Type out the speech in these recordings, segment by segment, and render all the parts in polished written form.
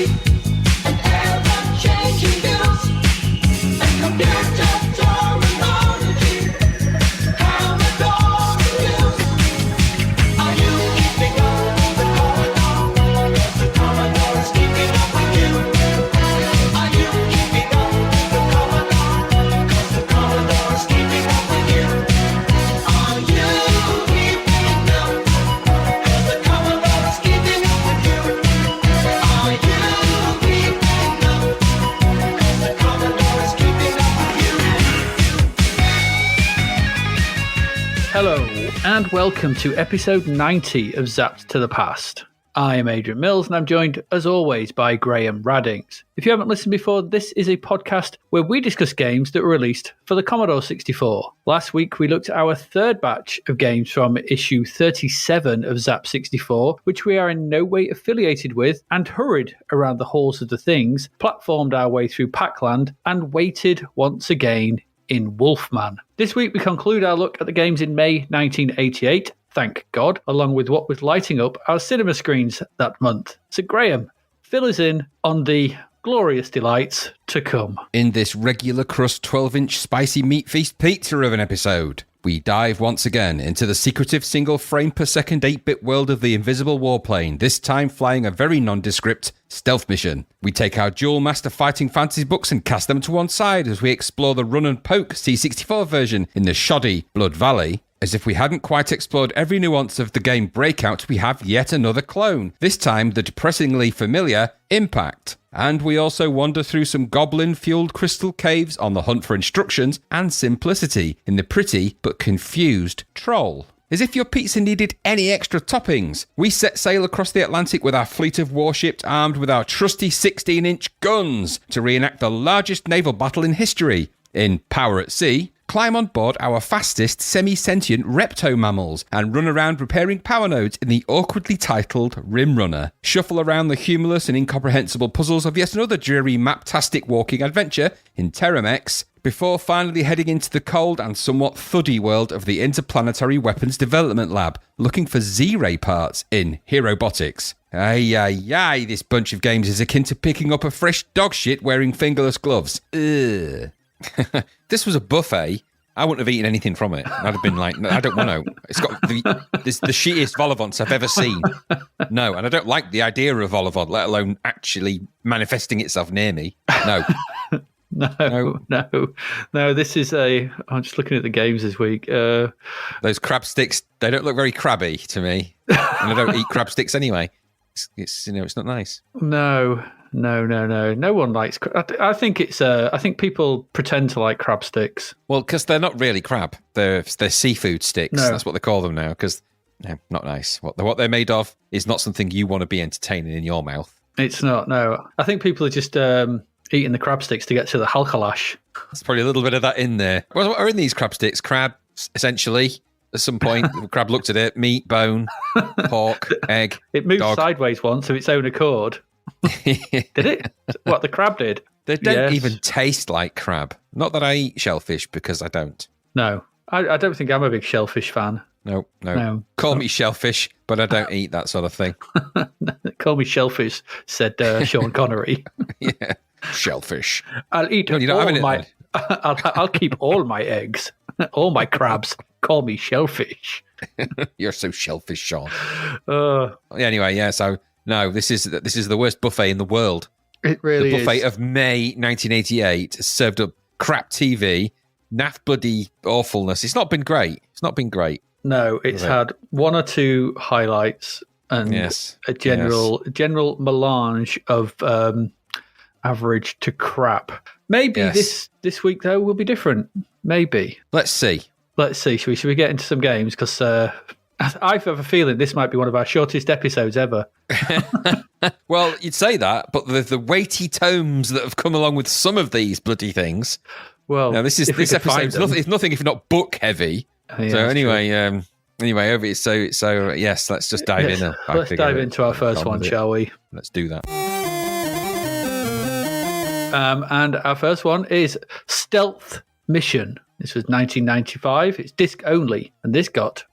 and ever-changing views, and computer terminology. Commodore news. Are you keeping up with the Commodore? 'Cause the Commodore is keeping up with you. Are you keeping up with the Commodore? 'Cause the Commodore is keeping up with you. Are you keeping up? 'Cause the Commodore is keeping up with you. Are you keeping up? 'Cause the Commodore is keeping up with you. Hello, and welcome to episode 90 of Zapped to the Past. I am Adrian Mills, and I'm joined, as always, by Graham Raddings. If you haven't listened before, this is a podcast where we discuss games that were released for the Commodore 64. Last week, we looked at our third batch of games from issue 37 of Zap 64, which we are in no way affiliated with, and hurried around the halls of the things, platformed our way through Pac-Land, and waited once again in Wolfman. This week, we conclude our look at the games in May 1988, thank God, along with what was lighting up our cinema screens that month. So, Graham, fill us in on the glorious delights to come. In this regular crust 12-inch spicy meat feast pizza of an episode, we dive once again into the secretive single frame per second 8-bit world of the Invisible Warplane, this time flying a very nondescript stealth mission. We take our Duel Master Fighting Fantasy books and cast them to one side as we explore the run and poke C64 version in the shoddy Blood Valley. As if we hadn't quite explored every nuance of the game Breakout, we have yet another clone, this time the depressingly familiar Impact. And we also wander through some goblin-fueled crystal caves on the hunt for instructions and simplicity in the pretty but confused Troll. As if your pizza needed any extra toppings, we set sail across the Atlantic with our fleet of warships armed with our trusty 16-inch guns to reenact the largest naval battle in history. In Power at Sea, climb on board our fastest semi-sentient repto-mammals and run around repairing power nodes in the awkwardly titled Rimrunner. Shuffle around the humorless and incomprehensible puzzles of yet another dreary map-tastic walking adventure in TerraMex, before finally heading into the cold and somewhat thuddy world of the Interplanetary Weapons Development Lab, looking for Z-ray parts in Herobotix. Ay, this bunch of games is akin to picking up a fresh dog shit wearing fingerless gloves. Ugh. This was a buffet. I wouldn't have eaten anything from it. I'd have been like, no, I don't want to. It's got the shittiest vol-au-vents I've ever seen. No, and I don't like the idea of vol-au-vent, let alone actually manifesting itself near me. No. No, this is I'm just looking at the games this week. Those crab sticks, they don't look very crabby to me. And I don't eat crab sticks anyway. It's it's not nice. No one likes I think I think people pretend to like crab sticks. Well, because they're not really crab, they're seafood sticks. No. That's what they call them now, because no, not nice. What they're made of is not something you want to be entertaining in your mouth. It's not. No, I think people are just eating the crab sticks to get to the halkalash. There's probably a little bit of that in there. What are in these crab sticks? Crab, essentially. At some point, the crab looked at it: meat, bone, pork, egg. It moved dog. sideways once of its own accord. Did it? What, the crab did? They don't even taste like crab. Not that I eat shellfish, because I don't. No, I don't think I'm a big shellfish fan. No. Call me shellfish, but I don't eat that sort of thing. Call me shellfish, said Sean Connery. Yeah, shellfish. I'll eat I'll keep all my eggs, all my crabs. Call me shellfish. You're so shellfish, Sean. Anyway, yeah. So no, this is the worst buffet in the world. It really is. The buffet of May 1988 served up crap TV, naff bloody awfulness. It's not been great. No, it's had one or two highlights and a general melange of average to crap. Maybe this week, though, will be different. Maybe. Let's see. Should we get into some games? Because I have a feeling this might be one of our shortest episodes ever. Well, you'd say that, but the weighty tomes that have come along with some of these bloody things. Well, now, this episode is nothing if not book heavy. Yeah, so anyway, yes, let's just dive in. Let's dive into our first one, shall we? Let's do that. And our first one is Stealth Mission. This was 1995. It's disc only, and this got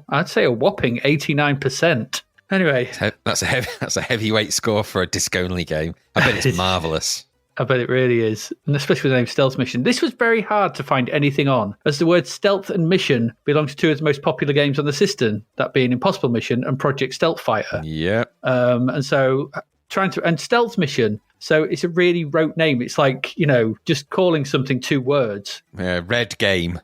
I'd say a whopping 89%. Anyway, That's a heavyweight score for a disc-only game. I bet it's marvellous. I bet it really is, and especially with the name Stealth Mission. This was very hard to find anything on, as the words stealth and mission belong to two of the most popular games on the system, that being Impossible Mission and Project Stealth Fighter. Yeah. And so and Stealth Mission, so it's a really rote name. It's like, just calling something two words. Yeah, red game.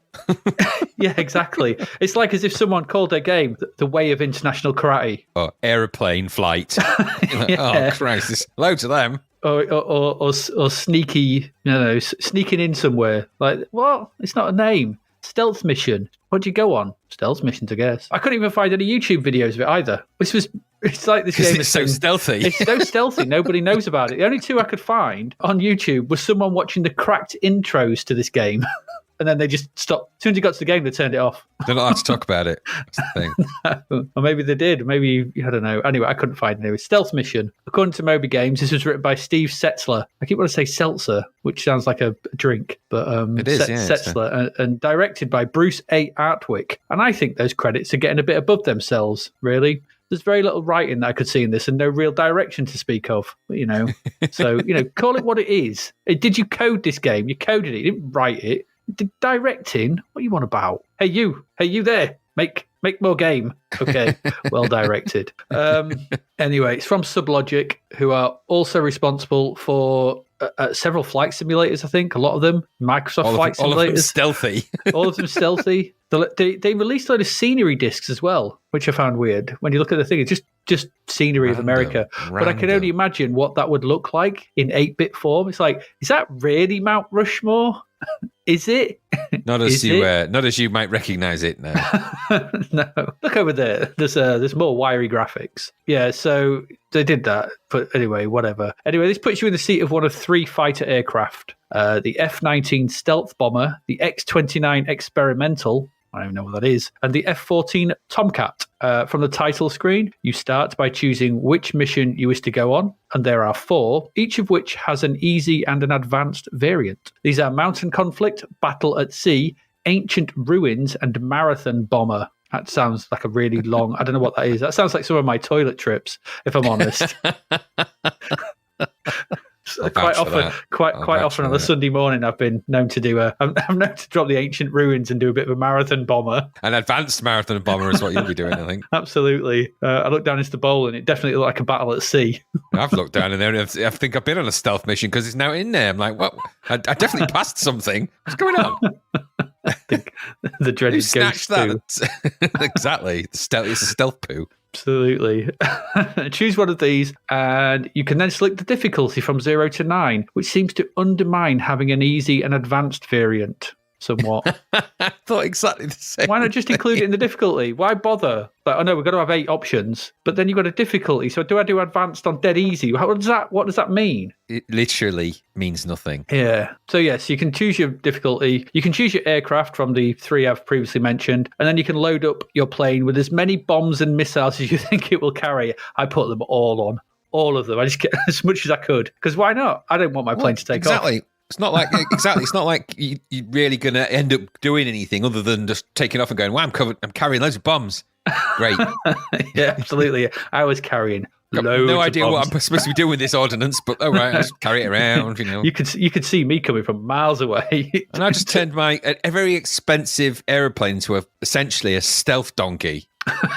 Yeah, exactly. It's like as if someone called their game The Way of International Karate. Or aeroplane flight. Yeah. Oh, Christ, there's loads of them. Or sneaky, sneaking in somewhere. Like, what? It's not a name. Stealth Mission. What do you go on? Stealth missions, I guess. I couldn't even find any YouTube videos of it either. It's like this game is so stealthy. It's so stealthy. Nobody knows about it. The only two I could find on YouTube was someone watching the cracked intros to this game. And then they just stopped. As soon as you got to the game, they turned it off. They're not allowed to talk about it. That's the thing. Or maybe they did. Maybe, I don't know. Anyway, I couldn't find it. Anyway, Stealth Mission. According to Moby Games, this was written by Steve Setzler. I keep wanting to say Seltzer, which sounds like a drink. But it is, Setzler. And directed by Bruce A. Artwick. And I think those credits are getting a bit above themselves, really. There's very little writing that I could see in this and no real direction to speak of. So, call it what it is. Did you code this game? You coded it. You didn't write it. Directing? What are you on about? Hey you there, make more game. Okay, well directed. Anyway, it's from Sublogic, who are also responsible for several flight simulators. I think a lot of them Microsoft flight simulators. All of them stealthy. All of them stealthy. They released a load of scenery discs as well, which I found weird. When you look at the thing, it's just scenery of America. But I can only imagine what that would look like in 8-bit form. It's like, is that really Mount Rushmore? Is it? Not as you might recognize it now. No. Look over there. There's more wiry graphics. Yeah, so they did that. But anyway, whatever. Anyway, this puts you in the seat of one of 3 fighter aircraft. The F-19 stealth bomber, the X-29 experimental, I don't even know what that is, and the F-14 Tomcat. From the title screen, you start by choosing which mission you wish to go on, and there are 4, each of which has an easy and an advanced variant. These are Mountain Conflict, Battle at Sea, Ancient Ruins, and Marathon Bomber. That sounds like a really long, I don't know what that is. That sounds like some of my toilet trips, if I'm honest. Quite often on a Sunday morning, I've been known to do I'm known to drop the Ancient Ruins and do a bit of a marathon bomber. An advanced marathon bomber is what you'll be doing, I think. Absolutely. I looked down into the bowl and it definitely looked like a battle at sea. I've looked down in there and I think I've been on a stealth mission because it's now in there. I'm like, what? I definitely passed something. What's going on? The dreaded ghost poo. Exactly. It's a stealth poo. Absolutely. Choose one of these, and you can then select the difficulty from 0 to 9, which seems to undermine having an easy and advanced variant somewhat. I thought exactly the same. Why not just include it in the difficulty? Why bother? Like, I know we've got to have 8 options, but then you've got a difficulty. So do I do advanced on dead easy? What does that mean? It literally means nothing. Yeah. So yes, you can choose your difficulty. You can choose your aircraft from the 3 I've previously mentioned, and then you can load up your plane with as many bombs and missiles as you think it will carry. I put them all on. All of them. I just get as much as I could. Because why not? I don't want my plane to take off. Exactly. It's not like It's not like you're really going to end up doing anything other than just taking off and going, "Wow, I'm carrying loads of bombs." Great. Yeah, absolutely. I was carrying loads. No idea of what I'm supposed to be doing with this ordnance, but all right, I just carry it around. You could see me coming from miles away. And I just turned a very expensive aeroplane into essentially a stealth donkey.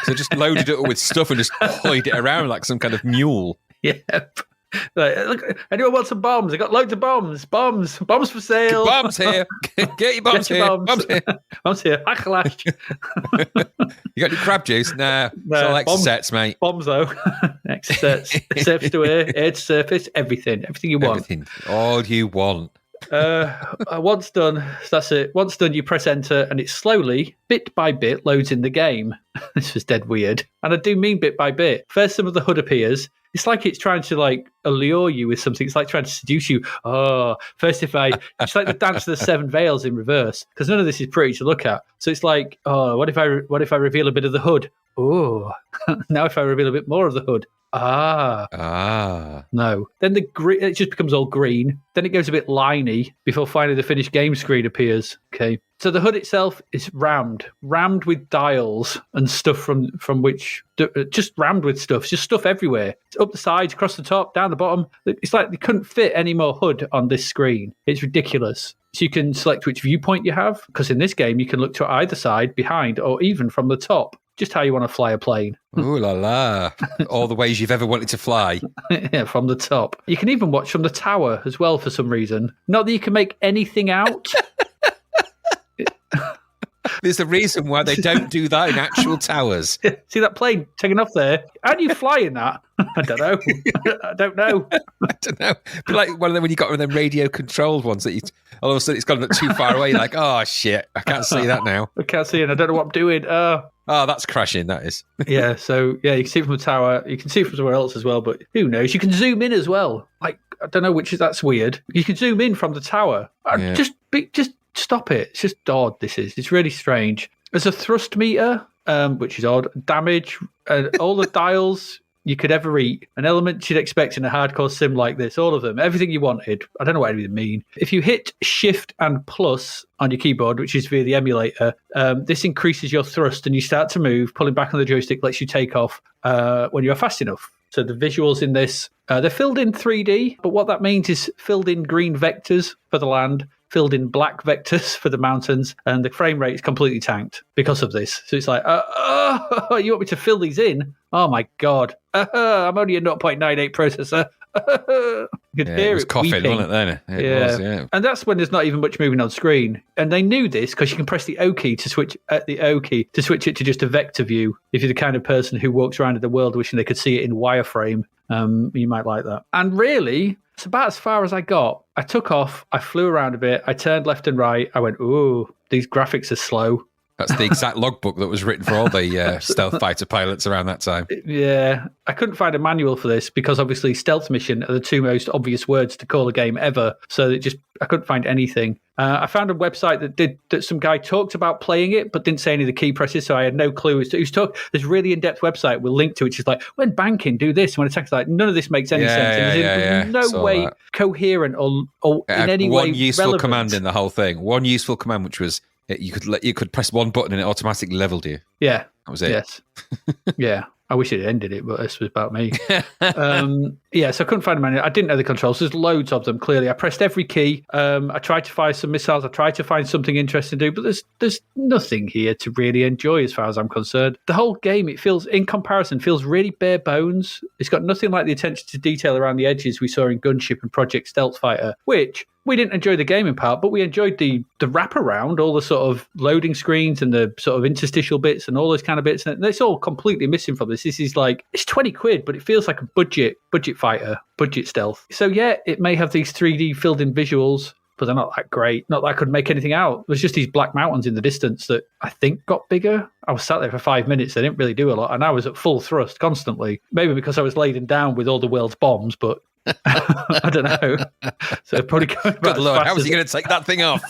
So just loaded it with stuff and just hoid it around like some kind of mule. Yep. Like, look, anyone want some bombs? I got loads of bombs for sale. Bombs here. Get your bombs here. Bombs here. Bombs here. Hacklash. You got any crab juice? Nah. It's all extra-sets, mate. Bombs though. Extra-sets. Surface to air to surface. Everything you want. Everything. All you want. Once done, that's it. Once done, you press enter, and it slowly, bit by bit, loads in the game. This was dead weird, and I do mean bit by bit. First, some of the HUD appears. It's like it's trying to allure you with something. It's like trying to seduce you. Oh, first it's like the dance of the 7 veils in reverse, because none of this is pretty to look at. So it's like, oh, what if I reveal a bit of the HUD? Oh, now if I reveal a bit more of the HUD. No. Then it just becomes all green. Then it goes a bit liney before finally the finished game screen appears. Okay. So the HUD itself is rammed with dials and stuff from which, just rammed with stuff. It's just stuff everywhere. It's up the sides, across the top, down the bottom. It's like they couldn't fit any more HUD on this screen. It's ridiculous. So you can select which viewpoint you have, because in this game you can look to either side, behind, or even from the top. Just how you want to fly a plane. Ooh la la. All the ways you've ever wanted to fly. Yeah, from the top. You can even watch from the tower as well for some reason. Not that you can make anything out. There's a reason why they don't do that in actual towers. See that plane taking off there? How do you fly in that? I don't know. I don't know. But like one of them when you got one of them radio controlled ones that you all of a sudden it's gone too far away. You're like, oh shit, I can't see that now. I can't see it. I don't know what I'm doing. Oh, that's crashing. That is. Yeah. So yeah, you can see it from the tower. You can see it from somewhere else as well. But who knows? You can zoom in as well. Like I don't know that's weird. You can zoom in from the tower. Yeah. Just stop it. It's just odd. It's really strange. There's a thrust meter, which is odd. Damage, all the dials you could ever eat. An element you'd expect in a hardcore sim like this. All of them. Everything you wanted. I don't know what any of them mean. If you hit Shift and Plus on your keyboard, which is via the emulator, this increases your thrust and you start to move. Pulling back on the joystick lets you take off when you are fast enough. So the visuals in this, they're filled in 3D, but what that means is filled in green vectors for the land, filled in black vectors for the mountains, and the frame rate is completely tanked because of this. So it's like, you want me to fill these in? Oh my God. I'm only a 0.98 processor. You could hear it was coughing, weeping. wasn't it then? It was, yeah. And that's when there's not even much moving on screen. And they knew this because you can press the O key to switch it to just a vector view. If you're the kind of person who walks around in the world wishing they could see it in wireframe, you might like that. And really, it's about as far as I got. I took off, I flew around a bit, I turned left and right, I went, ooh, these graphics are slow. That's the exact logbook that was written for all the stealth fighter pilots around that time. Yeah, I couldn't find a manual for this because obviously stealth mission are the two most obvious words to call a game ever. So I couldn't find anything. I found a website that some guy talked about playing it, but didn't say any of the key presses, so I had no clue as to who's talking. There's a really in-depth website we'll link to, which is like, when banking, do this, when attacking, like, none of this makes any sense. And there's no way coherent or in any way one useful relevant. command in the whole thing. One useful command, which was you could press one button and it automatically leveled you. Yeah. That was it. Yes. Yeah. I wish it ended it, but this was about me. So I couldn't find a manual. I didn't know the controls. There's loads of them, clearly. I pressed every key. I tried to fire some missiles. I tried to find something interesting to do, but there's nothing here to really enjoy as far as I'm concerned. The whole game, in comparison, feels really bare bones. It's got nothing like the attention to detail around the edges we saw in Gunship and Project Stealth Fighter, which we didn't enjoy the gaming part, but we enjoyed the wraparound, all the sort of loading screens and the sort of interstitial bits and all those kind of bits. And it's all completely missing from this. This is like, it's 20 quid, but it feels like a budget fighter, budget stealth. So yeah, it may have these 3D filled in visuals, but they're not that great. Not that I could make anything out. There's just these black mountains in the distance that I think got bigger. I was sat there for 5 minutes. They didn't really do a lot. And I was at full thrust constantly. Maybe because I was laden down with all the world's bombs, but I don't know. So probably going about Good Lord, how was he going to take that thing off?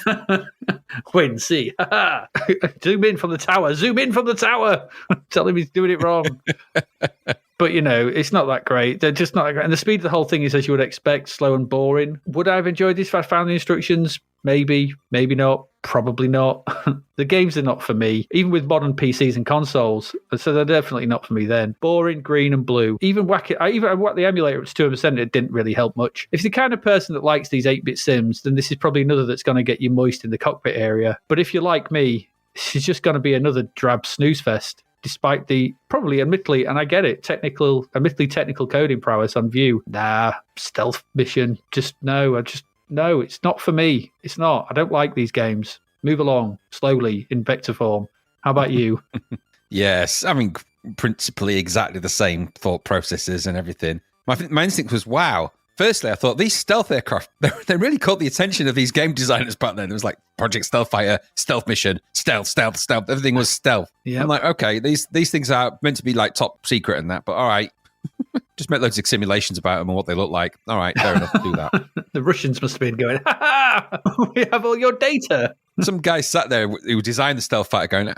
Wait and see. Zoom in from the tower. Zoom in from the tower. Tell him he's doing it wrong. But, it's not that great. They're just not that great. And the speed of the whole thing is, as you would expect, slow and boring. Would I have enjoyed this if I found the instructions? Maybe, maybe not, probably not. The games are not for me, even with modern PCs and consoles. So they're definitely not for me then. Boring, green and blue. Even whack the emulator at 2%, it didn't really help much. If you're the kind of person that likes these 8-bit sims, then this is probably another that's going to get you moist in the cockpit area. But if you're like me, it's just going to be another drab snooze fest. Despite the admittedly, and I get it, admittedly technical coding prowess on view. Stealth mission. No, it's not for me. It's not. I don't like these games. Move along slowly in vector form. How about you? Yes, I mean, principally exactly the same thought processes and everything. My instinct was, wow. Firstly, I thought these stealth aircraft, they really caught the attention of these game designers back then. It was like Project Stealth Fighter, Stealth Mission, Stealth. Everything was stealth. Yeah. I'm like, okay, these things are meant to be like top secret and that, but all right. Just make loads of simulations about them and what they look like. All right, fair enough, do that. The Russians must have been going, we have all your data. Some guy sat there who designed the stealth fighter going,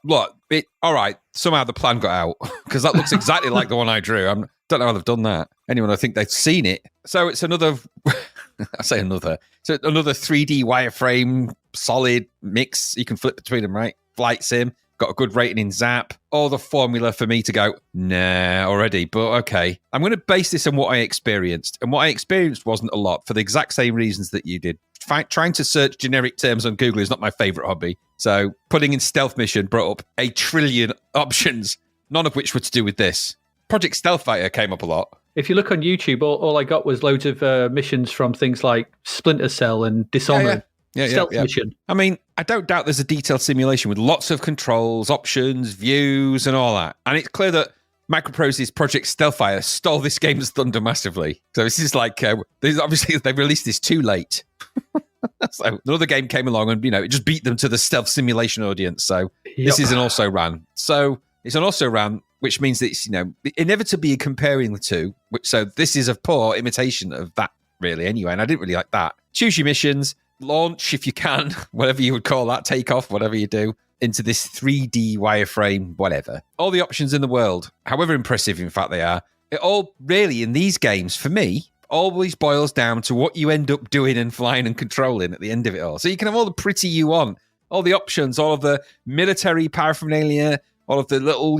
look, all right, somehow the plan got out because that looks exactly like the one I drew. I don't know how they've done that. Anyone, I think they've seen it. So it's another, I say another, so another 3D wireframe solid mix. You can flip between them, right? Flight sim, got a good rating in Zap. All the formula for me to go, nah, already, but okay. I'm going to base this on what I experienced. And what I experienced wasn't a lot for the exact same reasons that you did. Trying to search generic terms on Google is not my favorite hobby. So putting in stealth mission brought up a trillion options, none of which were to do with this. Project Stealth Fighter came up a lot. If you look on YouTube, all I got was loads of missions from things like Splinter Cell and Dishonored. Stealth mission. I mean, I don't doubt there's a detailed simulation with lots of controls, options, views, and all that. And it's clear that Microprose's Project Stealth Fighter stole this game's thunder massively. So this is like, obviously they released this too late. So another game came along and, it just beat them to the stealth simulation audience. So This is an also ran. So it's an also ran, which means that it's, inevitably comparing the two. So this is a poor imitation of that, really, anyway. And I didn't really like that. Choose your missions, launch if you can, whatever you would call that, take off, whatever you do, into this 3D wireframe, whatever. All the options in the world, however impressive, in fact, they are. It all really, in these games, for me, always boils down to what you end up doing and flying and controlling at the end of it all. So you can have all the pretty you want, all the options, all of the military paraphernalia, all of the little,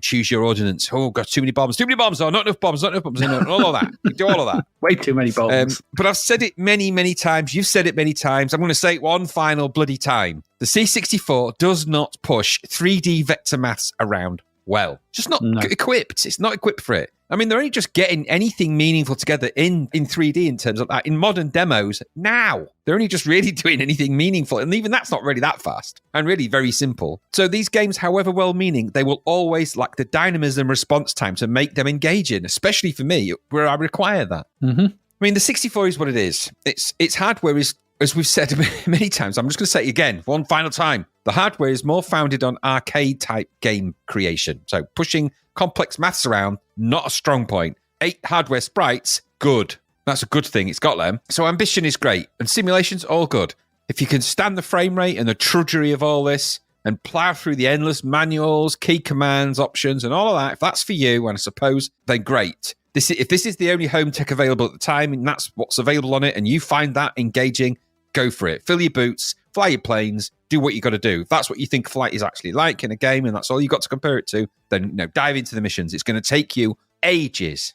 choose your ordnance. Oh, got too many bombs. Oh, not enough bombs. All of that. You do all of that. Way too many bombs. But I've said it many, many times. You've said it many times. I'm going to say it one final bloody time. The C64 does not push 3D vector maths around well. Just not equipped. It's not equipped for it. I mean, they're only just getting anything meaningful together in 3D in terms of that. In modern demos now, they're only just really doing anything meaningful. And even that's not really that fast and really very simple. So these games, however well-meaning, they will always lack the dynamism response time to make them engaging, especially for me, where I require that. Mm-hmm. I mean, the 64 is what it is. Its hardware is, as we've said many times, I'm just going to say it again, one final time. The hardware is more founded on arcade-type game creation. So pushing complex maths around, not a strong point. 8 hardware sprites, good. That's a good thing. It's got them. So ambition is great. And simulation's all good. If you can stand the frame rate and the trudgery of all this and plow through the endless manuals, key commands, options, and all of that, if that's for you, and I suppose, then great. If this is the only home tech available at the time, and that's what's available on it, and you find that engaging, go for it. Fill your boots, fly your planes, do what you got to do. If that's what you think flight is actually like in a game, and that's all you got to compare it to, then dive into the missions. It's going to take you ages.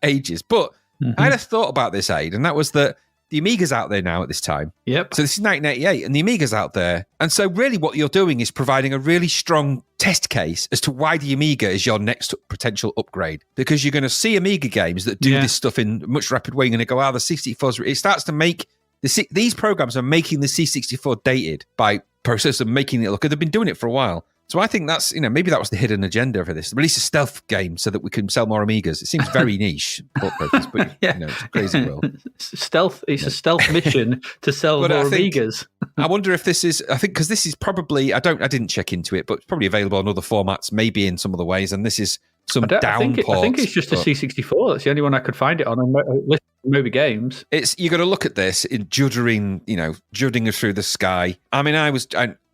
Ages. But I had a thought about this, Aid, and that was that the Amiga's out there now at this time. Yep. So this is 1988, and the Amiga's out there. And so really what you're doing is providing a really strong test case as to why the Amiga is your next potential upgrade. Because you're going to see Amiga games that do this stuff in much rapid way. You're going to go, the C64's... It starts to make... These programs are making the C64 dated by process of making it look... They've been doing it for a while. So I think that's, maybe that was the hidden agenda for this. Release a stealth game so that we can sell more Amigas. It seems very niche, but it's a crazy world. Stealth, it's a stealth mission to sell more Amigas. I wonder if this is, because this is probably, I didn't check into it, but it's probably available on other formats, maybe in some other ways, and this is some downport. I think it's just a C64. That's the only one I could find it on list of movie games. You got to look at this in juddering through the sky. I mean,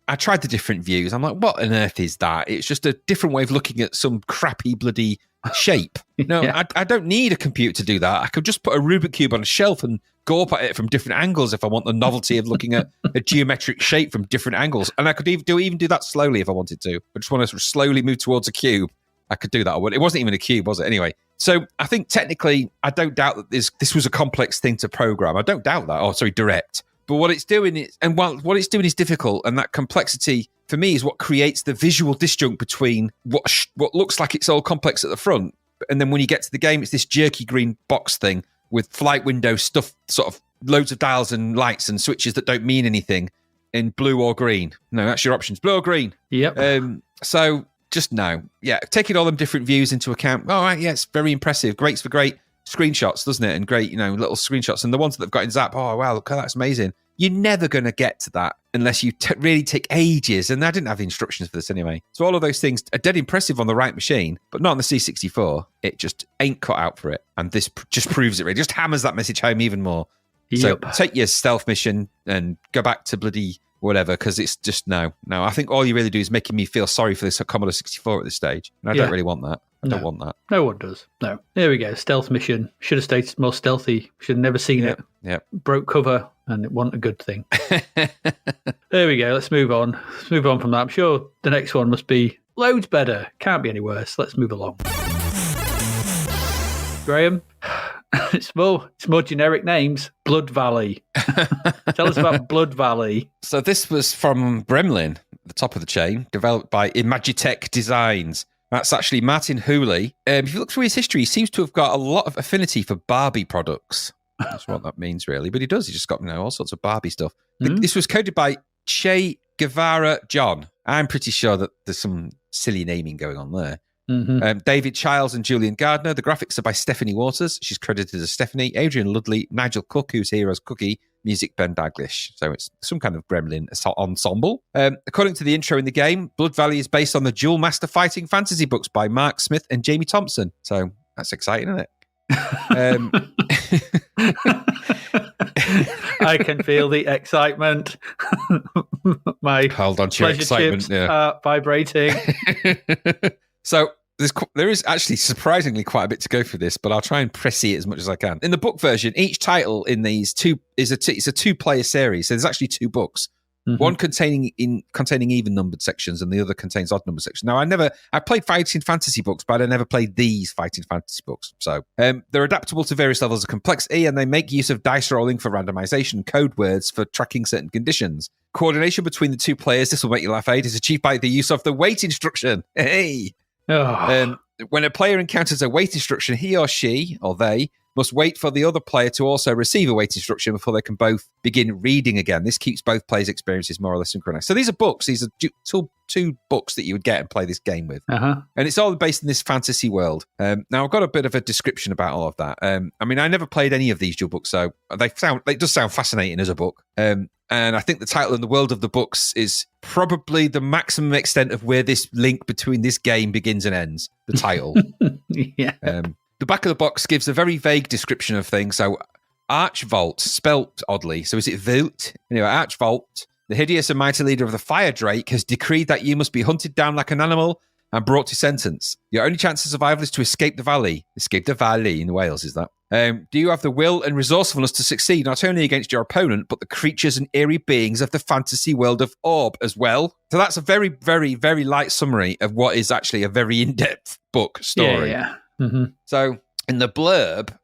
I tried the different views. I'm like, what on earth is that? It's just a different way of looking at some crappy bloody shape. No, I don't need a computer to do that. I could just put a Rubik Cube on a shelf and go up at it from different angles if I want the novelty of looking at a geometric shape from different angles. And I could even do that slowly if I wanted to. I just want to sort of slowly move towards a cube. I could do that. It wasn't even a cube, was it? Anyway, so I think technically, I don't doubt that this was a complex thing to program. I don't doubt that. Direct. But what it's doing is, what it's doing is difficult, and that complexity for me is what creates the visual disjunct between what looks like it's all complex at the front, and then when you get to the game, it's this jerky green box thing with flight window stuff, sort of loads of dials and lights and switches that don't mean anything in blue or green. No, that's your options, blue or green. Yep. So just no, taking all them different views into account. All right, it's very impressive. Great for great screenshots, doesn't it? And great, little screenshots. And the ones that they've got in Zap, oh, wow, look, that's amazing. You're never going to get to that unless you really take ages. And I didn't have the instructions for this anyway. So all of those things are dead impressive on the right machine, but not on the C64. It just ain't cut out for it. And this just proves it. It just hammers that message home even more. Yep. So take your stealth mission and go back to bloody whatever, because it's just no. I think all you really do is making me feel sorry for this Commodore 64 at this stage. And I don't really want that. I don't want that. No one does. No. There we go. Stealth mission. Should have stayed more stealthy. Should have never seen it. Yep. Broke cover, and it wasn't a good thing. There we go. Let's move on. Let's move on from that. I'm sure the next one must be loads better. Can't be any worse. Let's move along. Graham, it's more generic names. Blood Valley. Tell us about Blood Valley. So this was from Gremlin, the top of the chain, developed by Imagitech Designs. That's actually Martin Hooley. If you look through his history, he seems to have got a lot of affinity for Barbie products. That's what that means, really. But he does. He's just got all sorts of Barbie stuff. This was coded by Che Guevara John. I'm pretty sure that there's some silly naming going on there. David Childs and Julian Gardner. The graphics are by Stephanie Waters. She's credited as Stephanie. Adrian Ludley, Nigel Cook, who's here as Cookie. Music, Ben Daglish. So it's some kind of Gremlin ensemble. According to the intro in the game, Blood Valley is based on the Duel Master Fighting Fantasy books by Mark Smith and Jamie Thompson. So that's exciting, isn't it? I can feel the excitement. My hold on to your excitement. Chips are vibrating. So there is actually surprisingly quite a bit to go through this, but I'll try and pressy it as much as I can. In the book version, each title in these it's a two-player series. So there's actually 2 books. One containing even numbered sections, and the other contains odd numbered sections. Now, I played fighting fantasy books, but I never played these fighting fantasy books. So they're adaptable to various levels of complexity, and they make use of dice rolling for randomization, code words for tracking certain conditions. Coordination between the 2 players, this will make you laugh, Aid, is achieved by the use of the wait instruction. Hey! When a player encounters a wait instruction, he or she, or they, must wait for the other player to also receive a wait instruction before they can both begin reading again. This keeps both players' experiences more or less synchronized. So these are books. These are two books that you would get and play this game with. And it's all based in this fantasy world. Now, I've got a bit of a description about all of that. I mean, I never played any of these dual books, so it does sound fascinating as a book. And I think the title and the world of the books is probably the maximum extent of where this link between this game begins and ends, the title. The back of the box gives a very vague description of things. So, Archvolt, spelt oddly. So, is it Volt? Anyway, Archvolt, the hideous and mighty leader of the Fire Drake, has decreed that you must be hunted down like an animal and brought to sentence. Your only chance of survival is to escape the valley. Escape the valley in Wales, is that? Do you have the will and resourcefulness to succeed not only against your opponent, but the creatures and eerie beings of the fantasy world of Orb as well? So that's a very, very, very light summary of what is actually a very in-depth book story. So in the blurb,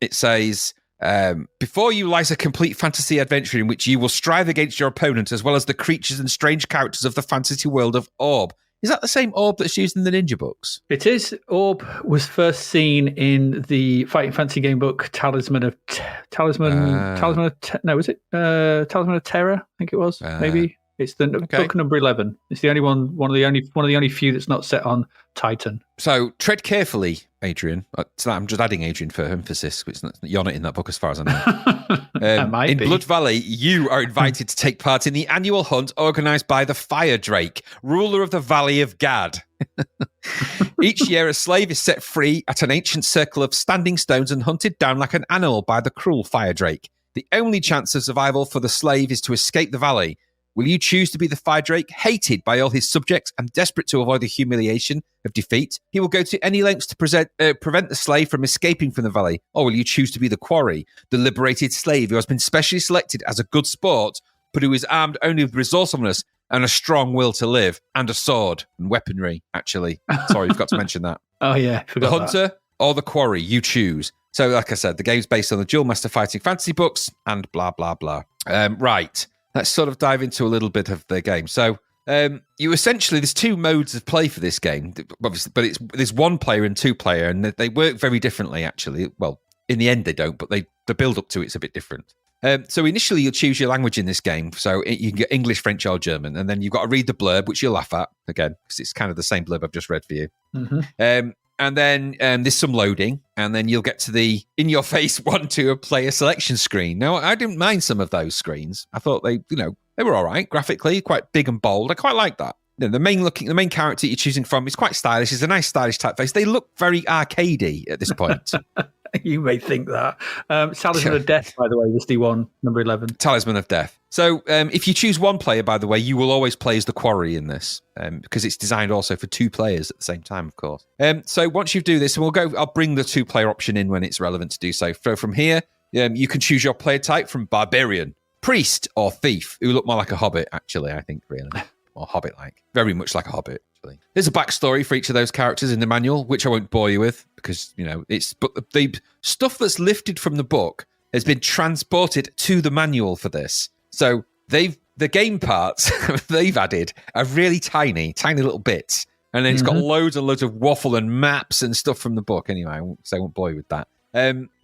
it says, before you lies a complete fantasy adventure in which you will strive against your opponent as well as the creatures and strange characters of the fantasy world of Orb. Is that the same orb that's used in the Ninja books? It is. Orb was first seen in the Fighting Fantasy game book Talisman of Terror? I think it was. Maybe it's the book number 11. It's the only one of the only few that's not set on Titan. So tread carefully, Adrian. So I'm just adding Adrian for emphasis. You're not in that book as far as I know. In Blood Valley, you are invited to take part in the annual hunt organised by the Fire Drake, ruler of the Valley of Gad. Each year, a slave is set free at an ancient circle of standing stones and hunted down like an animal by the cruel Fire Drake. The only chance of survival for the slave is to escape the valley. Will you choose to be the Fire Drake, hated by all his subjects and desperate to avoid the humiliation of defeat? He will go to any lengths to prevent the slave from escaping from the valley. Or will you choose to be the quarry, the liberated slave who has been specially selected as a good sport, but who is armed only with resourcefulness and a strong will to live, and a sword and weaponry, actually. Sorry, you've got to mention that. Oh, yeah. The hunter or the quarry, you choose. So, like I said, the game's based on the Duel Master Fighting Fantasy books and blah, blah, blah. Right. Let's sort of dive into a little bit of the game. So, you essentially, there's 2 modes of play for this game, obviously, but there's 1 player and 2 player, and they work very differently, actually. Well, in the end, they don't, but the build up to it's a bit different. So initially, you'll choose your language in this game. So you can get English, French, or German, and then you've got to read the blurb, which you'll laugh at again because it's kind of the same blurb I've just read for you. And then there's some loading, and then you'll get to the in-your-face 1-2 player selection screen. Now, I didn't mind some of those screens. I thought they were all right graphically, quite big and bold. I quite like that. the main character you're choosing from is quite stylish. It's a nice stylish typeface. They look very arcadey at this point. You may think that. Talisman of Death, by the way, was D1, number 11. Talisman of Death. So if you choose one player, by the way, you will always play as the Quarry in this, because it's designed also for 2 players at the same time, of course. So once you do this, and I'll bring the 2-player option in when it's relevant to do so. So from here, you can choose your player type from Barbarian, Priest, or Thief, who look more like a Hobbit, actually, I think, really. Or Hobbit-like. Very much like a Hobbit. There's a backstory for each of those characters in the manual, which I won't bore you with because, but the stuff that's lifted from the book has been transported to the manual for this. So the game parts they've added are really tiny little bits. And then it's got loads and loads of waffle and maps and stuff from the book. Anyway, I won't bore you with that.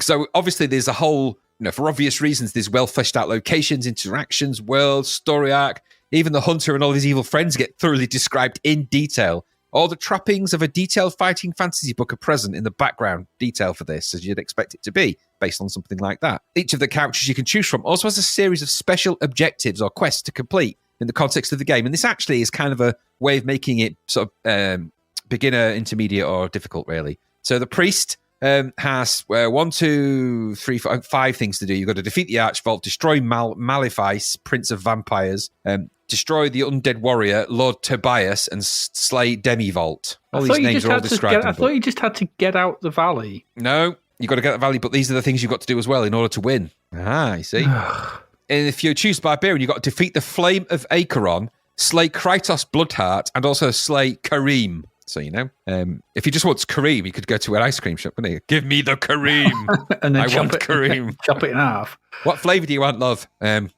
So obviously there's a whole, for obvious reasons, there's well fleshed out locations, interactions, worlds, story arc. Even the hunter and all his evil friends get thoroughly described in detail. All the trappings of a detailed fighting fantasy book are present in the background detail for this, as you'd expect it to be, based on something like that. Each of the characters you can choose from also has a series of special objectives or quests to complete in the context of the game. And this actually is kind of a way of making it sort of beginner, intermediate, or difficult, really. So the priest has 1, 2, 3, 4, 5 things to do. You've got to defeat the Archvault, destroy Malefice, Prince of Vampires, destroy the undead warrior, Lord Tobias, and slay Demivault. All these names are all described. I thought you just had to get out the valley. No, you've got to get the valley, but these are the things you've got to do as well in order to win. I see. And if you choose Barbarian, you've got to defeat the Flame of Acheron, slay Krytos Bloodheart, and also slay Kareem. So, if you just want Kareem, you could go to an ice cream shop, couldn't you? Give me the Kareem. And then I want Kareem. Chop it in half. What flavour do you want, love? And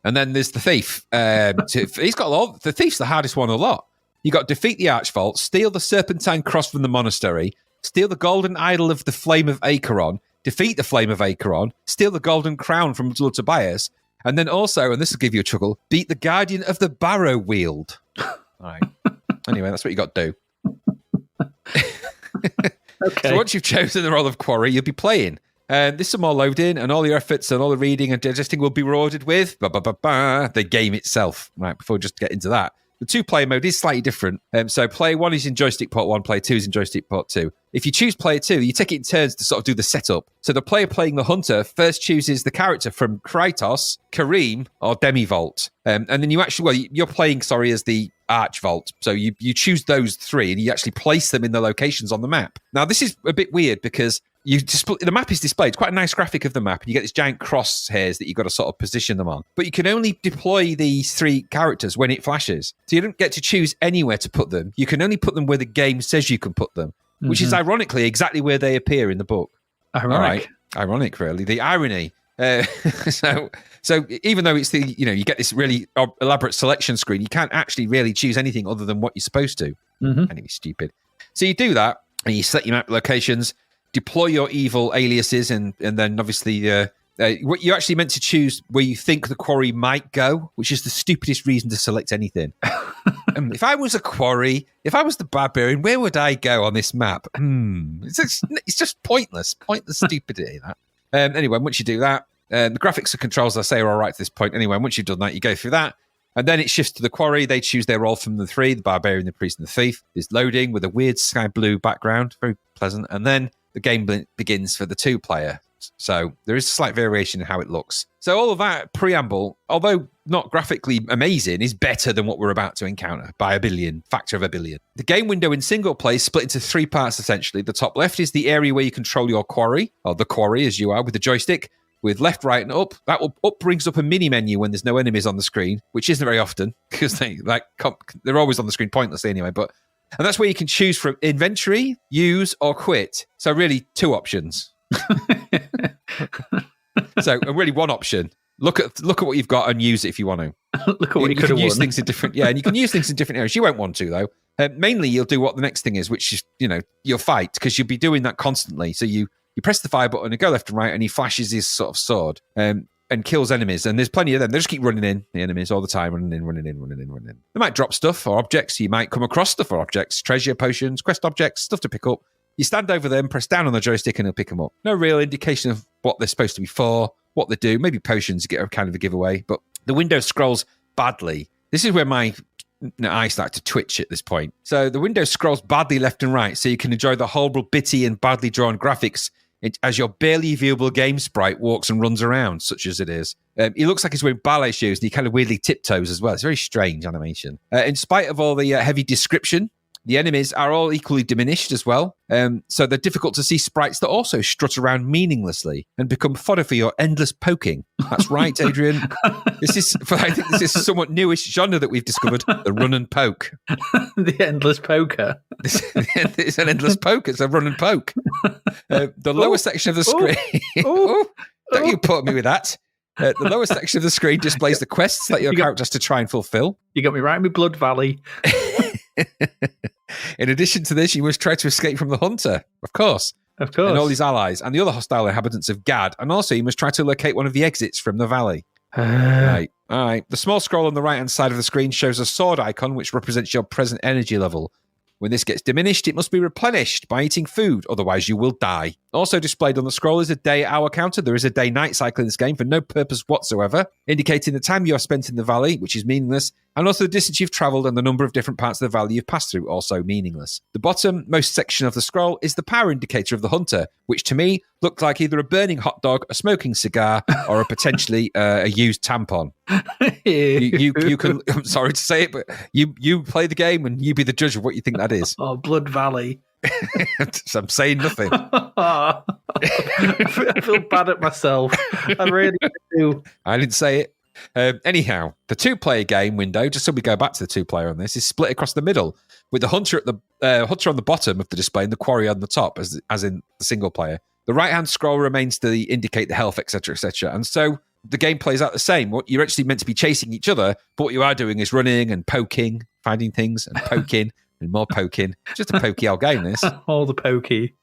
then there's the thief. He's got a lot. The thief's the hardest one of the lot. You got to defeat the Archvault, steal the Serpentine Cross from the monastery, steal the golden idol of the Flame of Acheron, defeat the Flame of Acheron, steal the golden crown from Lord Tobias, and then also, and this will give you a chuckle, beat the Guardian of the Barrow Wield. All right. Anyway, that's what you got to do. Okay. So once you've chosen the role of Quarry, you'll be playing. There's some more loading, and all your efforts and all the reading and digesting will be rewarded with the game itself. Right, before we just get into that. The 2-player mode is slightly different. So player 1 is in joystick port 1, player 2 is in joystick port 2. If you choose player 2, you take it in turns to sort of do the setup. So the player playing the hunter first chooses the character from Krytos, Kareem, or Demivault. And then you're playing, as the Archvault. So you choose those 3 and you actually place them in the locations on the map. Now, this is a bit weird because the map is displayed. It's quite a nice graphic of the map, and you get these giant crosshairs that you've got to sort of position them on. But you can only deploy these 3 characters when it flashes. So you don't get to choose anywhere to put them. You can only put them where the game says you can put them, which is ironically exactly where they appear in the book. Ironic. All right. Ironic, really. The irony. So even though it's you get this really elaborate selection screen, you can't actually really choose anything other than what you're supposed to. Anyway, stupid. So you do that, and you select your map locations, deploy your evil aliases, and then obviously what you actually meant to choose where you think the quarry might go, which is the stupidest reason to select anything. If I was a quarry, if I was the barbarian, where would I go on this map? It's just pointless stupidity, that. Anyway, once you do that, the graphics and controls, I say, are all right to this point. Anyway, once you've done that, you go through that. And then it shifts to the quarry. They choose their role from the 3, the barbarian, the priest, and the thief. There's loading with a weird sky blue background. Very pleasant. And then the game begins for the 2-player. So there is a slight variation in how it looks. So all of that preamble, although not graphically amazing, is better than what we're about to encounter by factor of a billion. The game window in single play is split into 3 parts, essentially. The top left is the area where you control your quarry, or the quarry as you are, with the joystick, with left, right, and up. That brings up a mini menu when there's no enemies on the screen, which isn't very often, because they're always on the screen pointlessly anyway. And that's where you can choose from inventory, use, or quit. So really 2 options. So really 1 option. Look at what you've got and use it if you want to. Look at what you could have use won. things in different, and you can use things in different areas. You won't want to though. Mainly, you'll do what the next thing is, which is you'll fight, because you'll be doing that constantly. So you press the fire button and go left and right, and he flashes his sort of sword and kills enemies. And there's plenty of them. They just keep running in, the enemies, all the time, running in. They might drop stuff or objects. You might come across stuff or objects, treasure, potions, quest objects, stuff to pick up. You stand over them, press down on the joystick, and it'll pick them up. No real indication of what they're supposed to be for, what they do. Maybe potions get a kind of a giveaway, but the window scrolls badly. This is where my I start to twitch at this point. So the window scrolls badly left and right, so you can enjoy the horrible, bitty and badly drawn graphics as your barely viewable game sprite walks and runs around, such as it is. He looks like he's wearing ballet shoes, and he kind of weirdly tiptoes as well. It's very strange animation. In spite of all the heavy description, the enemies are all equally diminished as well. So they're difficult to see sprites that also strut around meaninglessly and become fodder for your endless poking. That's right, Adrian. I think this is a somewhat newish genre that we've discovered, the run and poke. The endless poker. It's an endless poke. It's a run and poke. The lower section of the screen... Don't you put me with that. The lower section of the screen displays the quests that your character has to try and fulfill. You got me right in my Blood Valley. In addition to this, you must try to escape from the hunter, of course. And all his allies, and the other hostile inhabitants of Gad. And also, you must try to locate one of the exits from the valley. Right. All right. The small scroll on the right-hand side of the screen shows a sword icon, which represents your present energy level. When this gets diminished, it must be replenished by eating food, otherwise you will die. Also displayed on the scroll is a day-hour counter. There is a day-night cycle in this game for no purpose whatsoever, indicating the time you have spent in the valley, which is meaningless, and also the distance you've travelled and the number of different parts of the valley you've passed through, also meaningless. The bottom-most section of the scroll is the power indicator of the hunter, which to me looked like either a burning hot dog, a smoking cigar, or a potentially a used tampon. You can, I'm sorry to say it, but you play the game and you be the judge of what you think that is. Oh, Blood Valley. So I'm saying nothing. I feel bad at myself. I really do. I didn't say it. Anyhow, the two-player game window, just so we go back to the two-player on this, is split across the middle, with the hunter at the hunter on the bottom of the display and the quarry on the top, as in the single player. The right-hand scroll remains to indicate the health, etc., etc. And so the game plays out the same. What you're actually meant to be chasing each other, but what you are doing is running and poking, finding things and poking and more poking. It's just a pokey old game, this. All the pokey.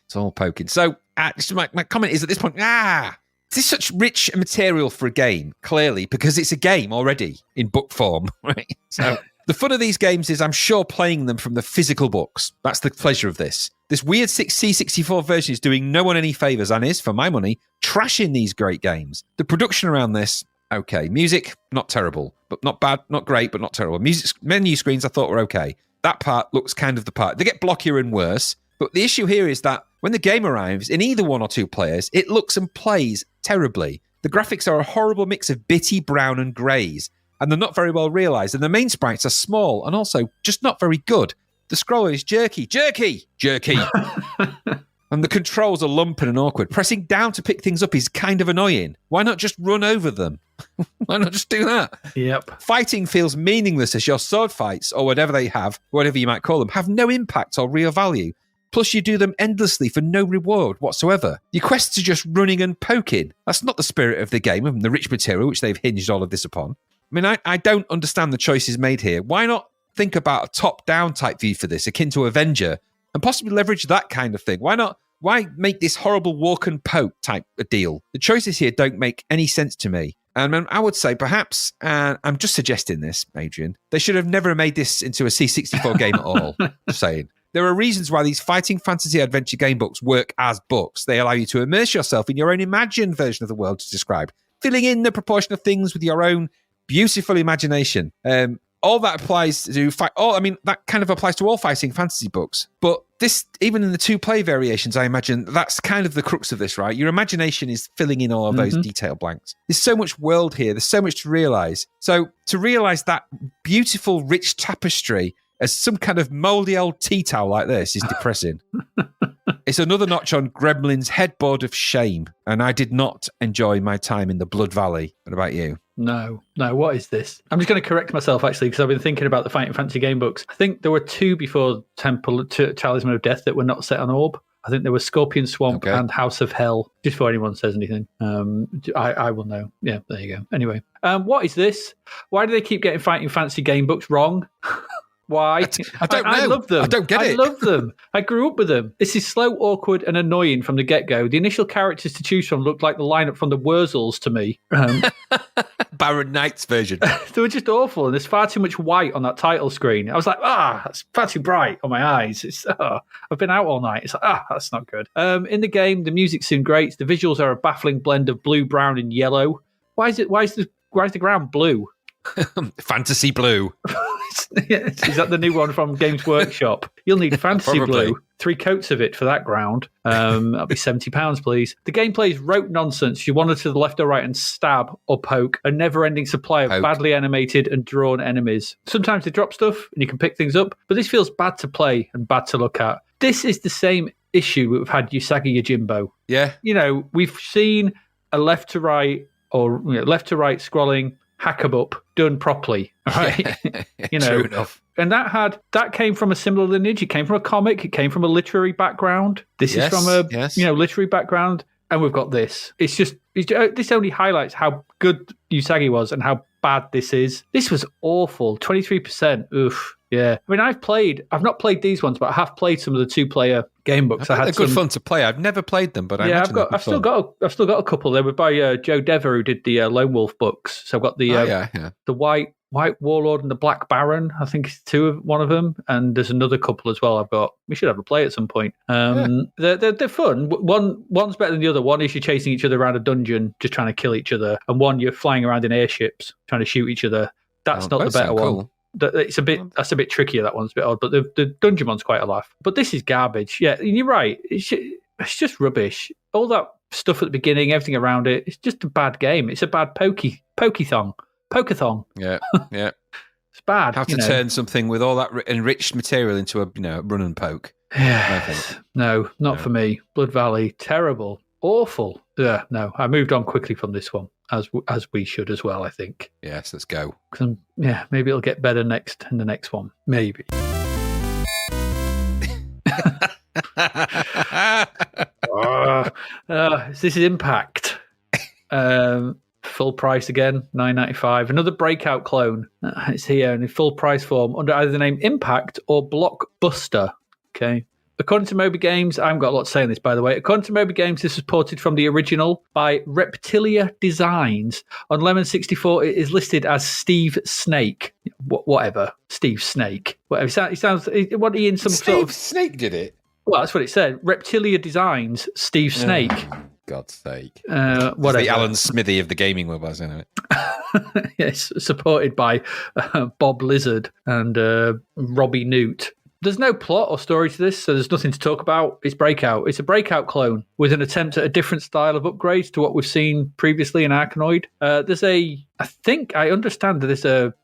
It's all poking. So my comment is at this point, this is such rich material for a game, clearly, because it's a game already in book form, right? So the fun of these games is, I'm sure, playing them from the physical books. That's the pleasure of this. This weird C64 version is doing no one any favours and is, for my money, trashing these great games. The production around this, okay. Music, not terrible, but not bad, not great, but not terrible. Music menu screens I thought were okay. That part looks kind of the part. They get blockier and worse, but the issue here is that when the game arrives, in either one or two players, it looks and plays terribly. The graphics are a horrible mix of bitty brown and greys, and they're not very well realised, and the main sprites are small and also just not very good. The scroller is jerky. And the controls are lumpy and awkward. Pressing down to pick things up is kind of annoying. Why not just run over them? Why not just do that? Yep. Fighting feels meaningless as your sword fights, or whatever you might call them, have no impact or real value. Plus, you do them endlessly for no reward whatsoever. Your quests are just running and poking. That's not the spirit of the game and the rich material which they've hinged all of this upon. I mean, I don't understand the choices made here. Why not think about a top-down type view for this, akin to Avenger, and possibly leverage that kind of thing? Why make this horrible walk and poke type of deal? The choices here don't make any sense to me. And I would say perhaps, and I'm just suggesting this, Adrian, they should have never made this into a C64 game at all. Just saying. There are reasons why these fighting fantasy adventure game books work as books. They allow you to immerse yourself in your own imagined version of the world to describe, filling in the proportion of things with your own beautiful imagination. All that applies to that kind of applies to all fighting fantasy books. But this, even in the two-play variations, I imagine that's kind of the crux of this, right? Your imagination is filling in all of those detail blanks. There's so much world here. There's so much to realise. So to realise that beautiful, rich tapestry as some kind of mouldy old tea towel like this is depressing. It's another notch on Gremlin's headboard of shame, and I did not enjoy my time in the Blood Valley. What about you? No, what is this? I'm just going to correct myself, actually, because I've been thinking about the Fighting Fantasy game books. I think there were two before Talisman of Death that were not set on Orb. I think there was Scorpion Swamp and House of Hell, just before anyone says anything. I will know. Yeah, there you go. Anyway, what is this? Why do they keep getting Fighting Fantasy game books wrong? Why? I don't know. I love them. I don't get it. I love them. I grew up with them. This is slow, awkward, and annoying from the get-go. The initial characters to choose from looked like the lineup from the Wurzels to me. Baron Knight's version. They were just awful, and there's far too much white on that title screen. I was like, that's far too bright on my eyes. I've been out all night. It's like, that's not good. In the game, the music's soon great. The visuals are a baffling blend of blue, brown, and yellow. Why is the ground blue? Fantasy Blue. Is that the new one from Games Workshop? You'll need Fantasy Probably. Blue. 3 coats of it for that ground. That'll be £70, please. The gameplay is rote nonsense. You wander to the left or right and stab or poke a never-ending supply of Poke. badly animated and drawn enemies. Sometimes they drop stuff and you can pick things up, but this feels bad to play and bad to look at. This is the same issue we've had Usagi Yojimbo. Yeah. We've seen a left to right or left to right scrolling hack 'em up done properly, right? True enough. And that came from a similar lineage. It came from a comic. It came from a literary background. This is from a literary background, and we've got this. This only highlights how good Usagi was and how bad this is. This was awful. 23%. Oof. Yeah. I mean, I've not played these ones, but I have played some of the 2-player game books. They're good fun to play. I've never played them, but I've still got a couple. They were by Joe Dever, who did the Lone Wolf books. So I've got the White Warlord and the Black Baron. I think it's one of them, and there's another couple as well. We should have a play at some point. They're fun. One's better than the other. One is you're chasing each other around a dungeon, just trying to kill each other, and one you're flying around in airships trying to shoot each other. That's not the better one. Cool. That's a bit trickier. That one's a bit odd, but the dungeon one's quite a laugh. But this is garbage. Yeah, you're right. It's just rubbish. All that stuff at the beginning, everything around it, it's just a bad game. It's a bad pokeathon. Yeah. It's bad. How to turn something with all that enriched material into a run and poke. No, not for me. Blood Valley, terrible, awful. Yeah, no. I moved on quickly from this one, as we should as well, I think. Yes, let's go. Maybe it'll get better in the next one. Maybe. This is Impact. Full price again, $9.95. Another breakout clone. It's here in full price form under either the name Impact or Blockbuster. Okay. According to Moby Games, I haven't got a lot to say on this, by the way. According to Moby Games, this was ported from the original by Reptilia Designs. On Lemon 64, it is listed as Steve Snake. Whatever. Steve Snake. Whatever. He sounds. What he in some Steve sort of. Snake did it. Well, that's what it said. Reptilia Designs, Steve Snake. God's sake. Whatever. The Alan Smithy of the gaming world, isn't it? Yes, supported by Bob Lizard and Robbie Newt. There's no plot or story to this, so there's nothing to talk about. It's Breakout. It's a Breakout clone with an attempt at a different style of upgrades to what we've seen previously in Arkanoid. I understand that there's a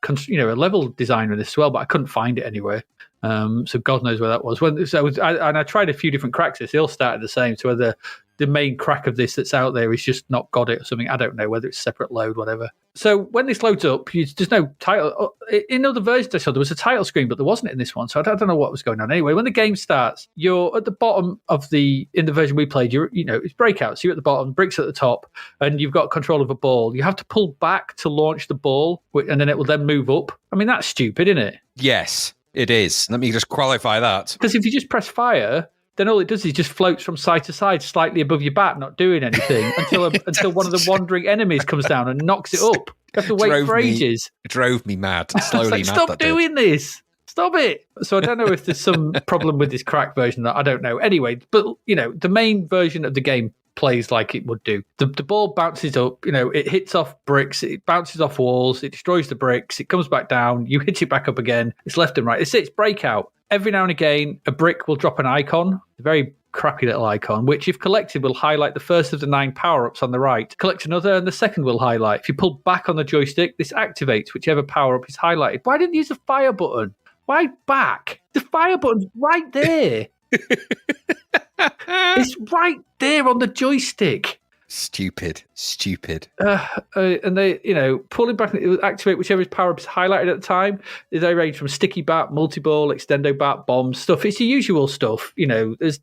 level designer in this as well, but I couldn't find it anywhere. So God knows where that was. I tried a few different cracks. They all started the same. So whether the main crack of this that's out there is just not got it or something, I don't know. Whether it's separate load, whatever. So when this loads up, there's no title. In other versions I saw, there was a title screen, but there wasn't in this one. So I don't know what was going on. Anyway, when the game starts, you're at the bottom in the version we played. It's Breakout. So you're at the bottom, bricks at the top, and you've got control of a ball. You have to pull back to launch the ball, and then it will then move up. I mean, that's stupid, isn't it? Yes, it is. Let me just qualify that. Because if you just press fire, then all it does is just floats from side to side slightly above your back, not doing anything until one of the wandering enemies comes down and knocks it up. You have to wait for ages. It drove me mad. Slowly mad. Stop doing this. Stop it. So I don't know if there's some problem with this crack version. That I don't know. Anyway, but the main version of the game plays like it would do. The ball bounces up, it hits off bricks, it bounces off walls, it destroys the bricks, it comes back down, you hit it back up again. It's left and right. It's Breakout. Every now and again, a brick will drop an icon, a very crappy little icon, which if collected will highlight the first of the 9 power-ups on the right. Collect another and the second will highlight. If you pull back on the joystick, this activates whichever power-up is highlighted. Why didn't you use the fire button? Why back? The fire button's right there. It's right there on the joystick. Stupid. And they, pulling back, it will activate whichever power up is highlighted at the time. They range from sticky bat, multi-ball, extendo bat, bomb stuff. It's the usual stuff. There's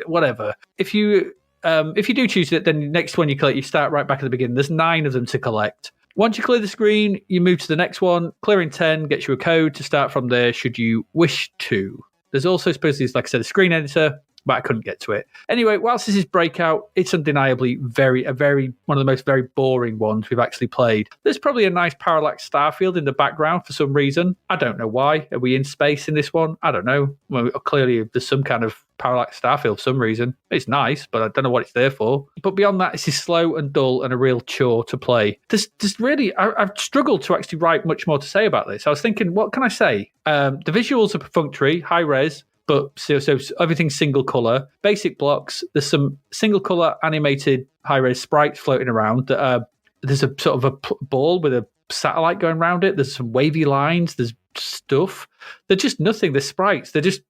whatever. If you do choose it, then the next one you collect, you start right back at the beginning. There's 9 of them to collect. Once you clear the screen, you move to the next one. Clearing 10 gets you a code to start from there, should you wish to. There's also supposedly, like I said, a screen editor, but I couldn't get to it. Anyway, whilst this is Breakout, it's undeniably one of the most very boring ones we've actually played. There's probably a nice parallax starfield in the background for some reason. I don't know why. Are we in space in this one? I don't know. Well, clearly there's some kind of parallax starfield for some reason. It's nice, but I don't know what it's there for. But beyond that, this is slow and dull and a real chore to play. There's really, I've struggled to actually write much more to say about this. I was thinking, what can I say? The visuals are perfunctory, high res, but so everything's single color. Basic blocks. There's some single color animated high res sprites floating around. There's a sort of a ball with a satellite going around it. There's some wavy lines. There's stuff. They're just nothing. They're sprites. They're just,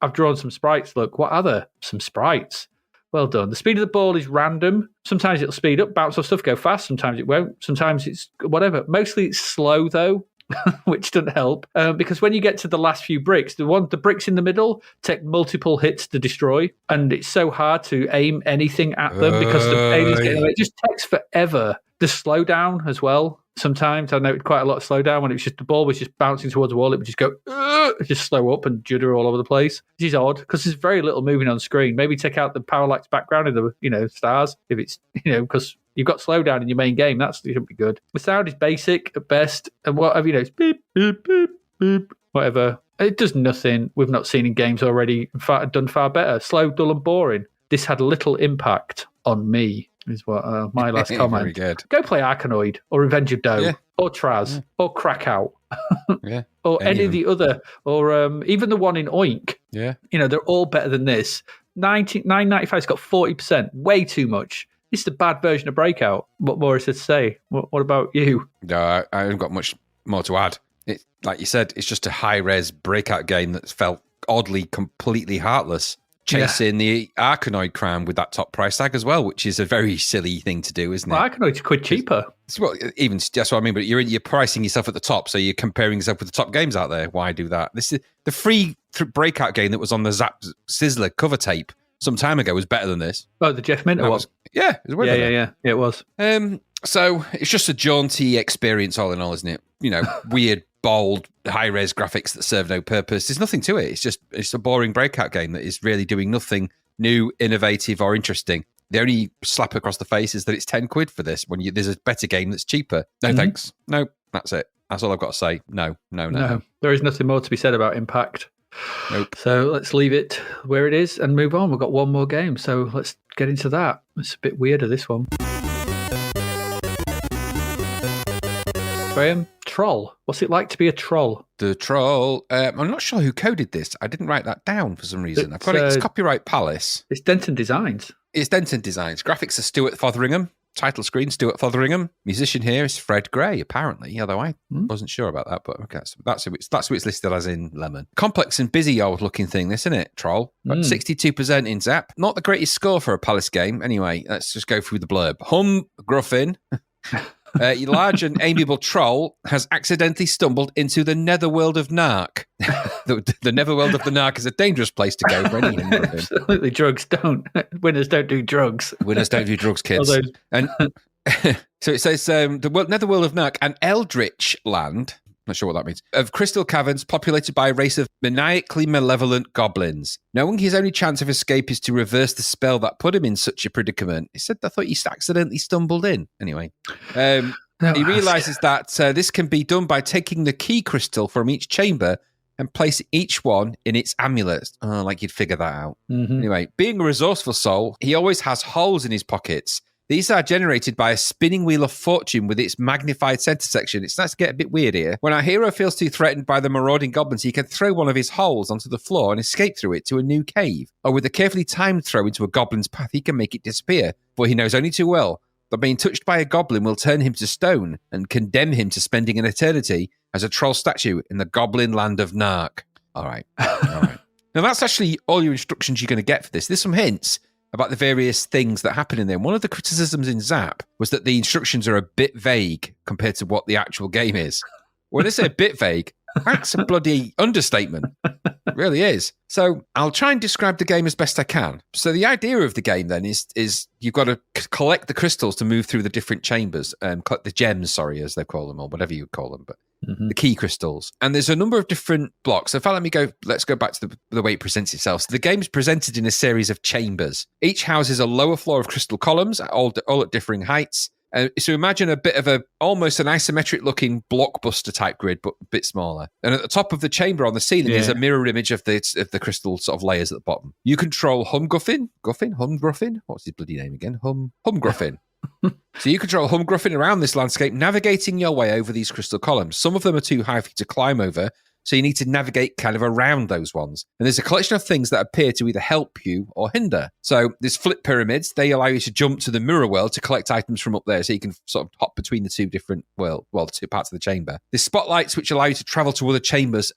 I've drawn some sprites. Look, what are there? Some sprites. Well done. The speed of the ball is random. Sometimes it'll speed up, bounce off stuff, go fast. Sometimes it won't. Sometimes it's whatever. Mostly it's slow, though, which doesn't help. Because when you get to the last few bricks, the bricks in the middle take multiple hits to destroy. And it's so hard to aim anything at them because the aliens get away. It just takes forever. The slowdown as well. Sometimes I noted quite a lot of slowdown when it was just the ball was just bouncing towards the wall. It would just go, just slow up and judder all over the place. Which is odd because there's very little moving on screen. Maybe take out the parallax background of the stars if it's because you've got slowdown in your main game. It shouldn't be good. The sound is basic at best, and whatever it's beep beep beep beep whatever. It does nothing we've not seen in games already. Done far better. Slow, dull, and boring. This had little impact on me. Is what my last comment. Very good. Go play Arkanoid or Revenge of Doe or Traz or Krakow or any of the other or even the one in Oink. Yeah, they're all better than this. 9.95's got 40%, way too much. It's the bad version of Breakout. What more is there to say? What about you? No, I haven't got much more to add. It, like you said, it's just a high-res Breakout game that felt oddly completely heartless. Chasing the Arkanoid crown with that top price tag as well, which is a very silly thing to do, isn't it? Well, Arkanoid's quid cheaper. Well, even that's what I mean. But you're pricing yourself at the top, so you're comparing yourself with the top games out there. Why do that? This is the free Breakout game that was on the Zapped Sizzler cover tape some time ago was better than this. Oh, the Jeff Minter one. Yeah, it was yeah, it was. So it's just a jaunty experience, all in all, isn't it? Weird, bold, high-res graphics that serve no purpose. There's nothing to it. It's a boring Breakout game that is really doing nothing new, innovative, or interesting. The only slap across the face is that it's 10 quid for this when there's a better game that's cheaper. No, thanks. No, that's it. That's all I've got to say. No. There is nothing more to be said about Impact. Nope. So let's leave it where it is and move on. We've got one more game, so let's get into that. It's a bit weirder, this one. Graham, Troll. What's it like to be a troll? The Troll. I'm not sure who coded this. I didn't write that down for some reason. I've got it's Copyright Palace. It's Denton Designs. It's Denton Designs. Graphics are Stuart Fotheringham. Title screen, Stuart Fotheringham. Musician here is Fred Gray, apparently, although I wasn't sure about that, but okay, that's who it's listed as in Lemon. Complex and busy old looking thing, this, isn't it, Troll? 62% in Zap. Not the greatest score for a Palace game. Anyway, let's just go through the blurb. Gruffin. Your large and amiable troll has accidentally stumbled into the netherworld of Narc. The netherworld of the Narc is a dangerous place to go for any human. Absolutely, winners don't do drugs. Winners don't do drugs, kids. And so it says the netherworld of Narc, an eldritch land. Not sure what that means. Of crystal caverns populated by a race of maniacally malevolent goblins. Knowing his only chance of escape is to reverse the spell that put him in such a predicament. He said, I thought he accidentally stumbled in. Anyway, he realizes that this can be done by taking the key crystal from each chamber and placing each one in its amulet. Oh, like you'd figure that out. Anyway, being a resourceful soul, he always has holes in his pockets. These are generated by a spinning wheel of fortune with its magnified center section. It starts to get a bit weird here. When our hero feels too threatened by the marauding goblins, he can throw one of his holes onto the floor and escape through it to a new cave. Or with a carefully timed throw into a goblin's path, he can make it disappear. For he knows only too well that being touched by a goblin will turn him to stone and condemn him to spending an eternity as a troll statue in the goblin land of Narc. All right. Now, that's actually all your instructions you're going to get for this. There's some hints about the various things that happen in there. One of the criticisms in Zap was that the instructions are a bit vague compared to what the actual game is. When I say a bit vague, that's a bloody understatement. It really is. So I'll try and describe the game as best I can. So the idea of the game then is you've got to collect the crystals to move through the different chambers, collect the gems, as they call them, or whatever you call them. But the key crystals. And there's a number of different blocks. So let's go back to the way it presents itself. So the game's presented in a series of chambers. Each houses a lower floor of crystal columns, all at differing heights. So imagine a bit of almost an isometric looking blockbuster type grid, but a bit smaller. And at the top of the chamber on the ceiling is a mirror image of the crystal sort of layers at the bottom. You control Humgruffin. What's his bloody name again? Humgruffin. So you control Humgruffin around this landscape, navigating your way over these crystal columns. Some of them are too high for you to climb over, so you need to navigate kind of around those ones. And there's a collection of things that appear to either help you or hinder. So there's flip pyramids. They allow you to jump to the mirror world to collect items from up there, so you can sort of hop between the two different, two parts of the chamber. There's spotlights, which allow you to travel to other chambers,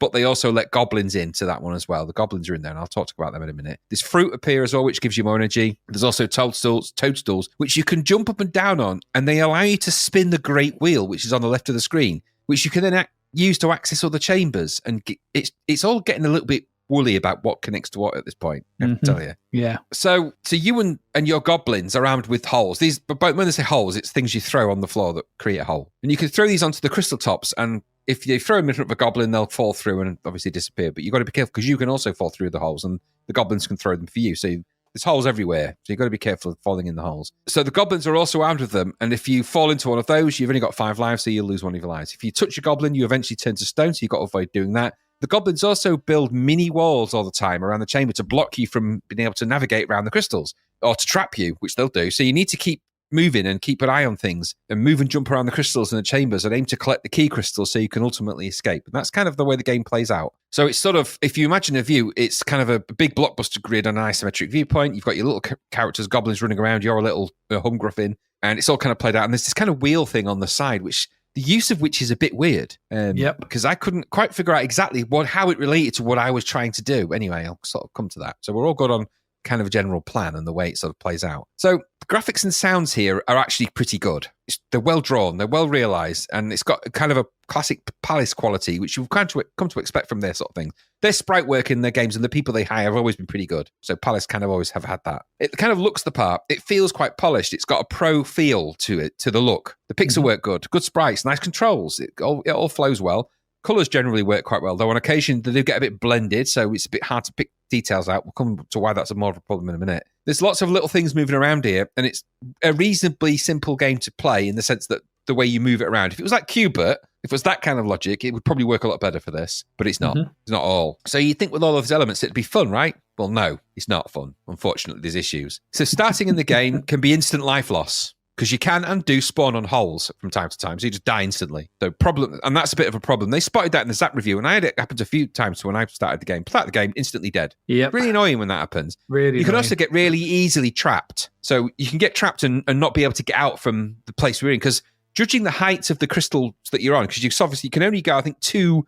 but they also let goblins into that one as well. The goblins are in there, and I'll talk about them in a minute. There's fruit appear as well, which gives you more energy. There's also toadstools, which you can jump up and down on, and they allow you to spin the great wheel, which is on the left of the screen, which you can then use to access other chambers. And it's all getting a little bit woolly about what connects to what at this point, I have to tell you. Yeah. So you and your goblins are armed with holes. But when they say holes, it's things you throw on the floor that create a hole. And you can throw these onto the crystal tops, and if you throw them in front of a goblin, they'll fall through and obviously disappear. But you've got to be careful, because you can also fall through the holes, and the goblins can throw them for you. So there's holes everywhere. So you've got to be careful of falling in the holes. So the goblins are also armed with them. And if you fall into one of those, you've only got 5 lives, so you'll lose one of your lives. If you touch a goblin, you eventually turn to stone, so you've got to avoid doing that. The goblins also build mini walls all the time around the chamber to block you from being able to navigate around the crystals, or to trap you, which they'll do. So you need to keep moving and keep an eye on things, and move and jump around the crystals in the chambers, and aim to collect the key crystals so you can ultimately escape. And that's kind of the way the game plays out. So it's sort of, if you imagine a view, it's kind of a big blockbuster grid on an isometric viewpoint. You've got your little characters, goblins running around, you're a little Humgruffin, and it's all kind of played out. And there's this kind of wheel thing on the side, which the use of which is a bit weird. Because I couldn't quite figure out exactly how it related to what I was trying to do. Anyway, I'll sort of come to that. So we're all good on kind of a general plan and the way it sort of plays out. So the graphics and sounds here are actually pretty good. They're well drawn, they're well realized, and it's got kind of a classic Palace quality, which you've come to expect from their sort of thing. Their sprite work in their games and the people they hire have always been pretty good. So Palace kind of always have had that. It kind of looks the part. It feels quite polished. It's got a pro feel to it, to the look. The pixel work good sprites, nice controls. It all flows well. Colours generally work quite well, though on occasion they do get a bit blended, so it's a bit hard to pick details out. We'll come to why that's more of a problem in a minute. There's lots of little things moving around here, and it's a reasonably simple game to play in the sense that the way you move it around. If it was like Qbert, if it was that kind of logic, it would probably work a lot better for this, but it's not. It's not all. So you'd think with all of those elements it'd be fun, right? Well, no, it's not fun. Unfortunately, there's issues. So starting in the game can be instant life loss, because you can and do spawn on holes from time to time, so you just die instantly. So and that's a bit of a problem. They spotted that in the Zapped review, and I had it happen a few times when I started the game. Start the game, instantly dead. Yeah, really annoying when that happens. Really, you can also get really easily trapped. So you can get trapped and not be able to get out from the place we're in, because judging the heights of the crystals that you're on, because you can only go, I think, two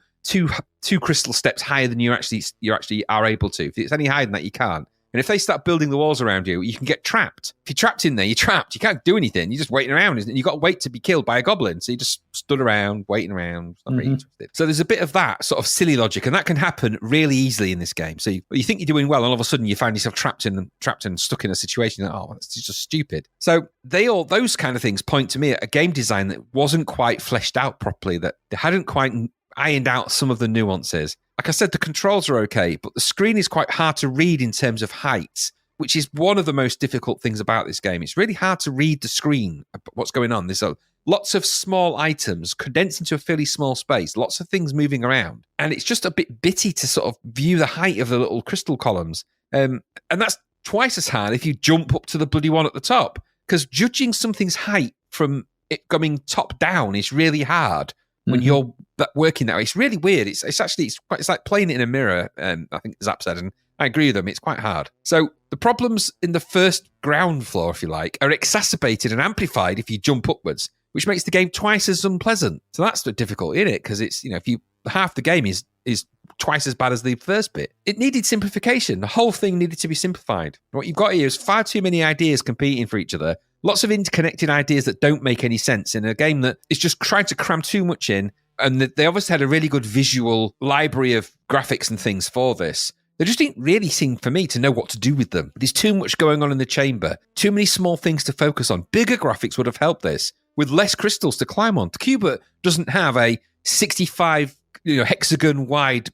crystal steps higher than you actually are able to. If it's any higher than that, you can't. And if they start building the walls around you, you can get trapped. If you're trapped in there, you're trapped. You can't do anything. You're just waiting around. You've got to wait to be killed by a goblin. So you just stood around, waiting around. Not really interested. So there's a bit of that sort of silly logic, and that can happen really easily in this game. So you think you're doing well, and all of a sudden you find yourself trapped and stuck in a situation that, that's just stupid. So those kind of things point to me at a game design that wasn't quite fleshed out properly, that they hadn't quite ironed out some of the nuances. Like I said, the controls are okay, but the screen is quite hard to read in terms of height, which is one of the most difficult things about this game. It's really hard to read the screen, what's going on. There's lots of small items condensed into a fairly small space, lots of things moving around. And it's just a bit bitty to sort of view the height of the little crystal columns. And that's twice as hard if you jump up to the bloody one at the top, because judging something's height from it coming top down is really hard. When you're working that way, it's really weird. It's like playing it in a mirror. I think Zapp said, and I agree with them. It's quite hard. So the problems in the first ground floor, if you like, are exacerbated and amplified if you jump upwards, which makes the game twice as unpleasant. So that's difficult, isn't it? Because it's half the game is twice as bad as the first bit. It needed simplification. The whole thing needed to be simplified. What you've got here is far too many ideas competing for each other. Lots of interconnected ideas that don't make any sense in a game that is just trying to cram too much in. And they obviously had a really good visual library of graphics and things for this. They just didn't really seem, for me, to know what to do with them. There's too much going on in the chamber. Too many small things to focus on. Bigger graphics would have helped this, with less crystals to climb on. Qbert doesn't have a 65 hexagon wide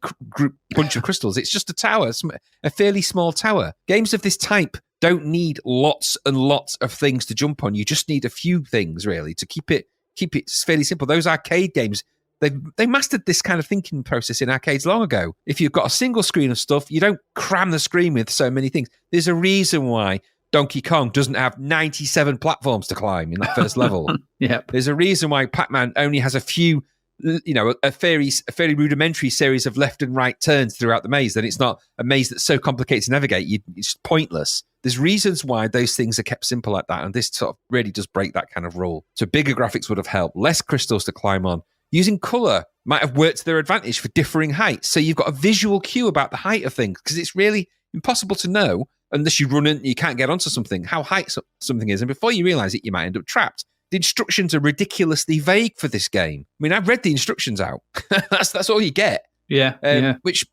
bunch of crystals. It's just a tower, a fairly small tower. Games of this type don't need lots and lots of things to jump on. You just need a few things really to keep it fairly simple. Those arcade games, they mastered this kind of thinking process in arcades long ago. If you've got a single screen of stuff, you don't cram the screen with so many things. There's a reason why Donkey Kong doesn't have 97 platforms to climb in that first level. Yep. There's a reason why Pac-Man only has a few, a fairly rudimentary series of left and right turns throughout the maze. Then it's not a maze that's so complicated to navigate. It's pointless. There's reasons why those things are kept simple like that, and this sort of really does break that kind of rule. So bigger graphics would have helped, less crystals to climb on. Using colour might have worked to their advantage for differing heights. So you've got a visual cue about the height of things, because it's really impossible to know unless you run it and you can't get onto something, how high something is. And before you realise it, you might end up trapped. The instructions are ridiculously vague for this game. I mean, I've read the instructions out. that's all you get. Yeah. Which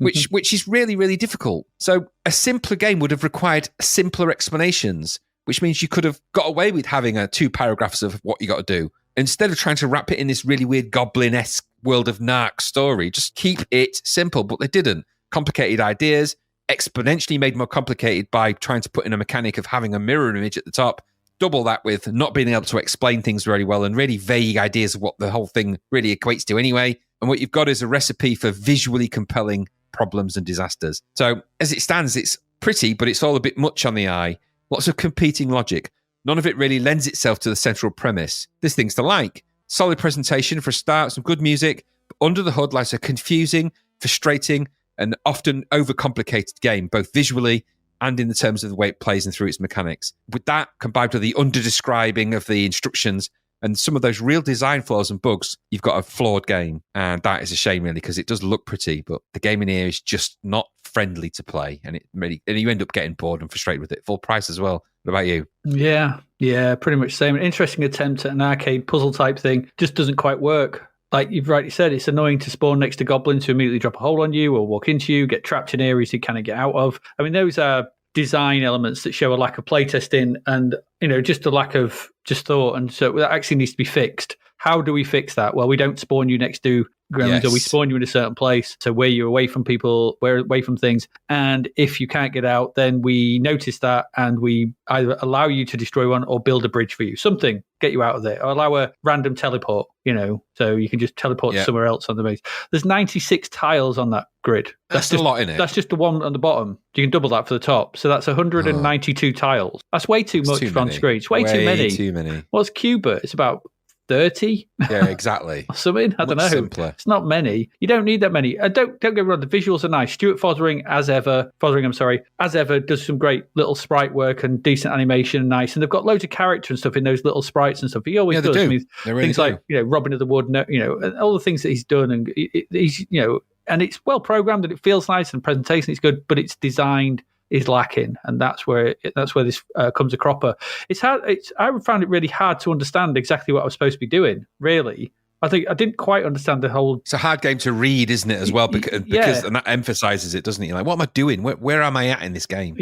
is really, really difficult. So a simpler game would have required simpler explanations, which means you could have got away with having 2 paragraphs of what you got to do. Instead of trying to wrap it in this really weird goblin-esque World of Narc story, just keep it simple. But they didn't. Complicated ideas, exponentially made more complicated by trying to put in a mechanic of having a mirror image at the top. Double that with not being able to explain things very well and really vague ideas of what the whole thing really equates to anyway. And what you've got is a recipe for visually compelling problems and disasters. So as it stands, it's pretty, but it's all a bit much on the eye. Lots of competing logic. None of it really lends itself to the central premise. There's things to like. Solid presentation for a start, some good music. But under the hood lies a confusing, frustrating, and often overcomplicated game, both visually and in the terms of the way it plays and through its mechanics. With that, combined with the under-describing of the instructions and some of those real design flaws and bugs, you've got a flawed game. And that is a shame, really, because it does look pretty, but the game in here is just not friendly to play. And you end up getting bored and frustrated with it. Full price as well. What about you? Yeah, pretty much same. An interesting attempt at an arcade puzzle type thing just doesn't quite work. Like you've rightly said, it's annoying to spawn next to goblins who immediately drop a hole on you or walk into you, get trapped in areas you can't get out of. I mean, those are design elements that show a lack of playtesting and, just a lack of just thought. And so that actually needs to be fixed. How do we fix that? Well, we don't spawn you next to gremlins, or we spawn you in a certain place, so where you're away from people, where away from things. And if you can't get out, then we notice that and we either allow you to destroy one or build a bridge for you. Something, get you out of there. Or allow a random teleport, so you can just teleport to somewhere else on the base. There's 96 tiles on that grid. That's just a lot in it. That's just the one on the bottom. You can double that for the top. So that's 192 tiles. That's way too much for on screen. It's way too many. What's Cuba? It's about 30. Yeah, exactly. Something, I don't know. Simpler. It's not many. You don't need that many. Don't get me wrong. The visuals are nice. Stuart Fotheringham, as ever, does some great little sprite work and decent animation, and nice. And they've got loads of character and stuff in those little sprites and stuff. He always does. They do. I mean, they really things do. like Robin of the Wood, and all the things that he's done, and he's and it's well programmed and it feels nice and presentation is good, but it's designed is lacking, and that's where this comes a cropper. It's hard. I found it really hard to understand exactly what I was supposed to be doing. Really, I think I didn't quite understand the whole. It's a hard game to read, isn't it? As well, because and that emphasizes it, doesn't it? You're like, what am I doing? Where am I at in this game?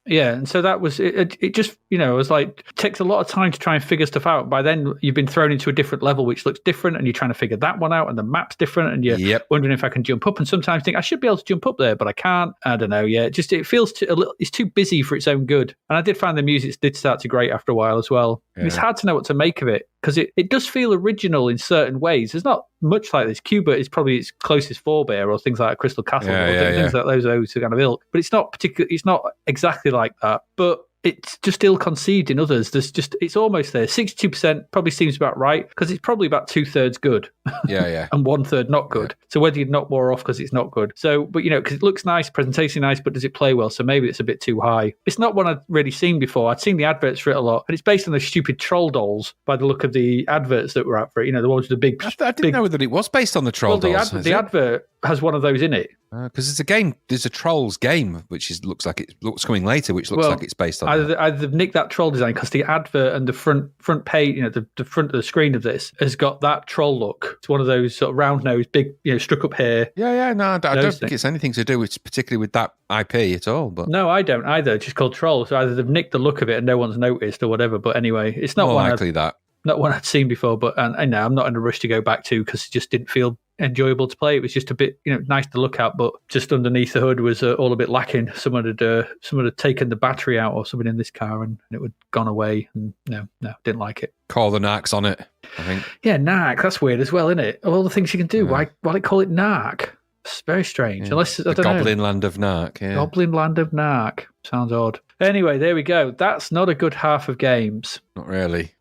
Yeah, and so that was it. It just, it was like, it takes a lot of time to try and figure stuff out. By then, you've been thrown into a different level, which looks different, and you're trying to figure that one out, and the map's different, and you're wondering if I can jump up. And sometimes think I should be able to jump up there, but I can't. I don't know. Yeah, it feels it's too busy for its own good. And I did find the music did start to grate after a while as well. Yeah. And it's hard to know what to make of it, because it does feel original in certain ways. There's not much like this. Cuba is probably its closest forebear, or things like Crystal Castle, things like those kind of ilk. But it's not It's not exactly like that. But it's just ill-conceived in others. It's almost there. 62% probably seems about right, because it's probably about 2/3 good. And 1/3 not good. So whether you'd knock more off because it's not good. So, but because it looks nice, presentation nice, but does it play well? So maybe it's a bit too high. It's not one I'd really seen before. I'd seen the adverts for it a lot, and it's based on those stupid troll dolls by the look of the adverts that were out for it. The ones with the big. I didn't know that it was based on the troll dolls. The advert has one of those in it. Because it's a game. There's a Trolls game, which looks like it's coming later, which looks like it's based on. Either they've nicked that troll design, because the advert and the front page, the front of the screen of this has got that troll look. It's one of those sort of round nose, big, struck up hair. No, I don't think it's anything to do with particularly with that IP at all. But no, I don't either. It's just called Trolls. So either they've nicked the look of it and no one's noticed, or whatever. But anyway, it's not more likely that. Not one I'd seen before, but I know I'm not in a rush to go back to, because it just didn't feel enjoyable to play. It was just a bit, nice to look at, but just underneath the hood was all a bit lacking. Someone had taken the battery out or something in this car, and it had gone away. And no, didn't like it. Call the narcs on it, I think. Yeah, narc. That's weird as well, isn't it? Of all the things you can do, why they call it narc? It's very strange. Yeah. Unless the Goblin Land of Narc. Yeah. Goblin Land of Narc. Sounds odd. Anyway, there we go. That's not a good half of games. Not really.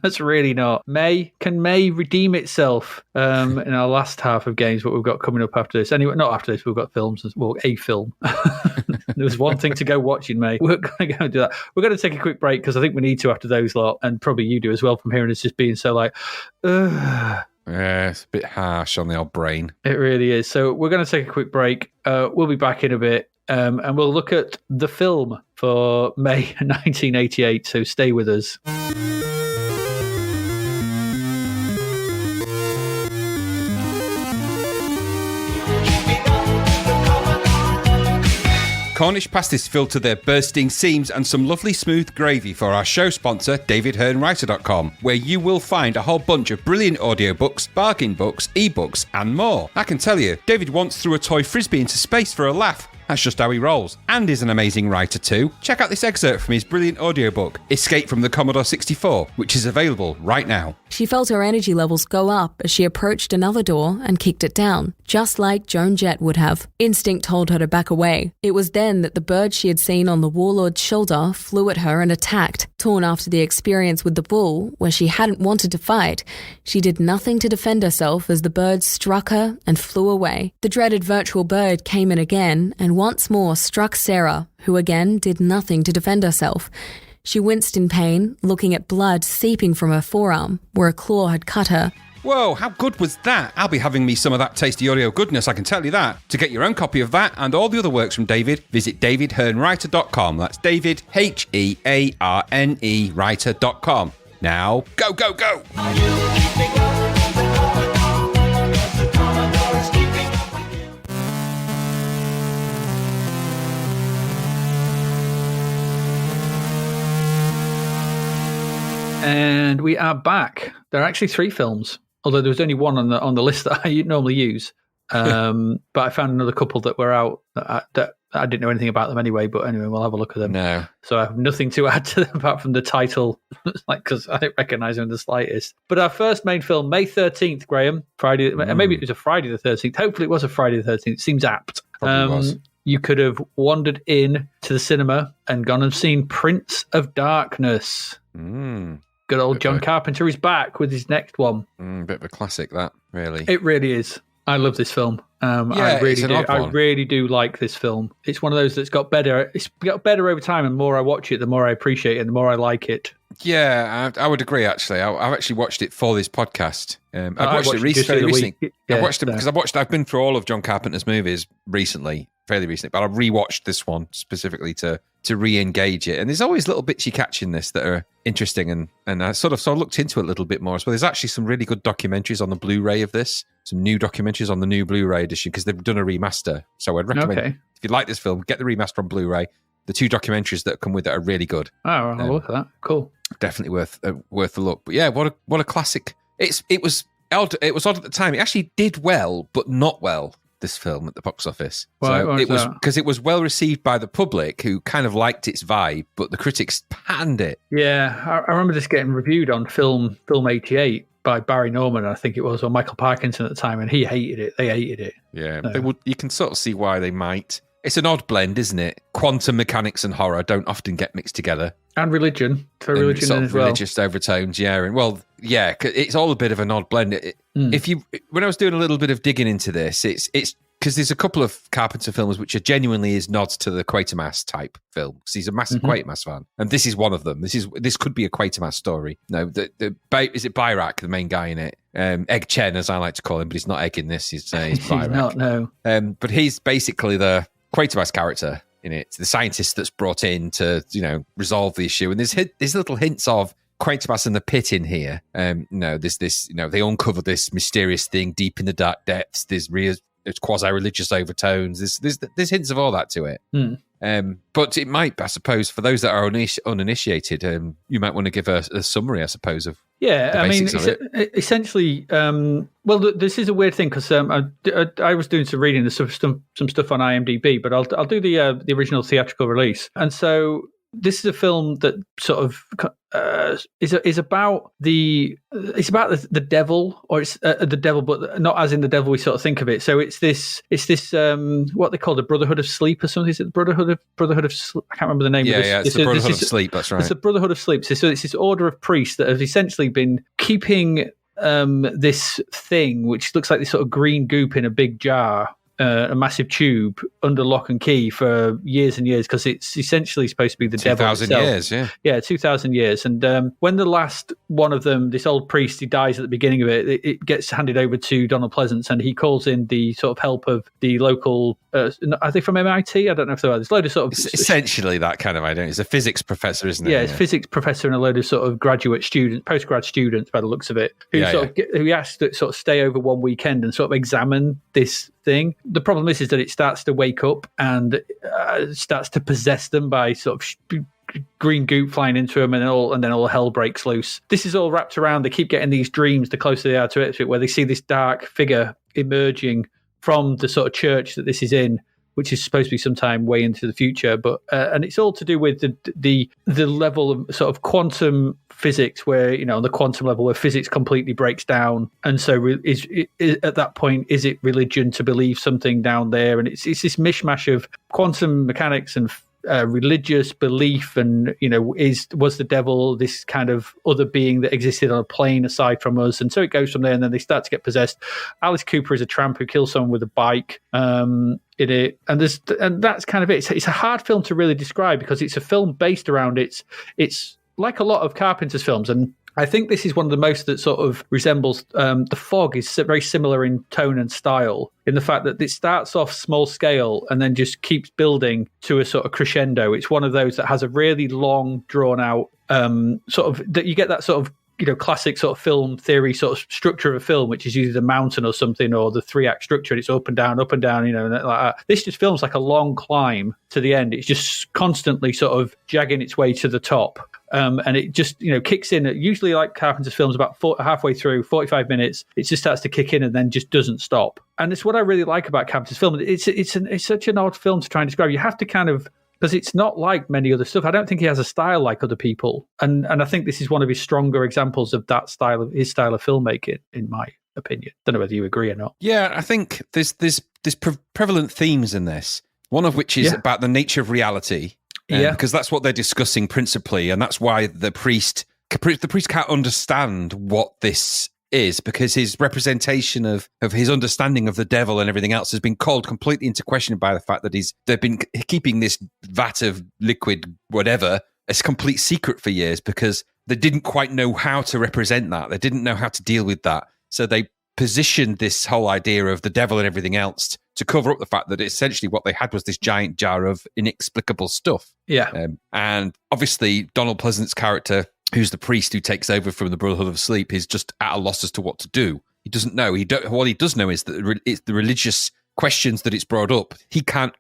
That's really not. Can May redeem itself in our last half of games, what we've got coming up after this? Anyway, not after this, we've got films. Well, a film. There was one thing to go watching, May. We're going to go and do that. We're going to take a quick break because I think we need to after those lot, and probably you do as well from hearing us just being so like, ugh. Yeah, it's a bit harsh on the old brain. It really is. So we're going to take a quick break. We'll be back in a bit, and we'll look at the film for May 1988. So stay with us. Cornish pasties filled to their bursting seams and some lovely smooth gravy for our show sponsor, davidhearnwriter.com, where you will find a whole bunch of brilliant audiobooks, bargain books, ebooks, and more. I can tell you, David once threw a toy frisbee into space for a laugh. That's just how he rolls. And is an amazing writer too. Check out this excerpt from his brilliant audiobook, Escape from the Commodore 64, which is available right now. She felt her energy levels go up as she approached another door and kicked it down, just like Joan Jett would have. Instinct told her to back away. It was then that the bird she had seen on the warlord's shoulder flew at her and attacked. Torn after the experience with the bull, where she hadn't wanted to fight, she did nothing to defend herself as the bird struck her and flew away. The dreaded virtual bird came in again and once more struck Sarah, who again did nothing to defend herself. She winced in pain, looking at blood seeping from her forearm, where a claw had cut her. Whoa, how good was that? I'll be having me some of that tasty audio goodness, I can tell you that. To get your own copy of that and all the other works from David, visit davidhearnwriter.com. That's David, Hearne, writer.com. Now, go, go, go! Are you keeping up with the Commodore? Yes, the Commodore is keeping up with you. And we are back. There are actually 3 films, although there was only one on the list that I normally use. But I found another couple that were out that I didn't know anything about them anyway. But anyway, we'll have a look at them. No. So I have nothing to add to them apart from the title, because I don't recognise them in the slightest. But our first main film, May 13th, Graham, Friday. Maybe it was a Friday the 13th. Hopefully it was a Friday the 13th. Seems apt. Probably was. You could have wandered in to the cinema and gone and seen Prince of Darkness. Good old John Carpenter is back with his next one. Bit of a classic, that, really. It really is. I love this film. I really do. I really do like this film. It's one of those that's got better. It's got better over time, and the more I watch it, the more I appreciate it, and the more I like it. Yeah, I would agree. Actually, I've actually watched it for this podcast. I've watched it just fairly the other recently. week. I watched it because I've been through all of John Carpenter's movies fairly recently, but I rewatched this one specifically to re-engage it. And there's always little bits you catch in this that are interesting, and I sort of looked into it a little bit more as well. There's actually some really good documentaries on the Blu-ray of this, some new documentaries on the new Blu-ray edition, because they've done a remaster. So I'd recommend, if you like this film, get the remaster on Blu-ray. The 2 documentaries that come with it are really good. Oh, I'll look at that. Cool. Definitely worth a look. But yeah, what a classic. It was odd at the time. It actually did well, but not well, this film at the box office. Why it was that? because it was well received by the public, who kind of liked its vibe, but the critics panned it. Yeah, I remember this getting reviewed on Film 88 by Barry Norman, I think it was, or Michael Parkinson at the time, and he hated it. They hated it. Yeah, No. you can sort of see why they might. It's an odd blend, isn't it? Quantum mechanics and horror don't often get mixed together. And religion. For religion sort as of well. religious overtones, yeah. And well, yeah, it's all a bit of an odd blend. When I was doing a little bit of digging into this, it's because there's a couple of Carpenter films which are genuinely is nods to the Quatermass type film, because he's a massive Quatermass fan, and this is one of them. This could be a Quatermass story. No, is it Byrak, the main guy in it? Egg Chen, as I like to call him, but he's not Egg in this. He's Byrak. He's not, no. But he's basically the Quatermass character in it, the scientist that's brought in to, resolve the issue. And there's little hints of Quatermass and the Pit in here. There's this, they uncover this mysterious thing deep in the dark depths. There's quasi-religious overtones. There's hints of all that to it. But it might, I suppose, for those that are uninitiated, you might want to give a summary, I suppose, of Yeah, the I mean, basics of it. essentially, this is a weird thing because I was doing some reading. There's some stuff on IMDb, but I'll do the original theatrical release. And so this is a film that sort of is about the devil, or it's the devil, but not as in the devil we sort of think of it. So it's this what they call the Brotherhood of Sleep or something. Is it the Brotherhood of Sleep? I can't remember the name of this. Yeah, it's the Brotherhood of Sleep. That's right. It's the Brotherhood of Sleep. So it's this order of priests that have essentially been keeping this thing, which looks like this sort of green goop in a big jar, a massive tube under lock and key for years and years, because it's essentially supposed to be the devil itself. 2,000 years, yeah, 2,000 years. And when the last one of them, this old priest, he dies at the beginning of it, it gets handed over to Donald Pleasance, and he calls in the sort of help of the local. Are they from MIT? I don't know if they are. There's a load of sort of it's essentially that kind of idea. It's a physics professor, isn't it? Yeah, it's a physics professor and a load of sort of graduate students, postgrad students, by the looks of it, who who he asked to sort of stay over one weekend and sort of examine this thing. The problem is that it starts to wake up and starts to possess them by sort of green goop flying into them, and then all hell breaks loose. This is all wrapped around. They keep getting these dreams the closer they are to it, where they see this dark figure emerging from the sort of church that this is in, which is supposed to be sometime way into the future. But and it's all to do with the level of sort of quantum physics, where, you know, on the quantum level where physics completely breaks down. And so is at that point, is it religion to believe something down there? And it's this mishmash of quantum mechanics and religious belief, and, you know, was the devil this kind of other being that existed on a plane aside from us? And so it goes from there, and then they start to get possessed. Alice Cooper is a tramp who kills someone with a bike in it, and that's kind of it. It's a hard film to really describe because it's a film based around it's like a lot of Carpenter's films, and I think this is one of the most that sort of resembles The Fog. Is very similar in tone and style, in the fact that it starts off small scale and then just keeps building to a sort of crescendo. It's one of those that has a really long, drawn out sort of, that you get that sort of, you know, classic sort of film theory sort of structure of a film, which is usually the mountain or something, or the 3-act structure, and it's up and down, you know, like that. This just feels like a long climb to the end. It's just constantly sort of jagging its way to the top. And it just, you know, kicks in, usually like Carpenter's films, about halfway through, 45 minutes, it just starts to kick in and then just doesn't stop. And it's what I really like about Carpenter's film. It's such an odd film to try and describe. You have to kind of, because it's not like many other stuff. I don't think he has a style like other people. And I think this is one of his stronger examples of that style, of his style of filmmaking, in my opinion. Don't know whether you agree or not. Yeah, I think there's prevalent themes in this, one of which is about the nature of reality. Because that's what they're discussing principally, and that's why the priest can't understand what this is, because his representation of his understanding of the devil and everything else has been called completely into question by the fact that they've been keeping this vat of liquid whatever as complete secret for years, because they didn't quite know how to represent that. They didn't know how to deal with that. So they positioned this whole idea of the devil and everything else to cover up the fact that essentially what they had was this giant jar of inexplicable stuff. Yeah. And obviously Donald Pleasance's character, who's the priest who takes over from the Brotherhood of Sleep, is just at a loss as to what to do. He doesn't know. What he does know is that it's the religious questions that it's brought up. He can't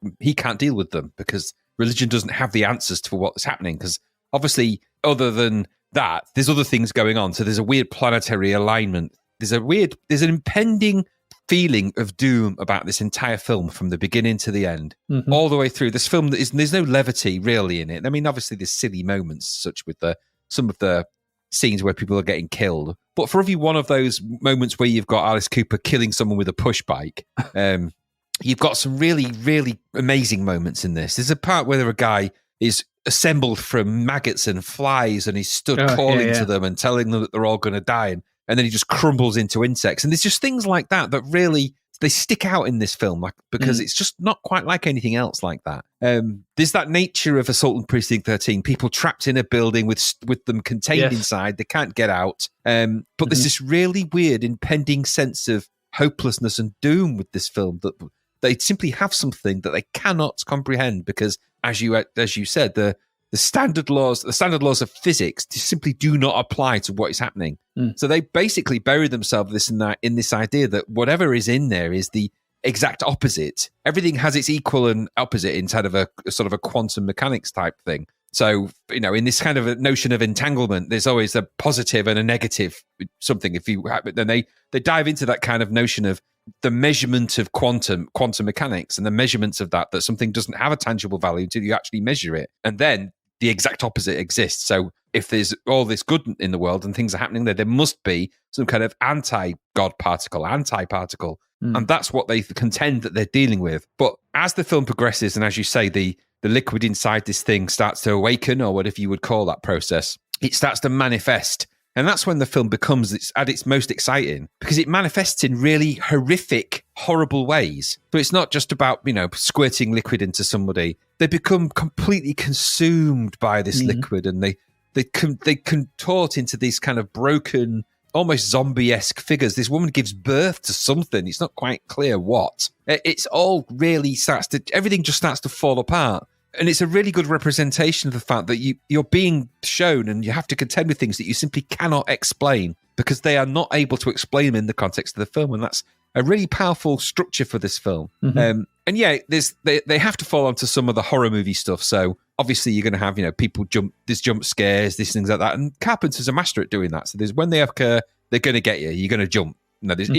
deal with them because religion doesn't have the answers to what's happening. Because obviously, other than that, there's other things going on. So there's a weird planetary alignment. There's an impending feeling of doom about this entire film from the beginning to the end, all the way through. This film, there's no levity really in it. I mean, obviously there's silly moments, such with some of the scenes where people are getting killed. But for every one of those moments where you've got Alice Cooper killing someone with a push bike, you've got some really, really amazing moments in this. There's a part where a guy is assembled from maggots and flies, and he's stood calling to them and telling them that they're all going to die. And then he just crumbles into insects. And there's just things like that really, they stick out in this film, like, because it's just not quite like anything else like that. There's that nature of Assault on Precinct 13, people trapped in a building with them contained inside. They can't get out. But there's this really weird impending sense of hopelessness and doom with this film, that they simply have something that they cannot comprehend because, as you said, the standard laws of physics simply do not apply to what is happening. So they basically bury themselves in this idea that whatever is in there is the exact opposite. Everything has its equal and opposite inside of a sort of a quantum mechanics type thing. So, in this kind of a notion of entanglement, there's always a positive and a negative something. Then they dive into that kind of notion of the measurement of quantum mechanics and the measurements of that something doesn't have a tangible value until you actually measure it. And then the exact opposite exists. So if there's all this good in the world and things are happening there must be some kind of anti-God particle, anti-particle. And that's what they contend that they're dealing with. But as the film progresses, and as you say, the liquid inside this thing starts to awaken, or whatever you would call that process, it starts to manifest. And that's when the film becomes at its most exciting, because it manifests in really horrific, horrible ways. But it's not just about, squirting liquid into somebody. They become completely consumed by this liquid, and they contort into these kind of broken, almost zombie-esque figures. This woman gives birth to something. It's not quite clear what. It's all really everything just starts to fall apart. And it's a really good representation of the fact that you're being shown and you have to contend with things that you simply cannot explain because they are not able to explain them in the context of the film. And that's a really powerful structure for this film. And yeah, they have to fall onto some of the horror movie stuff. So obviously you're going to have, people there's jump scares, these things like that. And Carpenter's a master at doing that. So when they occur, they're going to get you. You're going to jump. There's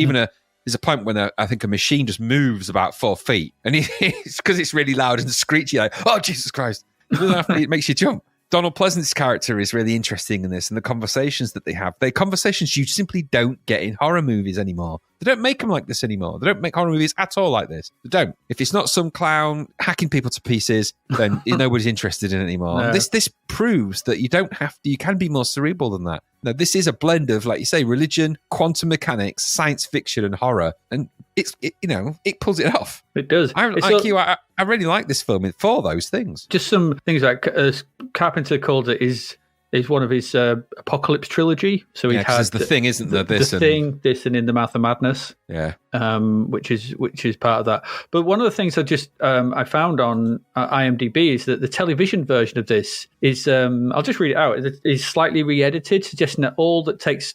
there's a point when I think a machine just moves about 4 feet, and it's because it's really loud and screechy, like, oh, Jesus Christ. It makes you jump. Donald Pleasance's character is really interesting in this, and the conversations that they have. They're conversations you simply don't get in horror movies anymore. They don't make them like this anymore. They don't make horror movies at all like this. They don't. If it's not some clown hacking people to pieces, then nobody's interested in it anymore. No. This proves that you can be more cerebral than that. Now, this is a blend of, like you say, religion, quantum mechanics, science fiction, and horror, and it pulls it off. It does. I really like this film for those things. Just some things like Carpenter called it is one of his Apocalypse trilogy. So he has the thing, isn't there? This and In the Mouth of Madness. Yeah. Which is part of that. But one of the things I found on IMDb is that the television version of this is I'll just read it out. Is slightly re-edited, suggesting that all that takes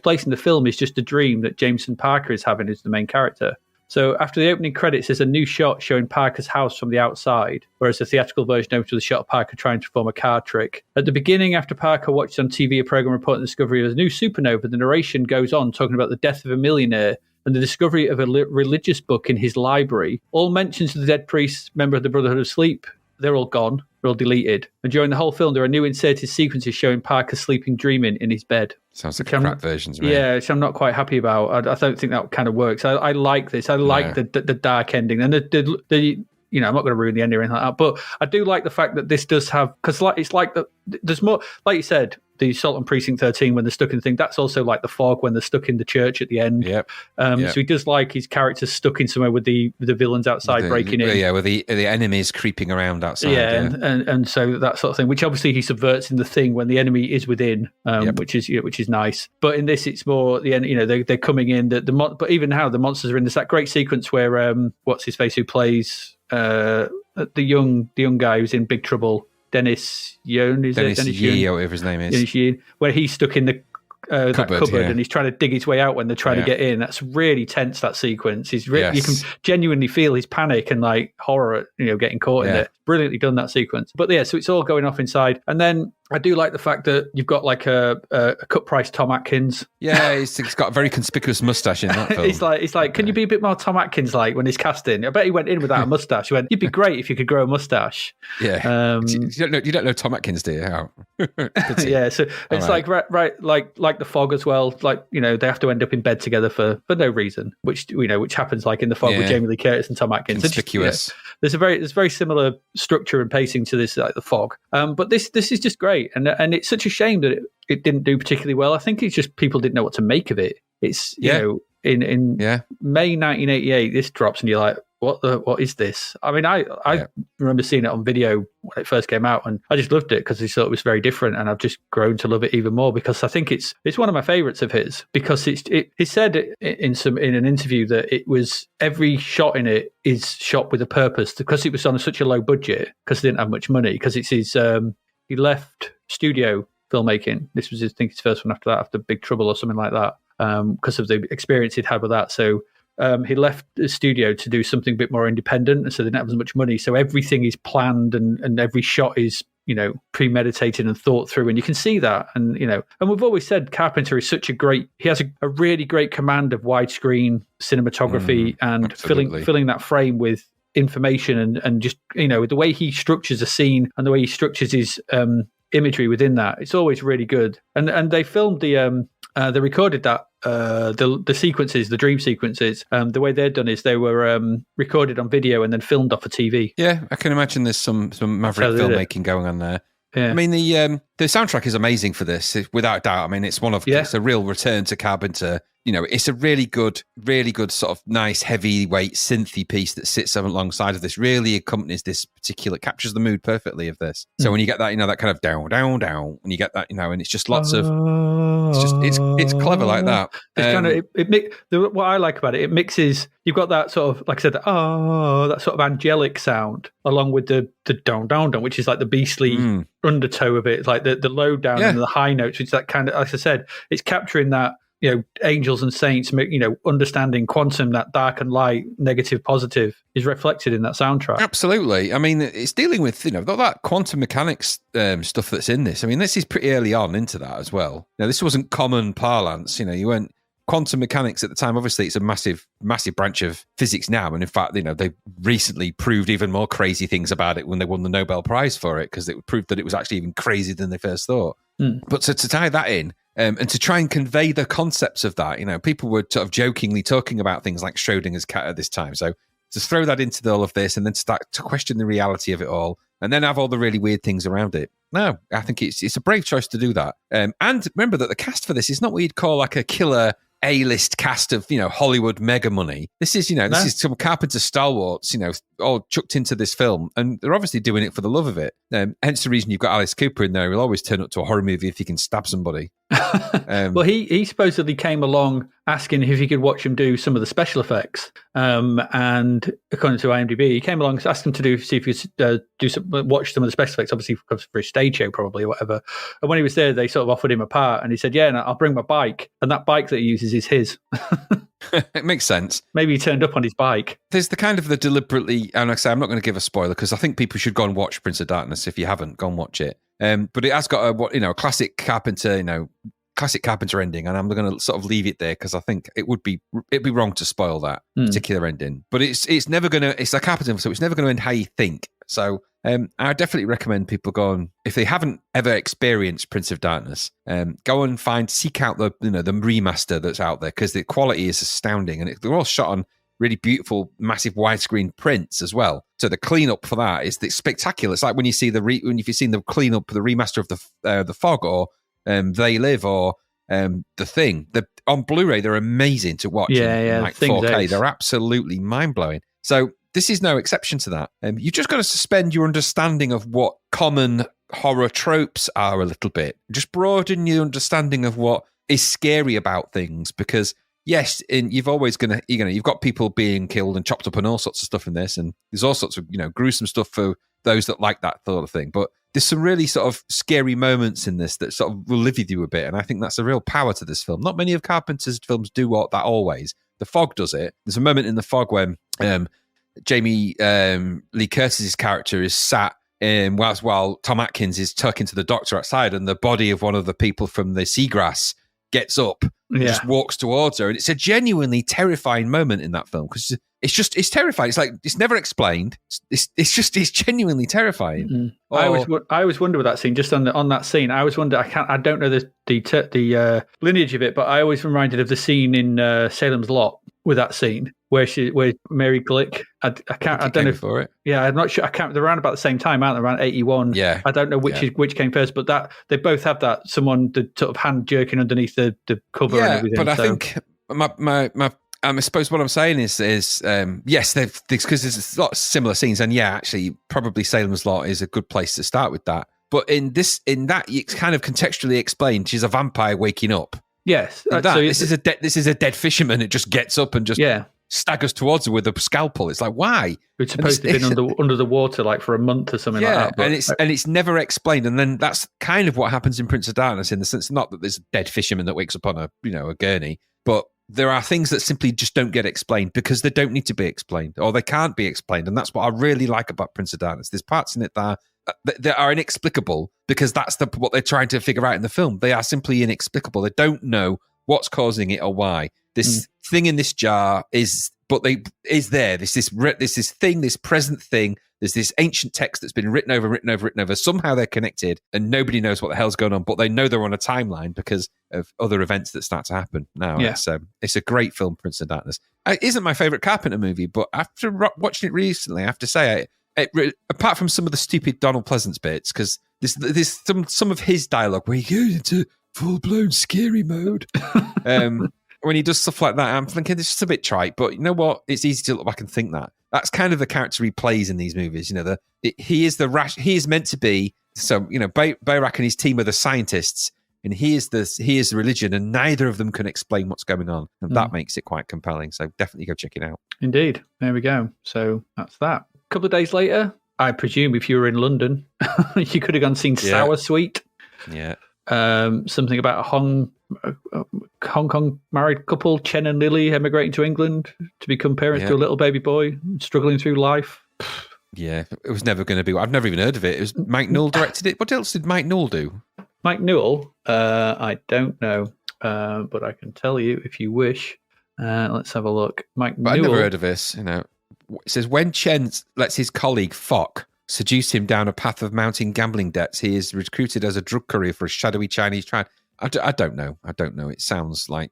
place in the film is just a dream that Jameson Parker is having as the main character. So after the opening credits, there's a new shot showing Parker's house from the outside, whereas the theatrical version opens with a shot of Parker trying to perform a card trick. At the beginning, after Parker watches on TV a program reporting the discovery of a new supernova, the narration goes on talking about the death of a millionaire and the discovery of a religious book in his library. All mentions of the dead priest, member of the Brotherhood of Sleep, they're all gone. They're all deleted. And during the whole film, there are new inserted sequences showing Parker sleeping, dreaming in his bed. Sounds like crap versions, man. Yeah, which I'm not quite happy about. I don't think that kind of works. I like this. I like the dark ending. And the I'm not going to ruin the ending or anything like that, but I do like the fact that this does have, because it's like there's more, like you said, the assault on Precinct 13 when they're stuck in the thing, that's also like the fog when they're stuck in the church at the end. Yep. So he does like his character stuck in somewhere with the villains outside breaking in. Yeah, with the enemies creeping around outside. Yeah, and so that sort of thing, which obviously he subverts in the thing when the enemy is within, which is nice. But in this, it's more the end. They're coming in. But even how the monsters are in this, that great sequence where what's his face who plays the young guy who's in big trouble. Dennis Yeun, Dennis Yee, or whatever his name is. Dennis Yeun, where he's stuck in the cupboard yeah. and he's trying to dig his way out when they're trying to get in. That's really tense, that sequence. You can genuinely feel his panic and like horror at, getting caught in it. Brilliantly done, that sequence. But yeah, so it's all going off inside. And then I do like the fact that you've got like a cut price Tom Atkins. Yeah, he's got a very conspicuous mustache in that film. It's like, can you be a bit more Tom Atkins like when he's casting? I bet he went in without a mustache. He went, you'd be great if you could grow a mustache. Yeah. You don't know Tom Atkins, do you? How? Yeah, so it's like like the Fog as well. Like, they have to end up in bed together for no reason, which happens like in the Fog with Jamie Lee Curtis and Tom Atkins. Conspicuous. There's a very similar structure and pacing to this, like the Fog. But this is just great, and it's such a shame that it didn't do particularly well. I think it's just people didn't know what to make of it. It's in May 1988, this drops, and you're like, what is this? I mean, I remember seeing it on video when it first came out, and I just loved it because I thought it was very different, and I've just grown to love it even more because I think it's one of my favorites of his, because he said in an interview that it was, every shot in it is shot with a purpose, because it was on such a low budget, because they didn't have much money, because it's his he left studio filmmaking. This was his first one after Big Trouble or something like that, because of the experience he'd had with that. So he left the studio to do something a bit more independent, and so they didn't have as much money. So everything is planned, and every shot is premeditated and thought through, and you can see that. And and we've always said Carpenter is such he has a really great command of widescreen cinematography and filling that frame with information and just with the way he structures a scene and the way he structures his imagery within that, it's always really good. And they filmed they recorded that the sequences, the dream sequences. The way they're done is they were recorded on video and then filmed off a TV. Yeah, I can imagine there's some maverick filmmaking going on there. Yeah. I mean, the soundtrack is amazing for this, without doubt. I mean, it's it's a real return to Carpenter. It's a really good sort of nice heavyweight synthy piece that sits alongside of this. Really accompanies this particular, captures the mood perfectly of this. So when you get that, that kind of down, down, down, when you get that, and it's just lots of, it's clever like that. What I like about it, it mixes. You've got that sort of, like I said, that sort of angelic sound, along with the down, down, down, which is like the beastly undertow of it, like the low down and the high notes, which is that kind of, like I said, it's capturing that. Angels and saints, understanding quantum, that dark and light, negative, positive, is reflected in that soundtrack. Absolutely. I mean, it's dealing with, that quantum mechanics stuff that's in this. I mean, this is pretty early on into that as well. Now, this wasn't common parlance. You weren't quantum mechanics at the time. Obviously, it's a massive, massive branch of physics now. And in fact, they recently proved even more crazy things about it when they won the Nobel Prize for it, because it proved that it was actually even crazier than they first thought. But to tie that in, and to try and convey the concepts of that, people were sort of jokingly talking about things like Schrodinger's cat at this time. So to throw that into all of this and then start to question the reality of it all, and then have all the really weird things around it. No, I think it's a brave choice to do that. And remember that the cast for this is not what you'd call like a killer A-list cast of, Hollywood mega money. This is, this is some Carpenter stalwarts, all chucked into this film, and they're obviously doing it for the love of it. Hence the reason you've got Alice Cooper in there. He'll always turn up to a horror movie if he can stab somebody. Well, he supposedly came along asking if he could watch him do some of the special effects. And according to IMDb, he came along, asked him to see if he could watch some of the special effects, obviously for a stage show probably or whatever. And when he was there, they sort of offered him a part, and he said, "Yeah, I'll bring my bike." And that bike that he uses is his. It makes sense. Maybe he turned up on his bike. There's the kind of the deliberately, and like I say, I'm not going to give a spoiler because I think people should go and watch Prince of Darkness. If you haven't, go and watch it. But it has got a classic Carpenter, classic Carpenter ending, and I'm going to sort of leave it there because I think it'd be wrong to spoil that particular ending. But it's never going to. It's a Carpenter, so it's never going to end how you think. So I definitely recommend people go on, if they haven't ever experienced Prince of Darkness, go and seek out the the remaster that's out there, because the quality is astounding, and they're all shot on really beautiful, massive widescreen prints as well. So the cleanup for that is spectacular. It's like when you see if you've seen the cleanup, the remaster of the Fog or They Live or The Thing. On Blu-ray, they're amazing to watch. Yeah, like 4K. They're absolutely mind-blowing. So this is no exception to that. You've just got to suspend your understanding of what common horror tropes are a little bit. Just broaden your understanding of what is scary about things, because yes, you've always you've got people being killed and chopped up and all sorts of stuff in this, and there's all sorts of gruesome stuff for those that like that sort of thing. But there's some really sort of scary moments in this that sort of will live with you a bit, and I think that's a real power to this film. Not many of Carpenter's films do that always. The Fog does it. There's a moment in The Fog when Jamie Lee Curtis's character is sat while Tom Atkins is talking to the doctor outside, and the body of one of the people from the seagrass gets up and just walks towards her, and it's a genuinely terrifying moment in that film, because it's terrifying. It's like it's never explained. It's genuinely terrifying. Mm-hmm. I always wonder with that scene, just on that scene. I always wonder. I don't know the lineage of it, but I always reminded of the scene in Salem's Lot with that scene where Mary Glick. I don't know for it. Yeah, I'm not sure. I can't. They're around about the same time, aren't they? Around 81. Yeah. I don't know which came first, but that they both have that someone the sort of hand jerking underneath the cover and everything. But I think my I suppose what I'm saying is yes, because there's a lot of similar scenes, and actually probably Salem's Lot is a good place to start with that. But in that, it's kind of contextually explained. She's a vampire waking up. Yes. So this is a dead fisherman. It just gets up and just staggers towards her with a scalpel. It's like, why? It's supposed to have been under the water like for a month or something like that. But, and it's never explained. And then that's kind of what happens in Prince of Darkness, in the sense, not that there's a dead fisherman that wakes up on a gurney, but there are things that simply just don't get explained because they don't need to be explained or they can't be explained. And that's what I really like about Prince of Darkness. There's parts in it that are inexplicable because that's what they're trying to figure out in the film. They are simply inexplicable. They don't know what's causing it or why. This thing in this jar is there. This thing, this present thing. There's this ancient text that's been written over. Somehow they're connected and nobody knows what the hell's going on, but they know they're on a timeline because of other events that start to happen. Now, it's a great film, Prince of Darkness. It isn't my favourite Carpenter movie, but after watching it recently, I have to say, apart from some of the stupid Donald Pleasance bits, because there's some of his dialogue where he goes into full-blown scary mode. When he does stuff like that, I'm thinking it's just a bit trite, but you know what? It's easy to look back and think that. That's kind of the character he plays in these movies. You know, he is meant to be. So, you know, Bayrak and his team are the scientists, and he is the religion, and neither of them can explain what's going on, and that makes it quite compelling. So definitely go check it out. Indeed, there we go. So that's that. A couple of days later, I presume if you were in London, you could have gone seen Sour Sweet. Yeah. Something about a Hong Kong married couple, Chen and Lily, emigrating to England to become parents to a little baby boy, struggling through life. Yeah, it was never going to be. I've never even heard of it. It was Mike Newell directed it. What else did Mike Newell do? Mike Newell? I don't know, but I can tell you if you wish. Let's have a look. Mike Newell. I've never heard of this. You know, it says when Chen lets his colleague Fock seduce him down a path of mounting gambling debts, he is recruited as a drug courier for a shadowy Chinese tribe. I don't know. It sounds like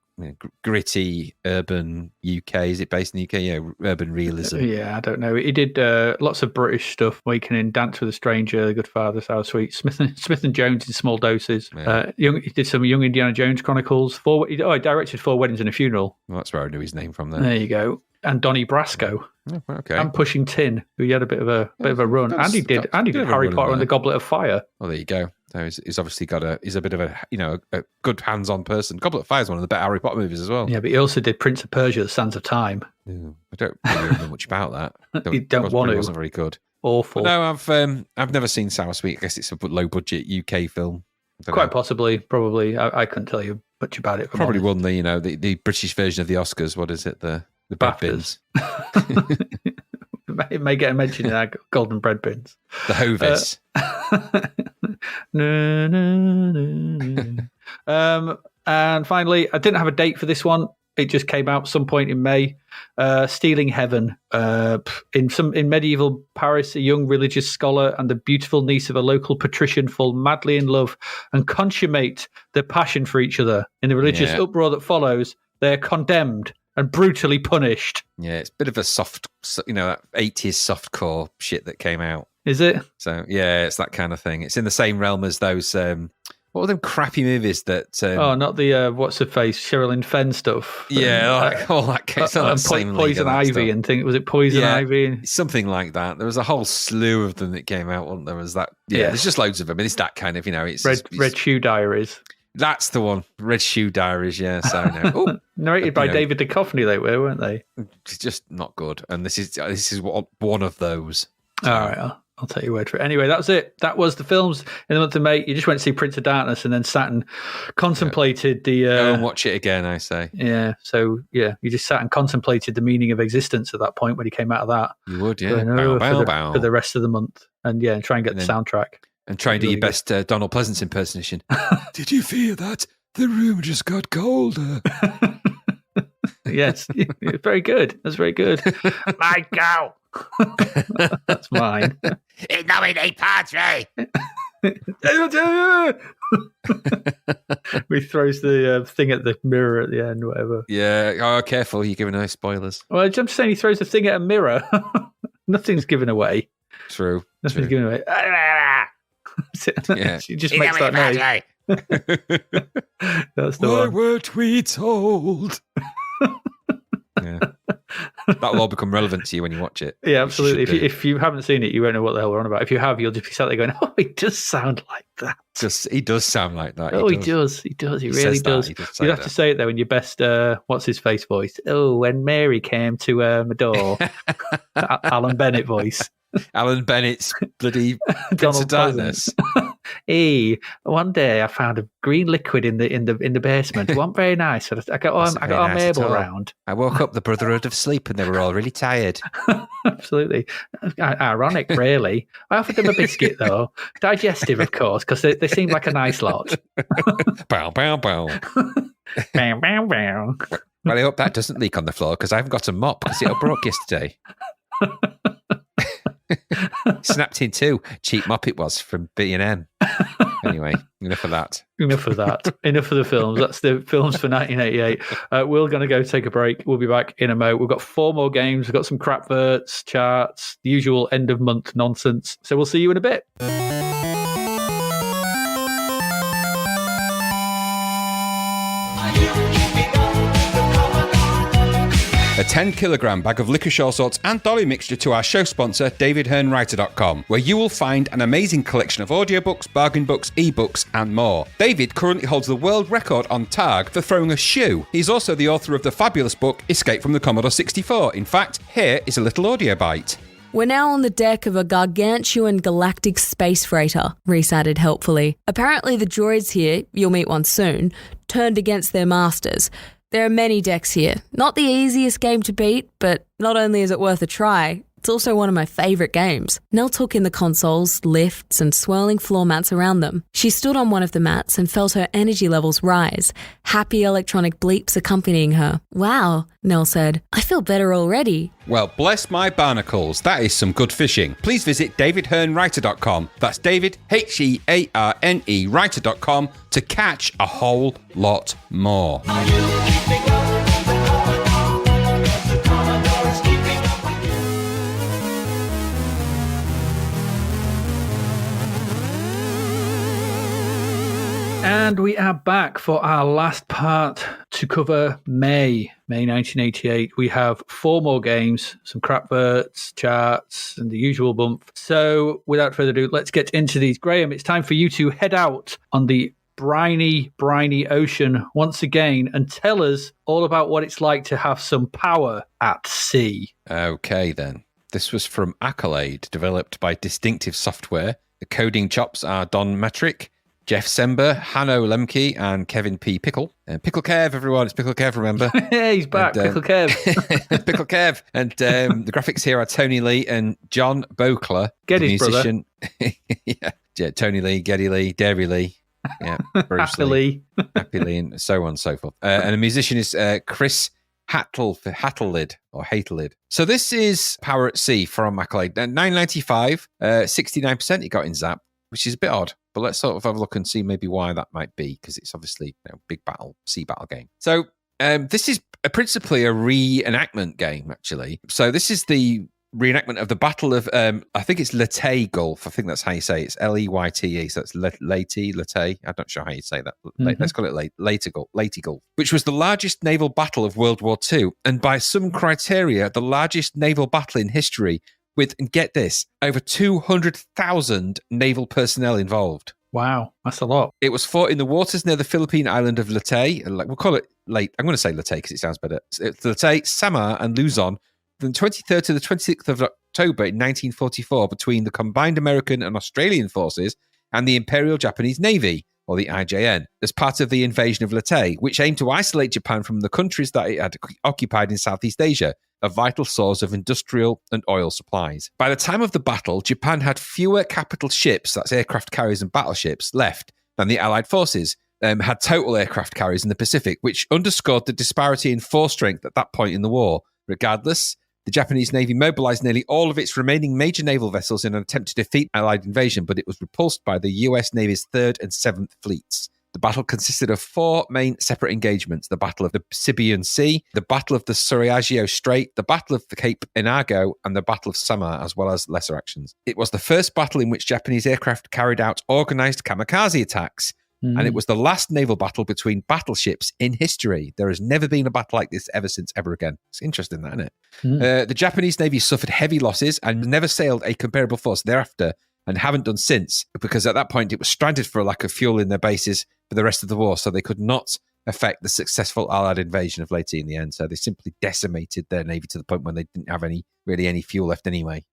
gritty, urban UK. Is it based in the UK? Yeah, urban realism. Yeah, I don't know. He did lots of British stuff, Wakening, Dance with a Stranger, The Good Father, Sour Sweet, Smith and Jones in small doses. Yeah. He did some Young Indiana Jones Chronicles. He directed 4 Weddings and a Funeral. Well, that's where I knew his name from. Then there you go. And Donnie Brasco. Oh, okay. And Pushing Tin, who he had a bit of a run. And he did Harry Potter and the Goblet of Fire. Oh, there you go. So he's obviously he's a bit of a good hands-on person. Goblet of Fire is one of the better Harry Potter movies as well. Yeah, but he also did Prince of Persia: The Sands of Time. Ooh, I don't really know much about that. You don't want to. It wasn't very good. Awful. But no, I've never seen Sour Sweet. I guess it's a low-budget UK film. Quite possibly, probably. I couldn't tell you much about it. Probably won the British version of the Oscars. What is it? The bread bins. It may get a mention in our golden bread bins. The Hovis. And finally, I didn't have a date for this one. It just came out some point in May. Stealing Heaven. In medieval Paris, a young religious scholar and the beautiful niece of a local patrician fall madly in love and consummate their passion for each other. In the religious uproar that follows, they are condemned and brutally punished. Yeah, it's a bit of a soft, that 80s softcore shit that came out. Is it? So, yeah, it's that kind of thing. It's in the same realm as those, what were them crappy movies that... not the, what's-her-face, Sherilyn Fenn stuff. Yeah, all that case. Poison Ivy and thing. Was it Poison Ivy? Something like that. There was a whole slew of them that came out, wasn't there? Was that? Yeah, there's just loads of them. And it's that kind of, it's... Red Shoe Diaries. That's the one. Red Shoe Diaries, yeah. So no. Narrated by David Duchovny, they weren't they? It's just not good. And this is one of those. So. All right, I'll take your word for it. Anyway, that was it. That was the films in the month of May. You just went to see Prince of Darkness and then sat and contemplated the... Go and watch it again, I say. Yeah, so, you just sat and contemplated the meaning of existence at that point when he came out of that. You would, yeah. Going, for the rest of the month. And, try and get the soundtrack. And try and do your best Donald Pleasance impersonation. Did you feel that? The room just got colder. Yes, very good. That's very good. Michael! That's mine. In nomine Padre! He throws the thing at the mirror at the end, whatever. Yeah, careful, you're giving away spoilers. Well, I'm just saying he throws the thing at a mirror. Nothing's given away. True. Nothing's given away. She just makes that noise. That's the one. Weren't we told? Yeah. That'll all become relevant to you when you watch it. Yeah, absolutely. If you haven't seen it, you won't know what the hell we're on about. If you have, you'll just be sat there going, "Oh, he does sound like that." He does sound like that. He does. He really does. You'd have to say it though in your best what's his face voice. Oh, when Mary came to my door. Alan Bennett voice. Alan Bennett's bloody Prince of Darkness. Hey, one day I found a green liquid in the basement. It wasn't very nice. So I got Wasn't I very got nice a at Mabel all. around. I woke up the Brotherhood of Sleep and they were all really tired. Absolutely. Ironic, really. I offered them a biscuit, though. Digestive, of course, because they seem like a nice lot. Bow, bow, bow. Bow, bow, bow. Well, I hope that doesn't leak on the floor because I haven't got a mop because it broke yesterday. Snapped in two. Cheap mop it was from B&M. Anyway, enough of that. Enough of that. Enough of the films. That's the films for 1988. We're going to go take a break. We'll be back in a mo. We've got 4 more games. We've got some crap verts, charts, the usual end of month nonsense. So we'll see you in a bit. Are you keeping up with the Commodore? A 10-kilogram bag of licorice all sorts and dolly mixture to our show sponsor, davidhearnwriter.com, where you will find an amazing collection of audiobooks, bargain books, ebooks, and more. David currently holds the world record on Targ for throwing a shoe. He's also the author of the fabulous book, Escape from the Commodore 64. In fact, here is a little audio bite. We're now on the deck of a gargantuan galactic space freighter, Reese added helpfully. Apparently the droids here, you'll meet one soon, turned against their masters. There are many decks here. Not the easiest game to beat, but not only is it worth a try, it's also one of my favourite games. Nell took in the consoles, lifts, and swirling floor mats around them. She stood on one of the mats and felt her energy levels rise, happy electronic bleeps accompanying her. Wow, Nell said. I feel better already. Well, bless my barnacles. That is some good fishing. Please visit davidhearnwriter.com. That's David, Hearne, writer.com to catch a whole lot more. Are you keeping up with the Commodore? Yes, the Commodore is keeping up with you. And we are back for our last part to cover May 1988. We have 4 more games, some crap verts, charts, and the usual bump. So without further ado, let's get into these. Graham, it's time for you to head out on the briny ocean once again and tell us all about what it's like to have some power at sea. Okay, then. This was from Accolade, developed by Distinctive Software. The coding chops are Don Metric, Jeff Sember, Hanno Lemke, and Kevin P. Pickle. Pickle Kev, everyone. It's Pickle Kev, remember? Yeah, he's back, And, Pickle Kev. Pickle Kev. And the graphics here are Tony Lee and John Bokler. Geddy's the musician. Yeah, Tony Lee, Geddy Lee, Dairy Lee. Yeah, Bruce Lee. Happy Lee, and so on and so forth. And the musician is Chris Hattelid. So this is Power at Sea from Accolade. 995, 69% it got in Zap, which is a bit odd. But let's sort of have a look and see maybe why that might be, because it's obviously big sea battle game. So this is principally a reenactment game, actually. So this is the reenactment of the Battle of, I think it's Leyte Gulf. I think that's how you say it. It's Leyte. So it's Leyte. I'm not sure how you say that. Let's call it Leyte Gulf, which was the largest naval battle of World War II. And by some criteria, the largest naval battle in history with, and get this, over 200,000 naval personnel involved. Wow, that's a lot. It was fought in the waters near the Philippine island of Leyte. We'll call it Leyte. I'm going to say Leyte because it sounds better. It's Leyte, Samar, and Luzon from the 23rd to the 26th of October in 1944 between the combined American and Australian forces and the Imperial Japanese Navy, or the IJN, as part of the invasion of Leyte, which aimed to isolate Japan from the countries that it had occupied in Southeast Asia, a vital source of industrial and oil supplies. By the time of the battle, Japan had fewer capital ships, that's aircraft carriers and battleships, left than the Allied forces had total aircraft carriers in the Pacific, which underscored the disparity in force strength at that point in the war. Regardless, the Japanese Navy mobilized nearly all of its remaining major naval vessels in an attempt to defeat Allied invasion, but it was repulsed by the US Navy's 3rd and 7th fleets. The battle consisted of 4 main separate engagements: the Battle of the Sibian Sea, the Battle of the Suriagio Strait, the Battle of the Cape Inago, and the Battle of Samar, as well as lesser actions. It was the first battle in which Japanese aircraft carried out organized kamikaze attacks, and it was the last naval battle between battleships in history. There has never been a battle like this ever again. It's interesting, that, isn't it? The Japanese Navy suffered heavy losses and never sailed a comparable force thereafter, and haven't done since, because at that point it was stranded for a lack of fuel in their bases for the rest of the war, so they could not affect the successful Allied invasion of Leyte in the end. So they simply decimated their navy to the point when they didn't have any fuel left anyway.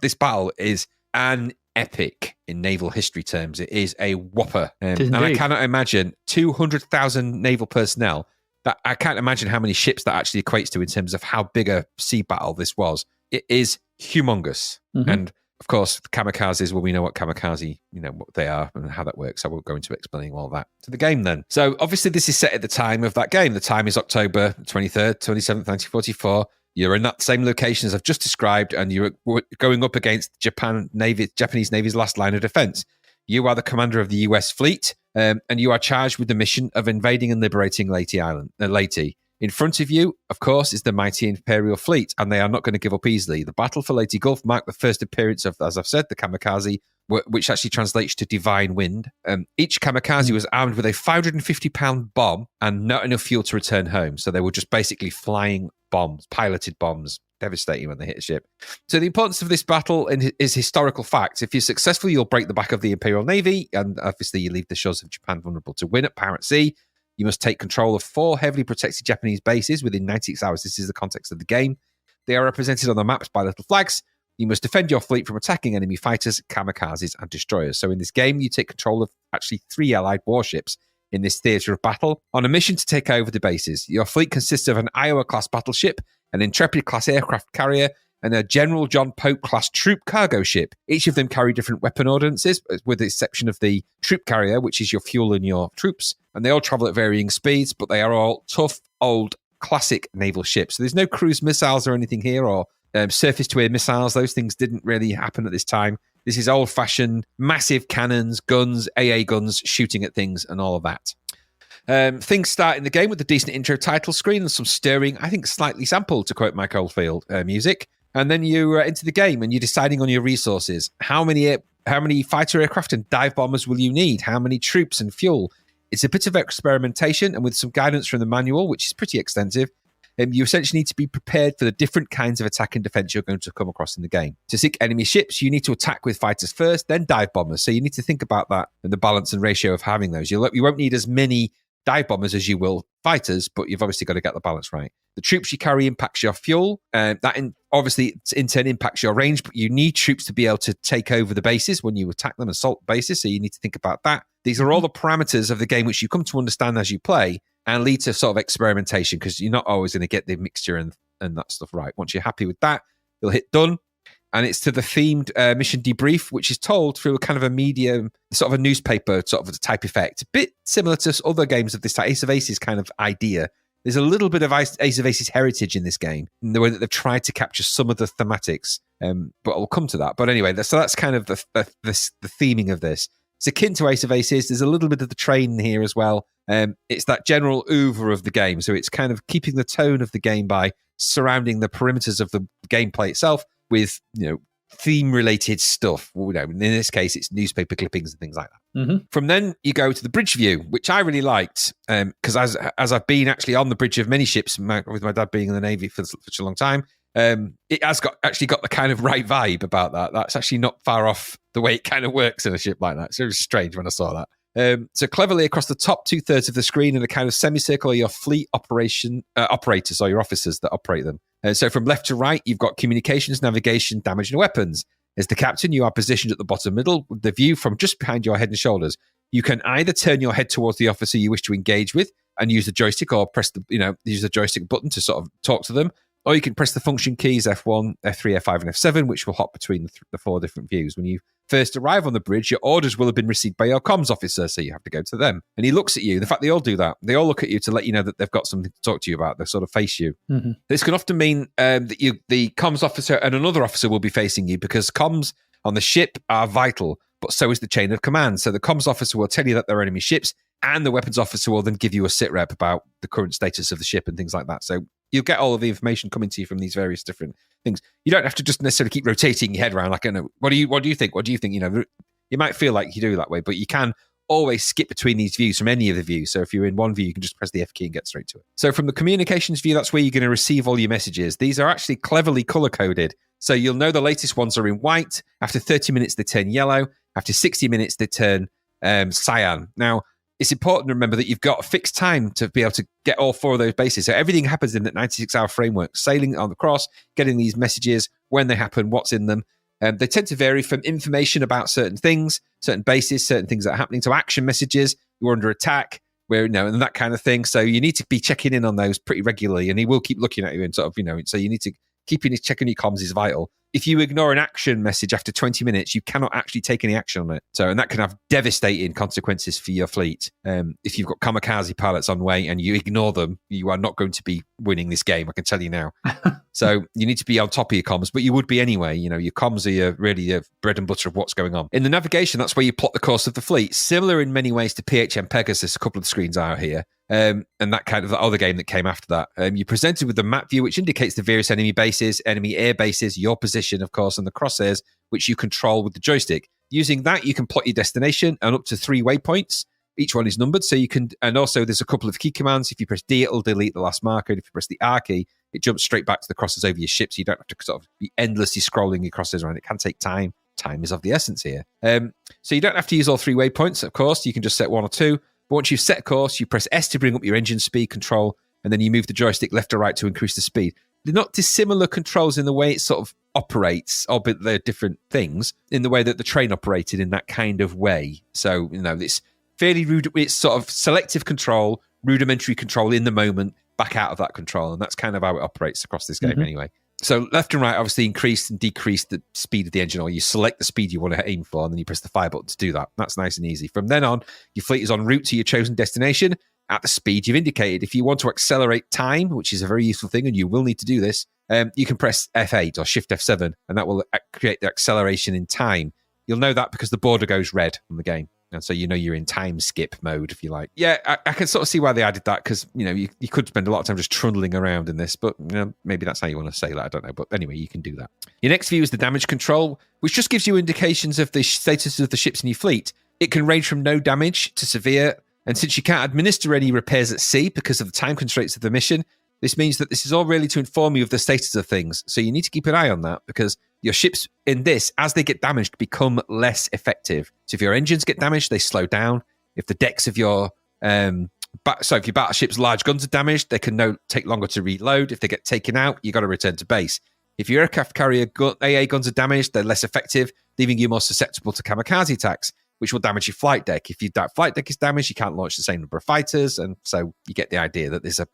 This battle is an epic. in naval history terms. It is a whopper. It is and I indeed. cannot imagine 200,000 naval personnel. That I can't imagine how many ships that actually equates to in terms of how big a sea battle this was. It is humongous. Mhm. And of course, the kamikazes, well, we know what kamikaze, what they are and how that works. I won't go into explaining all that to the game then. So obviously this is set at the time of that game. The time is October 23rd, 27th, 1944. You're in that same location as I've just described, and you're going up against Japanese Navy's last line of defense. You are the commander of the US fleet, and you are charged with the mission of invading and liberating Leyte. In front of you, of course, is the mighty Imperial fleet, and they are not going to give up easily. The battle for Leyte Gulf marked the first appearance of, as I've said, the kamikaze, which actually translates to divine wind. Each kamikaze was armed with a 550-pound bomb and not enough fuel to return home. So they were just basically flying bombs, piloted bombs, devastating when they hit a ship. So the importance of this battle is historical facts. If you're successful, you'll break the back of the Imperial Navy, and obviously you leave the shores of Japan vulnerable to win at power at sea. You must take control of 4 heavily protected Japanese bases within 96 hours. This is the context of the game. They are represented on the maps by little flags. You must defend your fleet from attacking enemy fighters, kamikazes, and destroyers. So in this game, you take control of actually 3 Allied warships in this theatre of battle on a mission to take over the bases. Your fleet consists of an Iowa-class battleship, an Intrepid-class aircraft carrier, and a General John Pope-class troop cargo ship. Each of them carry different weapon ordinances, with the exception of the troop carrier, which is your fuel and your troops. And they all travel at varying speeds, but they are all tough, old, classic naval ships. So there's no cruise missiles or anything here, or surface-to-air missiles. Those things didn't really happen at this time. This is old-fashioned, massive cannons, guns, AA guns, shooting at things, and all of that. Things start in the game with a decent intro title screen and some stirring, I think slightly sampled, to quote Mike Oldfield, music. And then you're into the game and you're deciding on your resources. How many fighter aircraft and dive bombers will you need? How many troops and fuel? It's a bit of experimentation, and with some guidance from the manual, which is pretty extensive, you essentially need to be prepared for the different kinds of attack and defense you're going to come across in the game. To sink enemy ships, you need to attack with fighters first, then dive bombers. So you need to think about that and the balance and ratio of having those. You won't need as many dive bombers as you will fighters, but you've obviously got to get the balance right. The troops you carry impacts your fuel. Obviously in turn impacts your range, but you need troops to be able to take over the bases when you attack them, assault bases, so you need to think about that. These are all the parameters of the game which you come to understand as you play and lead to sort of experimentation, because you're not always going to get the mixture and that stuff right. Once you're happy with that, you'll hit done. And it's to the themed mission debrief, which is told through a kind of a medium, sort of a newspaper sort of a type effect. A bit similar to other games of this type, Ace of Aces kind of idea. There's a little bit of Ace of Aces heritage in this game, in the way that they've tried to capture some of the thematics, but I'll come to that. But anyway, so that's kind of the theming of this. It's akin to Ace of Aces. There's a little bit of the train here as well. It's that general oeuvre of the game, so it's kind of keeping the tone of the game by surrounding the perimeters of the gameplay itself with, theme-related stuff. In this case, it's newspaper clippings and things like that. Mm-hmm. From then, you go to the bridge view, which I really liked, because as I've been actually on the bridge of many ships, with my dad being in the Navy for such a long time, it has actually got the kind of right vibe about that. That's actually not far off the way it kind of works in a ship like that. So it was strange when I saw that. So cleverly across the top 2/3 of the screen in a kind of semicircle are your fleet operators, or your officers that operate them. So from left to right, you've got communications, navigation, damage, and weapons. As the captain, you are positioned at the bottom middle with the view from just behind your head and shoulders. You can either turn your head towards the officer you wish to engage with and use the joystick, or use the joystick button to sort of talk to them. Or you can press the function keys F1, F3, F5, and F7, which will hop between the 4 different views. When you first arrive on the bridge, your orders will have been received by your comms officer, so you have to go to them. And he looks at you. In fact, they all do that. They all look at you to let you know that they've got something to talk to you about. They sort of face you. Mm-hmm. This can often mean that the comms officer and another officer will be facing you, because comms on the ship are vital, but so is the chain of command. So the comms officer will tell you that they're enemy ships, and the weapons officer will then give you a sit rep about the current status of the ship and things like that. So you'll get all of the information coming to you from these various different things. You don't have to just necessarily keep rotating your head around like, what do you think? What do you think? You might feel like you do that way, but you can always skip between these views from any of the views. So if you're in one view, you can just press the F key and get straight to it. So from the communications view, that's where you're going to receive all your messages. These are actually cleverly color-coded. So you'll know the latest ones are in white. After 30 minutes, they turn yellow. After 60 minutes, they turn cyan. Now, it's important to remember that you've got a fixed time to be able to get all 4 of those bases. So everything happens in that 96-hour framework, sailing on the cross, getting these messages, when they happen, what's in them. They tend to vary from information about certain things, certain bases, certain things that are happening, to action messages. You're under attack, and that kind of thing. So you need to be checking in on those pretty regularly, and he will keep looking at you and sort of, so you need to checking your comms is vital. If you ignore an action message after 20 minutes, you cannot actually take any action on it. And that can have devastating consequences for your fleet. If you've got kamikaze pilots on way and you ignore them, you are not going to be winning this game, I can tell you now. So you need to be on top of your comms, but you would be anyway. Your comms are really your bread and butter of what's going on. In the navigation, that's where you plot the course of the fleet. Similar in many ways to PHM Pegasus, a couple of the screens are here. And that kind of the other game that came after that. You're presented with the map view, which indicates the various enemy bases, enemy air bases, your position, of course, and the crosshairs, which you control with the joystick. Using that, you can plot your destination and up to 3 waypoints. Each one is numbered, so you can, and also there's a couple of key commands. If you press D, it'll delete the last marker, and if you press the R key, it jumps straight back to the crosses over your ship, so you don't have to sort of be endlessly scrolling your crosses around. It can take time. Time is of the essence here. So you don't have to use all 3 waypoints, of course. You can just set 1 or 2. But once you've set course, you press S to bring up your engine speed control, and then you move the joystick left or right to increase the speed. They're not dissimilar controls in the way it sort of operates, albeit they're different things, in the way that the train operated in that kind of way. So, it's fairly rude. It's sort of selective control, rudimentary control in the moment, back out of that control. And that's kind of how it operates across this game anyway. So left and right obviously increase and decrease the speed of the engine, or you select the speed you want to aim for, and then you press the fire button to do that. That's nice and easy. From then on, your fleet is en route to your chosen destination at the speed you've indicated. If you want to accelerate time, which is a very useful thing, and you will need to do this, you can press F8 or Shift F7, and that will create the acceleration in time. You'll know that because the border goes red on the game. And so you're in time skip mode, if you like. Yeah, I can sort of see why they added that, because, you could spend a lot of time just trundling around in this, but maybe that's how you want to say that, I don't know. But anyway, you can do that. Your next view is the damage control, which just gives you indications of the status of the ships in your fleet. It can range from no damage to severe, and since you can't administer any repairs at sea because of the time constraints of the mission, this means that this is all really to inform you of the status of things. So you need to keep an eye on that, because your ships in this, as they get damaged, become less effective. So if your engines get damaged, they slow down. If the decks of your if your battleship's large guns are damaged, they can take longer to reload. If they get taken out, you got to return to base. If your aircraft carrier AA guns are damaged, they're less effective, leaving you more susceptible to kamikaze attacks, which will damage your flight deck. If your flight deck is damaged, you can't launch the same number of fighters, and so you get the idea that there's a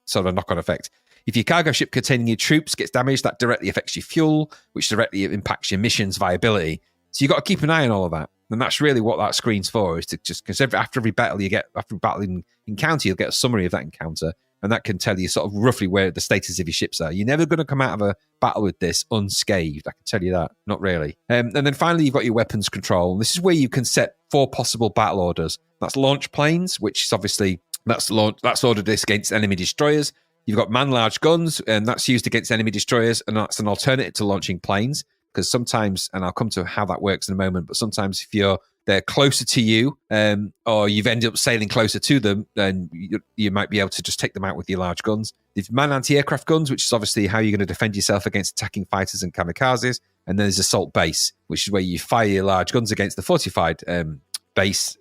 sort of a knock-on effect. If your cargo ship containing your troops gets damaged, that directly affects your fuel, which directly impacts your mission's viability. So you've got to keep an eye on all of that. And that's really what that screen's for, is to just, because after every battling encounter, you'll get a summary of that encounter, and that can tell you sort of roughly where the status of your ships are. You're never going to come out of a battle with this unscathed, I can tell you that. Not really. And then finally, you've got your weapons control. And this is where you can set 4 possible battle orders. That's launch planes, which is obviously, that's ordered this against enemy destroyers. You've got man-large guns, and that's used against enemy destroyers, and that's an alternative to launching planes, because sometimes, and I'll come to how that works in a moment, but sometimes if they're closer to you, or you've ended up sailing closer to them, then you might be able to just take them out with your large guns. There's man anti-aircraft guns, which is obviously how you're going to defend yourself against attacking fighters and kamikazes. And then there's assault base, which is where you fire your large guns against the fortified base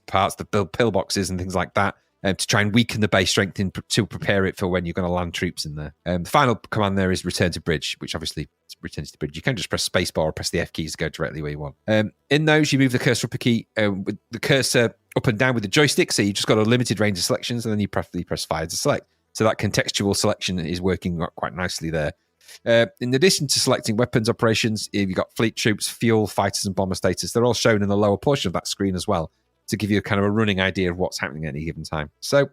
parts, the pillboxes and things like that, to try and weaken the base strength to prepare it for when you're going to land troops in there. The final command there is return to bridge, which obviously returns to bridge. You can just press spacebar or press the F keys to go directly where you want. In those, you move the cursor up a key, with the cursor up and down with the joystick, so you just got a limited range of selections, and then you press fire to select. So that contextual selection is working quite nicely there. In addition to selecting weapons operations, you've got fleet troops, fuel, fighters, and bomber status. They're all shown in the lower portion of that screen as well, to give you a kind of a running idea of what's happening at any given time. So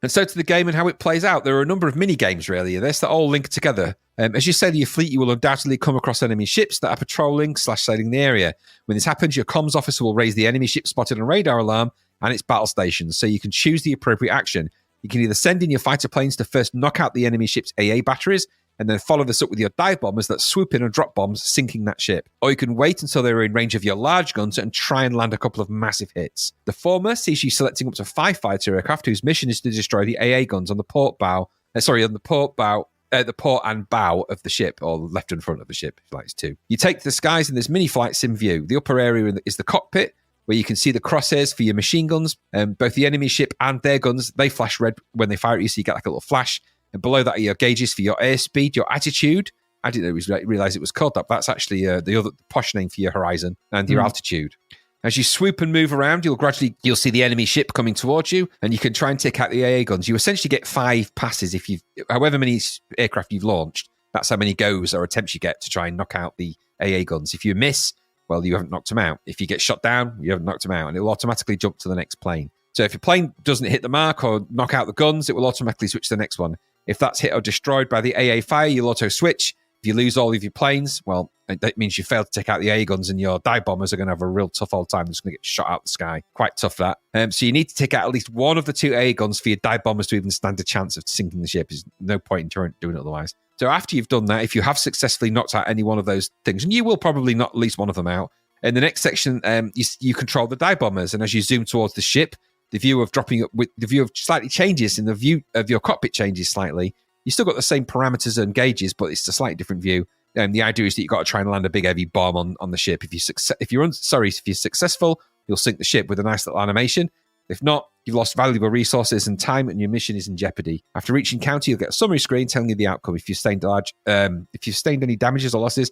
to the game and how it plays out. There are a number of mini games really in this that all link together. As you sail your fleet, you will undoubtedly come across enemy ships that are patrolling / sailing the area. When this happens, your comms officer will raise the enemy ship spotted on radar alarm and its battle stations, so you can choose the appropriate action. You can either send in your fighter planes to first knock out the enemy ship's AA batteries, and then follow this up with your dive bombers that swoop in and drop bombs, sinking that ship. Or you can wait until they're in range of your large guns and try and land a couple of massive hits. The former sees you selecting up to 5 fighter aircraft whose mission is to destroy the AA guns on the port and bow of the ship, or left and front of the ship, if you like, it's 2. You take to the skies in this mini flight sim view. The upper area is the cockpit, where you can see the crosshairs for your machine guns. Both the enemy ship and their guns, they flash red when they fire at you, so you get like a little flash. And below that are your gauges for your airspeed, your attitude, I didn't realize it was called that. That's actually the other posh name for your horizon and your altitude. As you swoop and move around, you'll see the enemy ship coming towards you, and you can try and take out the AA guns. You essentially get 5 passes however many aircraft you've launched. That's how many goes or attempts you get to try and knock out the AA guns. If you miss, well, you haven't knocked them out. If you get shot down, you haven't knocked them out, and it will automatically jump to the next plane. So if your plane doesn't hit the mark or knock out the guns, it will automatically switch to the next one. If that's hit or destroyed by the AA fire, you'll auto switch. If you lose all of your planes, well, that means you failed to take out the AA guns, and your dive bombers are going to have a real tough old time. They're just going to get shot out the sky. Quite tough, that. So you need to take out at least one of the 2 AA guns for your dive bombers to even stand a chance of sinking the ship. There's no point in doing it otherwise. So after you've done that, if you have successfully knocked out any one of those things, and you will probably knock at least one of them out, in the next section, you control the dive bombers, and as you zoom towards the ship, the view of dropping up with the view of slightly changes, and the view of your cockpit changes slightly. You still got the same parameters and gauges, but it's a slightly different view. And the idea is that you've got to try and land a big heavy bomb on the ship. If you're successful, you'll sink the ship with a nice little animation. If not, you've lost valuable resources and time, and your mission is in jeopardy. After reaching counter, you'll get a summary screen telling you the outcome. If you've sustained any damages or losses,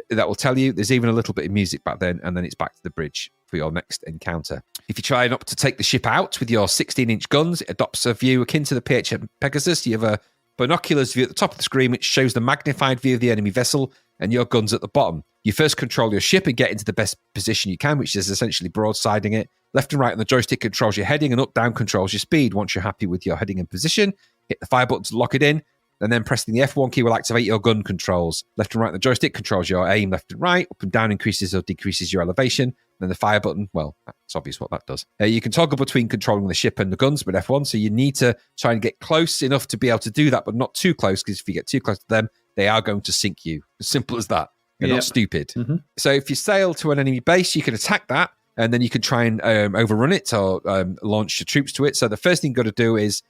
that will tell you. There's even a little bit of music back then, and then it's back to the bridge for your next encounter. If you try not to take the ship out with your 16-inch guns, it adopts a view akin to the PHM Pegasus. You have a binoculars view at the top of the screen, which shows the magnified view of the enemy vessel and your guns at the bottom. You first control your ship and get into the best position you can, which is essentially broadsiding it. Left and right on the joystick controls your heading, and up-down controls your speed. Once you're happy with your heading and position, hit the fire button to lock it in, and then pressing the F1 key will activate your gun controls. Left and right on the joystick controls your aim left and right. Up and down increases or decreases your elevation. Then the fire button, well, it's obvious what that does. You can toggle between controlling the ship and the guns with F1, so you need to try and get close enough to be able to do that, but not too close, because if you get too close to them, they are going to sink you. As simple as that. They're not stupid. Mm-hmm. So if you sail to an enemy base, you can attack that, and then you can try and overrun it or launch your troops to it. So the first thing you've got to do is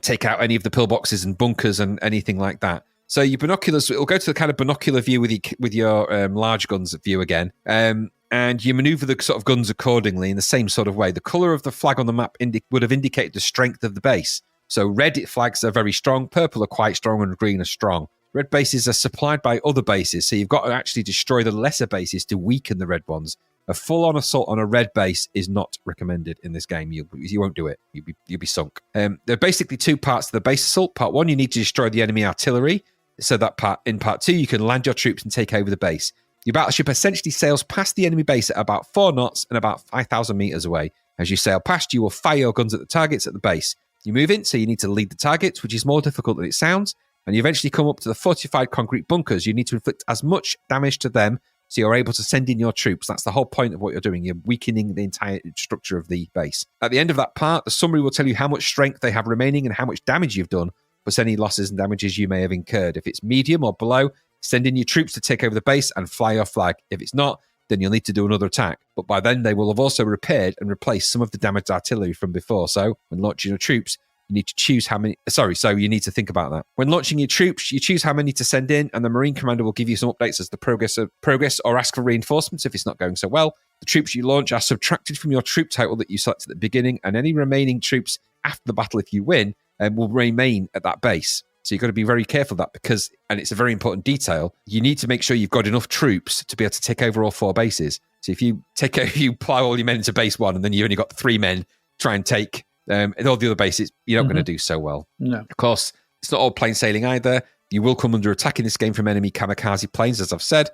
take out any of the pillboxes and bunkers and anything like that. So your binoculars, it'll go to the kind of binocular view with your large guns view again. And you maneuver the sort of guns accordingly in the same sort of way. The colour of the flag on the map would have indicated the strength of the base. So red flags are very strong, purple are quite strong, and green are strong. Red bases are supplied by other bases, so you've got to actually destroy the lesser bases to weaken the red ones. A full-on assault on a red base is not recommended in this game. You won't do it. You'll be sunk. There are basically 2 parts to the base assault. Part 1, you need to destroy the enemy artillery. So in part 2, you can land your troops and take over the base. Your battleship essentially sails past the enemy base at about 4 knots and about 5,000 meters away. As you sail past, you will fire your guns at the targets at the base. You move in, so you need to lead the targets, which is more difficult than it sounds. And you eventually come up to the fortified concrete bunkers. You need to inflict as much damage to them so you're able to send in your troops. That's the whole point of what you're doing. You're weakening the entire structure of the base. At the end of that part, the summary will tell you how much strength they have remaining and how much damage you've done, plus any losses and damages you may have incurred. If it's medium or below, send in your troops to take over the base and fly your flag. If it's not, then you'll need to do another attack. But by then, they will have also repaired and replaced some of the damaged artillery from before. So when launching your troops, you need to choose how many. So you need to think about that. When launching your troops, you choose how many to send in, and the Marine Commander will give you some updates as to progress or ask for reinforcements if it's not going so well. The troops you launch are subtracted from your troop total that you selected at the beginning, and any remaining troops after the battle, if you win, will remain at that base. So you've got to be very careful of that because, and it's a very important detail, you need to make sure you've got enough troops to be able to take over all 4 bases. So if you plow all your men into base 1 and then you only got 3 men try and take all the other bases, you're not going to do so well. No. Of course, it's not all plain sailing either. You will come under attack in this game from enemy kamikaze planes, as I've said.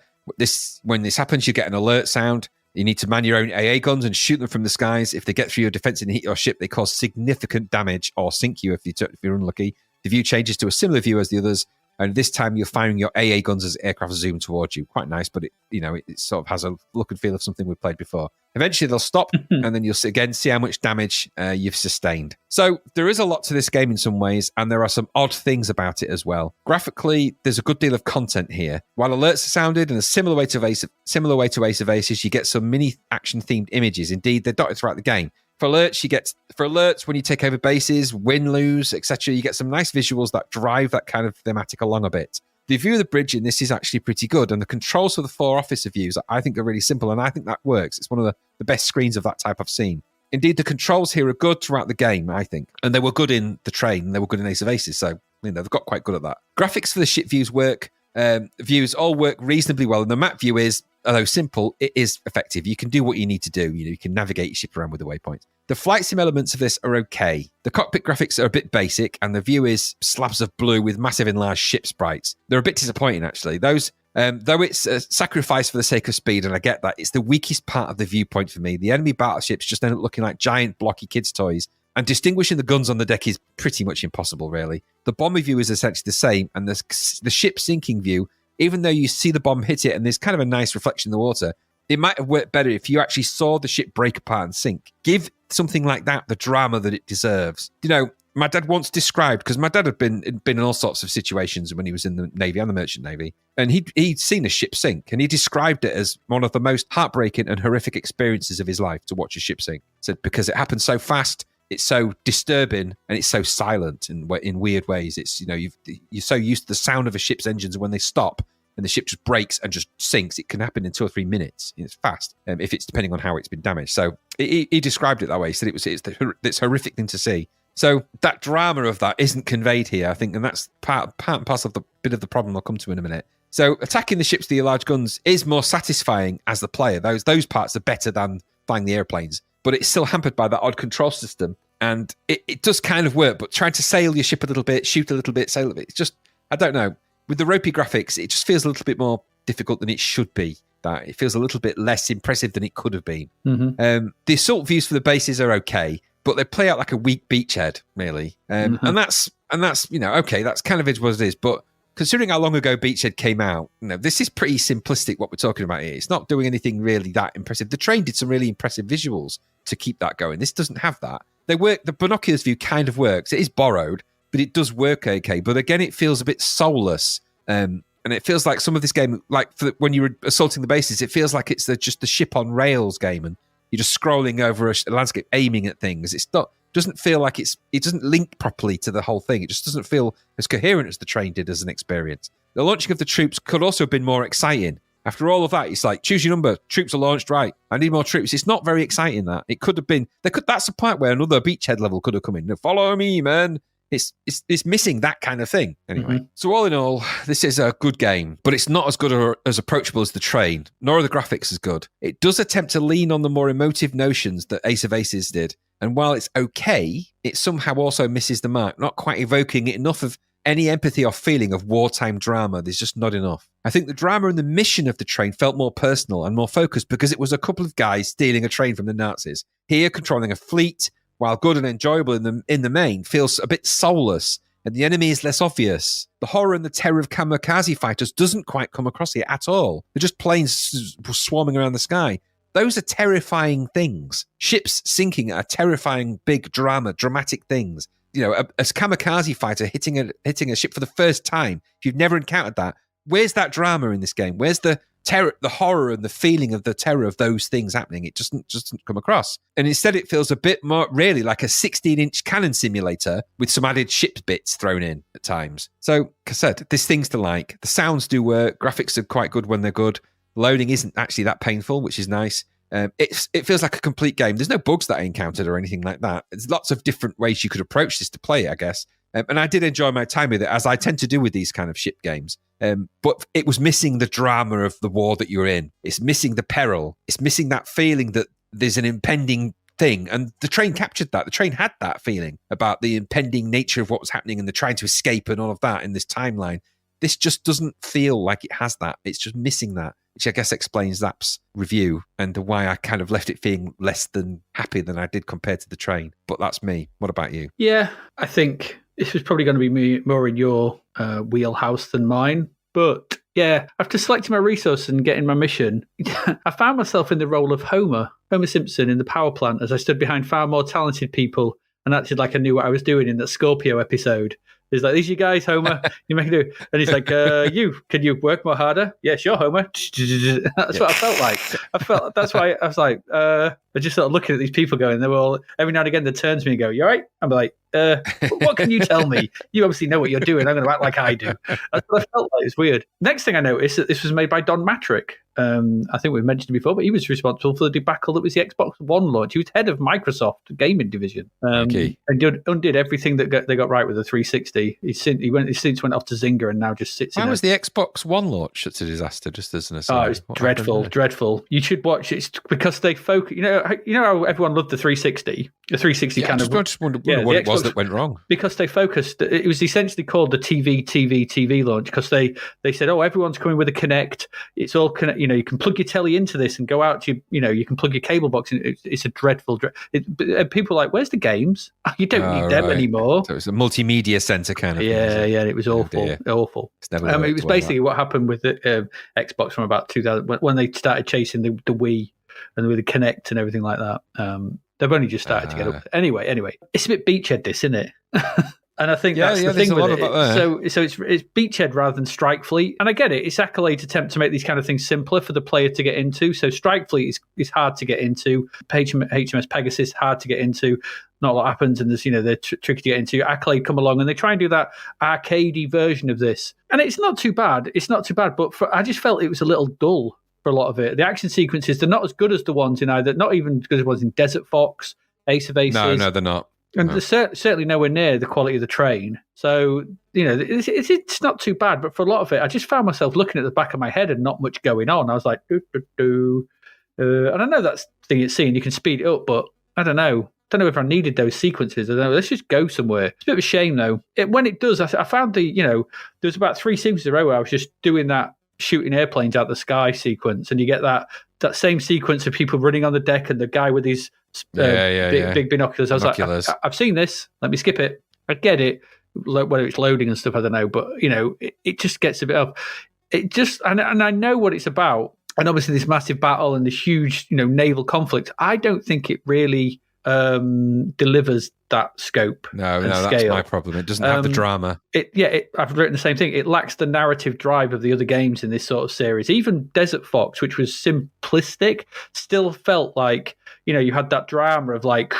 When this happens, you get an alert sound. You need to man your own AA guns and shoot them from the skies. If they get through your defense and hit your ship, they cause significant damage or sink you if you're unlucky. The view changes to a similar view as the others, and this time you're firing your AA guns as aircraft zoom towards you. Quite nice, but it sort of has a look and feel of something we've played before. Eventually they'll stop, and then you'll again see how much damage you've sustained. So there is a lot to this game in some ways, and there are some odd things about it as well. Graphically, there's a good deal of content here. While alerts are sounded in a similar way to Ace of Aces, you get some mini action-themed images. Indeed, they're dotted throughout the game. For alerts, when you take over bases, win, lose, etc., you get some nice visuals that drive that kind of thematic along a bit. The view of the bridge in this is actually pretty good, and the controls for the 4 officer views I think are really simple, and I think that works. It's one of the best screens of that type I've seen. Indeed, the controls here are good throughout the game, I think, and they were good in the train, and they were good in Ace of Aces, so they've got quite good at that. Graphics for the ship views work. views all work reasonably well. And the map view is, although simple, it is effective. You can do what you need to do. You can navigate your ship around with the waypoints. The flight sim elements of this are okay. The cockpit graphics are a bit basic, and the view is slabs of blue with massive enlarged ship sprites. They're a bit disappointing, actually. Those, though it's a sacrifice for the sake of speed, and I get that, it's the weakest part of the viewpoint for me. The enemy battleships just end up looking like giant, blocky kids' toys, and distinguishing the guns on the deck is pretty much impossible, really. The bomber view is essentially the same, and the ship sinking view, even though you see the bomb hit it and there's kind of a nice reflection in the water, it might have worked better if you actually saw the ship break apart and sink. Give something like that the drama that it deserves. You know, my dad once described, because my dad had been in all sorts of situations when he was in the Navy and the Merchant Navy, and he'd seen a ship sink, and he described it as one of the most heartbreaking and horrific experiences of his life to watch a ship sink. He said, because it happened so fast, it's so disturbing, and it's so silent in weird ways. It's, you know, you're so used to the sound of a ship's engines when they stop, and the ship just breaks and just sinks. It can happen in 2 or 3 minutes. It's fast, if it's depending on how it's been damaged. So he described it that way. He said it's a horrific thing to see. So that drama of that isn't conveyed here, I think, and that's part and parcel of the bit of the problem I'll come to in a minute. So attacking the ships with your large guns is more satisfying as the player. Those parts are better than flying the airplanes, but it's still hampered by that odd control system. And it does kind of work, but trying to sail your ship a little bit, shoot a little bit, sail a bit, it's just, I don't know. With the ropey graphics, it just feels a little bit more difficult than it should be. That it feels a little bit less impressive than it could have been. Mm-hmm. The assault views for the bases are okay, but they play out like a weak beachhead, really. And that's you know, okay, that's kind of what it is. But considering how long ago Beachhead came out, you know, this is pretty simplistic what we're talking about here. It's not doing anything really that impressive. The train did some really impressive visuals to keep that going. This doesn't have that. They work. The binoculars view kind of works. It is borrowed, but it does work okay. But again, it feels a bit soulless. And it feels like some of this game, like when you were assaulting the bases, it feels like it's just the ship on rails game, and you're just scrolling over a landscape, aiming at things. It's not. Doesn't feel like it doesn't link properly to the whole thing. It just doesn't feel as coherent as the train did as an experience. The launching of the troops could also have been more exciting. After all of that, it's like, choose your number. Troops are launched, right? I need more troops. It's not very exciting, that. It could have been. That's the point where another beachhead level could have come in. No, follow me, man. It's missing that kind of thing. Anyway, So all in all, this is a good game, but it's not as good or as approachable as the train, nor are the graphics as good. It does attempt to lean on the more emotive notions that Ace of Aces did, and while it's okay, it somehow also misses the mark, not quite evoking enough of any empathy or feeling of wartime drama. There's just not enough. I think the drama and the mission of the train felt more personal and more focused because it was a couple of guys stealing a train from the Nazis. Here, controlling a fleet, while good and enjoyable in the main, feels a bit soulless, and the enemy is less obvious. The horror and the terror of kamikaze fighters doesn't quite come across here at all. They're just planes swarming around the sky. Those are terrifying things. Ships sinking are terrifying, big dramatic things. You know, a kamikaze fighter hitting a ship for the first time, if you've never encountered that, where's that drama in this game? Where's the terror, the horror and the feeling of the terror of those things happening? It just doesn't come across. And instead it feels a bit more really like a 16-inch cannon simulator with some added ship bits thrown in at times. So, like I said, there's things to like. The sounds do work. Graphics are quite good when they're good. Loading isn't actually that painful, which is nice. It feels like a complete game. There's no bugs that I encountered or anything like that. There's lots of different ways you could approach this to play it, I guess. And I did enjoy my time with it, as I tend to do with these kind of ship games. But it was missing the drama of the war that you're in. It's missing the peril. It's missing that feeling that there's an impending thing. And the train captured that. The train had that feeling about the impending nature of what was happening and the trying to escape and all of that in this timeline. This just doesn't feel like it has that. It's just missing that, which I guess explains Zapp's review and why I kind of left it feeling less than happy than I did compared to the train. But that's me. What about you? Yeah, I think this was probably going to be more in your wheelhouse than mine. But yeah, after selecting my resource and getting my mission, I found myself in the role of Homer Simpson in the power plant as I stood behind far more talented people and acted like I knew what I was doing in that Scorpio episode. He's like, these are you guys, Homer. You make it do. And he's like, can you work more harder? Yeah, sure, Homer. That's what I felt like. That's why I was like, I just sort of looking at these people going, they were all, every now and again, they turn to me and go, you all right? I'm like, what can you tell me? You obviously know what you're doing. I'm going to act like I do. That's what I felt like. It's weird. Next thing I noticed that this was made by Don Matrick. I think we've mentioned it before, but he was responsible for the debacle that was the Xbox One launch. He was head of Microsoft gaming division, and undid everything that they got right with the 360. He since went off to Zynga and now just sits. Why was the Xbox One launch such a disaster? Just as an aside, oh, it's dreadful. You should watch it. It's because they focus. You know how everyone loved the 360. The 360 kind of. I just wonder what it was that went wrong. Because they focused. It was essentially called the TV launch because they said, oh, everyone's coming with a Kinect. It's all connect. You can plug your telly into this and go out to you can plug your cable box in. It's a dreadful. People are like, where's the games? You don't need them anymore. So it's a multimedia center kind of thing. Yeah. It was awful. Awful. It was basically what happened with the Xbox from about 2000 when they started chasing the Wii and with the Kinect and everything like that. They've only just started to get up. Anyway, it's a bit beachhead, this, isn't it? And I think that's the thing with it. So it's beachhead rather than Strike Fleet. And I get it. It's Accolade's attempt to make these kind of things simpler for the player to get into. So Strike Fleet is hard to get into. HMS Pegasus, hard to get into. Not a lot happens, and there's they're tricky to get into. Accolade come along and they try and do that arcadey version of this, and it's not too bad. But I just felt it was a little dull for a lot of it. The action sequences, they're not as good as the ones in either. Not even as good as the ones in Desert Fox, Ace of Aces. No, they're not. And they're certainly nowhere near the quality of the train. So, it's not too bad. But for a lot of it, I just found myself looking at the back of my head and not much going on. I was like, and I know that's the thing it's seeing. You can speed it up, but I don't know. I don't know if I needed those sequences. I don't know. Let's just go somewhere. It's a bit of a shame, though. When it does, I found there's about 3 sequences in a row where I was just doing that shooting airplanes out the sky sequence, and you get that same sequence of people running on the deck and the guy with his big binoculars. I was like, I've seen this. Let me skip it. I get it. Whether it's loading and stuff, I don't know. But, it just gets a bit of... It just... And I know what it's about. And obviously this massive battle and this huge, naval conflict, I don't think it really... delivers that scope. No, that's my problem. It doesn't have the drama. I've written the same thing. It lacks the narrative drive of the other games in this sort of series. Even Desert Fox, which was simplistic, still felt like you had that drama of like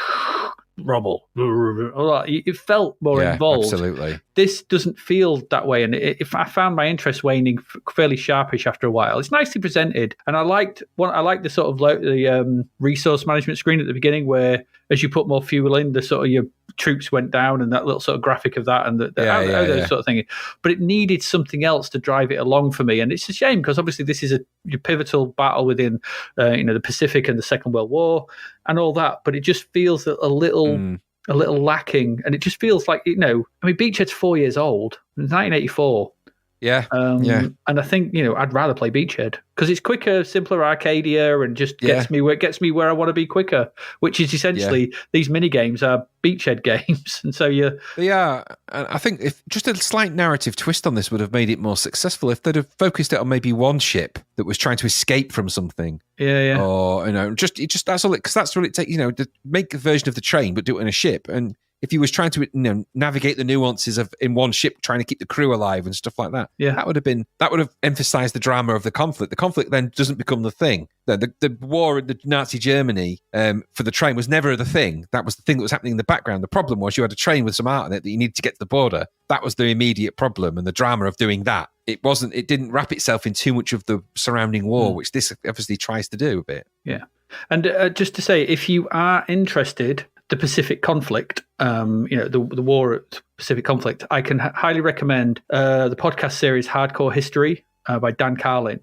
rubble. It felt more involved. Absolutely. This doesn't feel that way, and I found my interest waning fairly sharpish after a while. It's nicely presented, and I liked the sort of the resource management screen at the beginning, where as you put more fuel in, the sort of your troops went down, and that little sort of graphic of that, and those sort of thing. But it needed something else to drive it along for me, and it's a shame because obviously this is a pivotal battle within the Pacific and the Second World War and all that. But it just feels a little lacking, and it just feels like Beachhead's 4 years old. It was 1984. And I think I'd rather play Beachhead because it's quicker, simpler, arcadia, and just gets me where I want to be quicker. Which is essentially these mini games are Beachhead games, and so I think if just a slight narrative twist on this would have made it more successful if they'd have focused it on maybe one ship that was trying to escape from something. Or that's all it because that's what it takes. To make a version of the train but do it in a ship and. If he was trying to navigate the nuances of in one ship trying to keep the crew alive and stuff like that, that would have emphasized the drama of the conflict. The conflict then doesn't become the thing. The war in the Nazi Germany for the train was never the thing. That was the thing that was happening in the background. The problem was you had a train with some art in it that you needed to get to the border. That was the immediate problem, and the drama of doing that. It didn't wrap itself in too much of the surrounding war, which this obviously tries to do a bit. Yeah, and just to say, if you are interested. The Pacific conflict, the war at Pacific conflict, I can highly recommend the podcast series Hardcore History by Dan Carlin.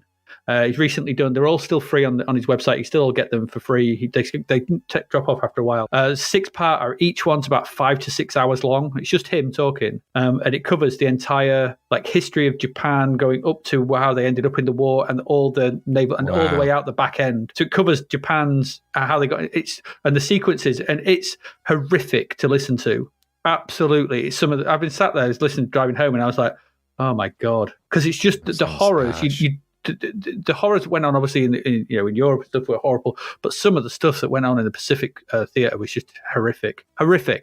He's recently done, they're all still free on his website. You still get them for free. They drop off after a while. 6-parter, each one's about 5 to 6 hours long. It's just him talking. And it covers the entire history of Japan going up to how they ended up in the war and all the naval and all the way out the back end. So it covers Japan's, how they got it, and the sequences, and it's horrific to listen to. Absolutely. I've been sat there listening, driving home, and I was like, oh my God. Because it's just the horrors. The horrors that went on, obviously, in Europe, stuff were horrible, but some of the stuff that went on in the Pacific theatre was just horrific.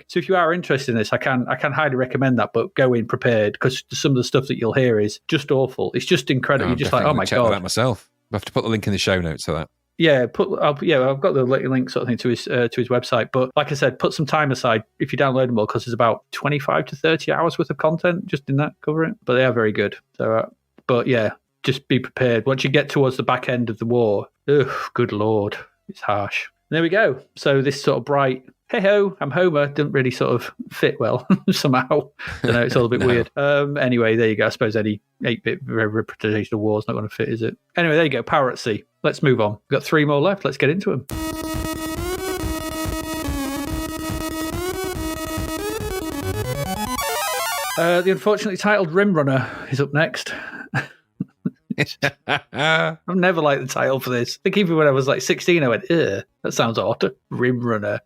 So if you are interested in this, I can highly recommend that, but go in prepared because some of the stuff that you'll hear is just awful. It's just incredible. You're just like, oh my God. That myself. I have to put the link in the show notes for that. Yeah, I've got the link sort of thing to his website. But like I said, put some time aside if you download them all because there's about 25 to 30 hours worth of content just in that, cover it. But they are very good. So, but yeah. just be prepared. Once you get towards the back end of the war, good lord, it's harsh. And there we go. So this sort of bright, hey ho, I'm Homer, didn't really sort of fit well somehow. I don't know, it's all a bit weird. Anyway, there you go. I suppose any 8-bit representation of war is not going to fit, is it? Anyway, there you go. Power at Sea. Let's move on. We've got 3 more left. Let's get into them. The unfortunately titled Rimrunner is up next. I've never liked the title for this. I think even when I was like 16, I went, that sounds odd. Rimrunner.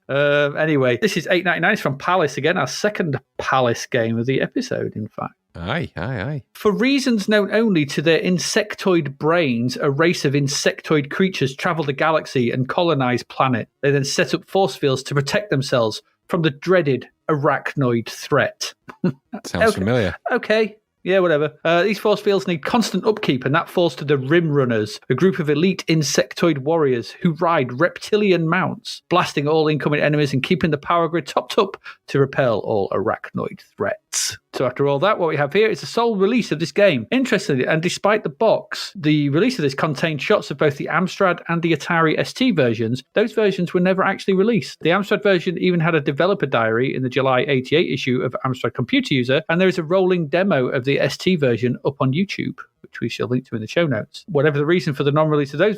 Anyway, this is $8.99. It's from Palace again, our second Palace game of the episode, in fact. Aye. For reasons known only to their insectoid brains, a race of insectoid creatures travel the galaxy and colonize planet. They then set up force fields to protect themselves from the dreaded arachnoid threat. Sounds familiar. Okay. Yeah, whatever. These force fields need constant upkeep, and that falls to the Rimrunners, a group of elite insectoid warriors who ride reptilian mounts, blasting all incoming enemies and keeping the power grid topped up to repel all arachnoid threats. So after all that, what we have here is the sole release of this game. Interestingly, and despite the box, the release of this contained shots of both the Amstrad and the Atari ST versions. Those versions were never actually released. The Amstrad version even had a developer diary in the July 88 issue of Amstrad Computer User, and there is a rolling demo of the ST version up on YouTube, which we shall link to in the show notes. Whatever the reason for the non-release of those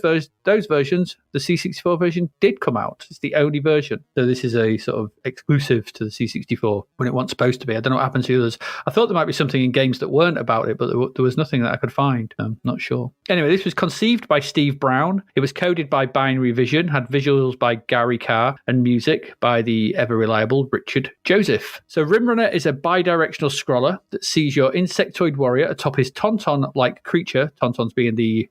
versions, the C64 version did come out. It's the only version. So this is a sort of exclusive to the C64 when it wasn't supposed to be. I don't know what happened to the others. I thought there might be something in games that weren't about it, but there was nothing that I could find. I'm not sure. Anyway, this was conceived by Steve Brown. It was coded by Binary Vision, had visuals by Gary Carr, and music by the ever-reliable Richard Joseph. So Rimrunner is a bi-directional scroller that sees your insectoid warrior atop his Tauntaun-like creature, Tauntauns being the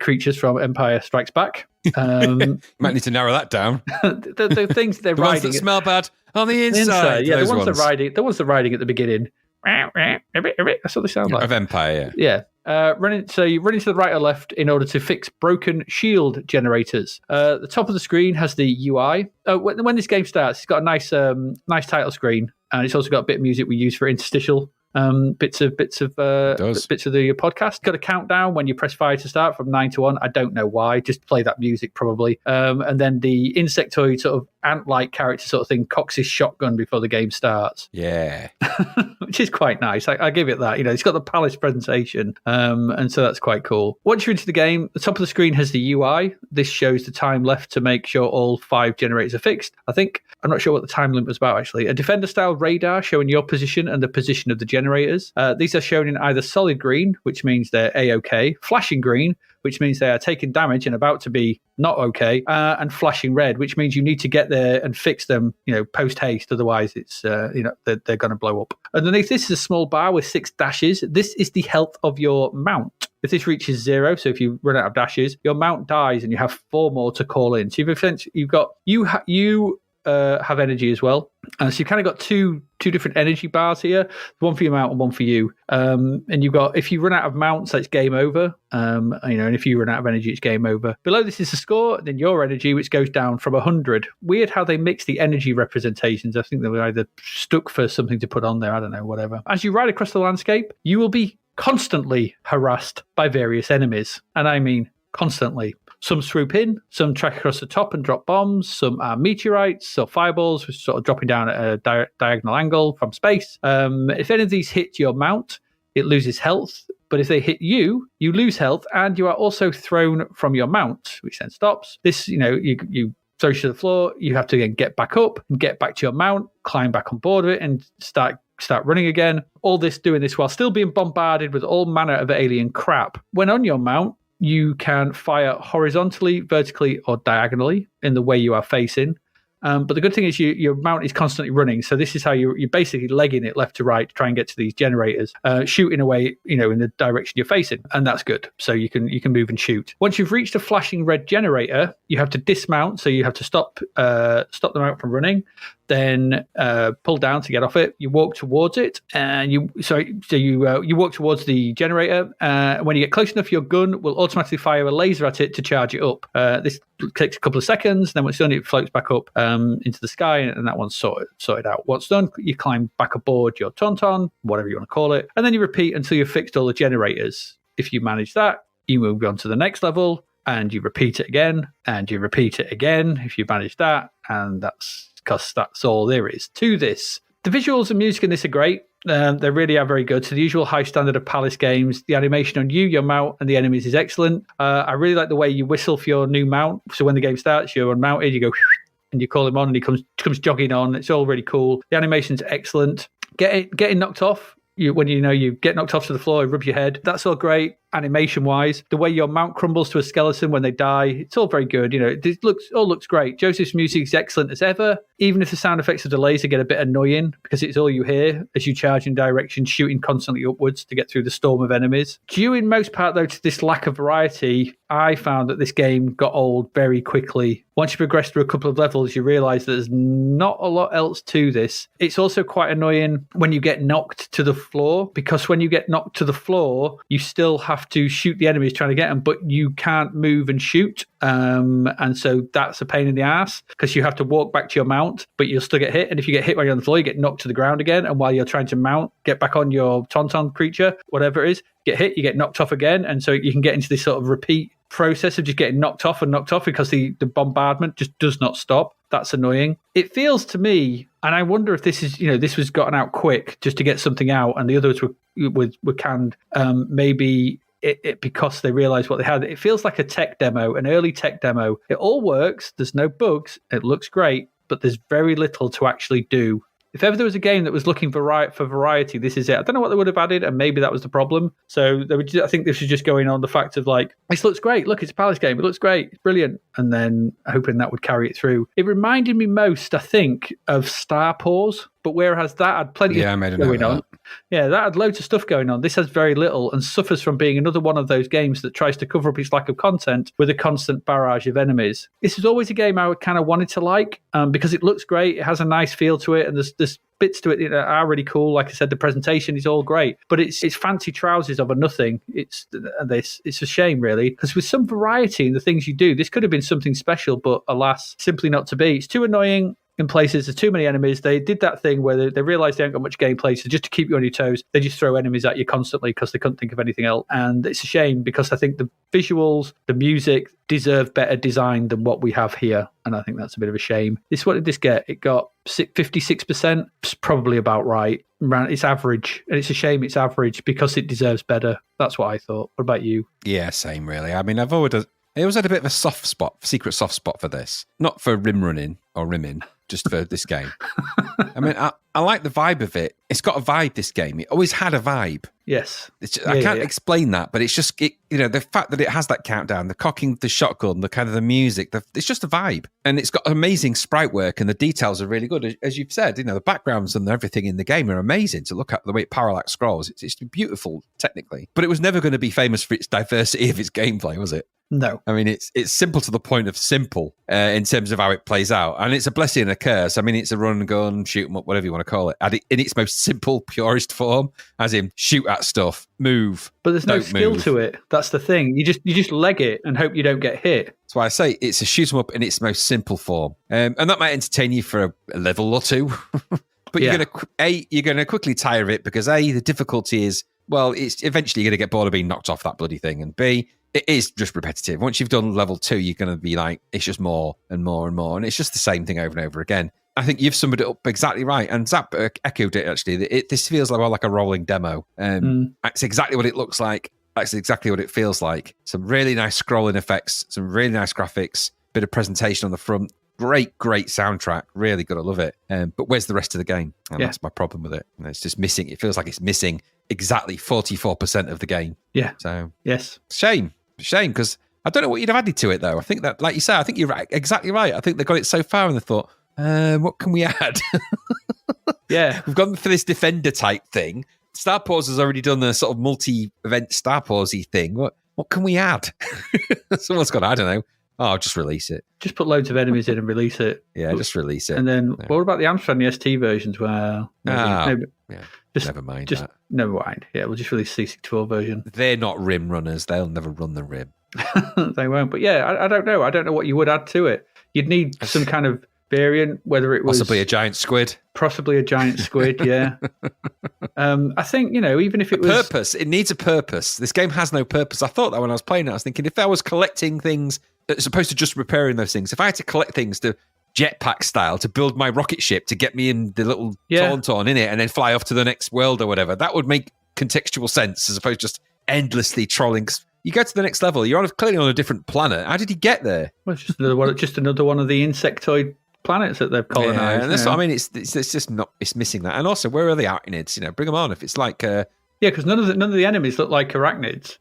creatures from Empire Strikes Back. Might need to narrow that down. the things they're the riding. ones that smell bad on the inside. Yeah, those the ones they're riding at the beginning. That's what they sound like. Of Empire, yeah. You run into the right or left in order to fix broken shield generators. The top of the screen has the UI. When this game starts, it's got a nice title screen, and it's also got a bit of music we use for interstitial bits of the podcast. Got a countdown when you press fire to start from 9 to 1. I don't know why. Just play that music probably. And then the insectoid sort of ant-like character sort of thing cocks his shotgun before the game starts. Yeah. Which is quite nice. I give it that. It's got the Palace presentation, and so that's quite cool. Once you're into the game, the top of the screen has the UI. This shows the time left to make sure all 5 generators are fixed. I'm not sure what the time limit was about, actually. A Defender-style radar showing your position and the position of the generators. These are shown in either solid green, which means they're A-OK, flashing green, which means they are taking damage and about to be not okay, and flashing red, which means you need to get there and fix them, post haste. Otherwise, it's they're going to blow up. Underneath this is a small bar with 6 dashes. This is the health of your mount. If this reaches 0, so if you run out of dashes, your mount dies, and you have 4 more to call in. So you have energy as well. So you've kind of got two different energy bars here, one for your mount and one for you. And you've got, if you run out of mounts, that's game over. And if you run out of energy, it's game over. Below this is the score, then your energy, which goes down from 100. Weird how they mix the energy representations. I think they were either stuck for something to put on there. I don't know, whatever. As you ride across the landscape, you will be constantly harassed by various enemies. And I mean constantly. Some swoop in, some track across the top and drop bombs, some are meteorites or fireballs, which are sort of dropping down at a diagonal angle from space. If any of these hit your mount, it loses health. But if they hit you, you lose health, and you are also thrown from your mount, which then stops. This, you throw you to the floor, you have to then get back up and get back to your mount, climb back on board of it, and start running again. All this doing this while still being bombarded with all manner of alien crap. When on your mount, you can fire horizontally, vertically, or diagonally in the way you are facing. But the good thing is your mount is constantly running. So this is how you're basically legging it left to right to try and get to these generators, shooting away, in the direction you're facing. And that's good. So you can move and shoot. Once you've reached a flashing red generator, you have to dismount. So you have to stop the mount from running. Then pull down to get off it. You walk towards it, and you walk towards the generator. When you get close enough, your gun will automatically fire a laser at it to charge it up. This takes a couple of seconds. Then once done, it floats back up into the sky, and that one's sorted out. Once done, you climb back aboard your Tauntaun, whatever you want to call it, and then you repeat until you've fixed all the generators. If you manage that, you move on to the next level and you repeat it again and you repeat it again if you manage that. And that's because that's all there is to this. The visuals and music in this are great. They really are very good. So the usual high standard of Palace games. The animation on you, your mount, and the enemies is excellent. I really like the way you whistle for your new mount. So when the game starts, you're unmounted, you go and you call him on and he comes jogging on. It's all really cool. The animation's excellent. Getting knocked off. When you get knocked off to the floor, you rub your head. That's all great animation-wise. The way your mount crumbles to a skeleton when they die, it's all very good. It all looks great. Joseph's music is excellent as ever, even if the sound effects of delays get a bit annoying because it's all you hear as you charge in direction, shooting constantly upwards to get through the storm of enemies. Due in most part, though, to this lack of variety, I found that this game got old very quickly. Once you progress through a couple of levels, you realise that there's not a lot else to this. It's also quite annoying when you get knocked to the floor, because when you get knocked to the floor, you still have to shoot the enemies trying to get them, but you can't move and shoot. And so that's a pain in the ass because you have to walk back to your mount, but you'll still get hit. And if you get hit while you're on the floor, you get knocked to the ground again. And while you're trying to mount, get back on your tauntaun creature, whatever it is, get hit, you get knocked off again. And so you can get into this sort of repeat process of just getting knocked off because the bombardment just does not stop. That's annoying. It feels to me, and I wonder if this is, this was gotten out quick just to get something out, and the others were canned. Maybe it because they realized what they had. It feels like a tech demo, an early tech demo. It all works. There's no bugs. It looks great, but there's very little to actually do. If ever there was a game that was looking for variety, this is it. I don't know what they would have added, and maybe that was the problem. So I think this was just going on the fact of like, this looks great. Look, it's a Palace game. It looks great. It's brilliant. And then hoping that would carry it through. It reminded me most, I think, of Star Paws, but whereas that had plenty of stuff going on. Yeah, that had loads of stuff going on. This has very little and suffers from being another one of those games that tries to cover up its lack of content with a constant barrage of enemies. This is always a game I would kind of wanted to like because it looks great. It has a nice feel to it, and there's bits to it that are really cool. Like I said, the presentation is all great, but it's fancy trousers over nothing. It's a shame, really, because with some variety in the things you do, this could have been something special, but alas, simply not to be. It's too annoying. In places, there's too many enemies. They did that thing where they realised they haven't got much gameplay, so just to keep you on your toes, they just throw enemies at you constantly because they couldn't think of anything else. And it's a shame because I think the visuals, the music deserve better design than what we have here. And I think that's a bit of a shame. What did this get? It got 56%. It's probably about right. It's average. And it's a shame it's average because it deserves better. That's what I thought. What about you? Yeah, same really. I mean, I always had a bit of a secret soft spot for this. Not for rimrunning or rimming, just for this game. I mean, I like the vibe of it. It's got a vibe, this game. It always had a vibe. Yes. I can't explain that, but it's just, the fact that it has that countdown, the cocking the shotgun, the kind of the music, it's just a vibe. And it's got amazing sprite work and the details are really good. As you've said, the backgrounds and everything in the game are amazing to look at, the way it parallax scrolls. It's beautiful technically, but it was never going to be famous for its diversity of its gameplay, was it? No. I mean, it's simple to the point of simple in terms of how it plays out. And it's a blessing and a curse. I mean, it's a run, gun, shoot 'em up, whatever you want to call it. In its most simple, purest form, as in shoot at stuff, move. But there's no skill to it. That's the thing. You just leg it and hope you don't get hit. That's why I say it's a shoot 'em up in its most simple form. And that might entertain you for a level or two. But you're going to quickly tire of it because the difficulty is, well, it's eventually you're going to get bored of being knocked off that bloody thing. And B, it is just repetitive. Once you've done level 2, you're going to be like, it's just more and more and more. And it's just the same thing over and over again. I think you've summed it up exactly right. And Zap echoed it, actually. This feels like a rolling demo. That's exactly what it looks like. That's exactly what it feels like. Some really nice scrolling effects, some really nice graphics, bit of presentation on the front. Great soundtrack. Really good. I love it. But where's the rest of the game? And that's my problem with it. It's just missing. It feels like it's missing exactly 44% of the game. Yeah. So, yes. Shame, because I don't know what you'd have added to it, though. I think that, like you say, I think you're exactly right. I think they got it so far and they thought, what can we add? Yeah. We've gone for this Defender type thing. Star Paws has already done the sort of multi-event Star Paws-y thing. What can we add? Someone's got, I don't know. Oh, just release it. Just put loads of enemies in and release it. Yeah, just release it. And then, what about the Amstrad and the ST versions? Well, never mind that. Never mind. Yeah, we'll just release the C64 version. They're not Rim runners. They'll never run the Rim. They won't. But yeah, I don't know. I don't know what you would add to it. You'd need some kind of variant, whether it was... Possibly a giant squid. Possibly a giant squid, yeah. I think, even if it was purpose, it needs a purpose. This game has no purpose. I thought that when I was playing it, I was thinking if I was collecting things as opposed to just repairing those things, if I had to collect things to jetpack style to build my rocket ship to get me in the little tauntaun in it and then fly off to the next world or whatever, that would make contextual sense as opposed to just endlessly trolling. You go to the next level, you're clearly on a different planet. How did he get there? Well, it's just another one of the insectoid planets that they've colonized. Yeah, and that's what I mean. It's just not. It's missing that. And also, where are the arachnids? Bring them on. If it's like, because none of the enemies look like arachnoids.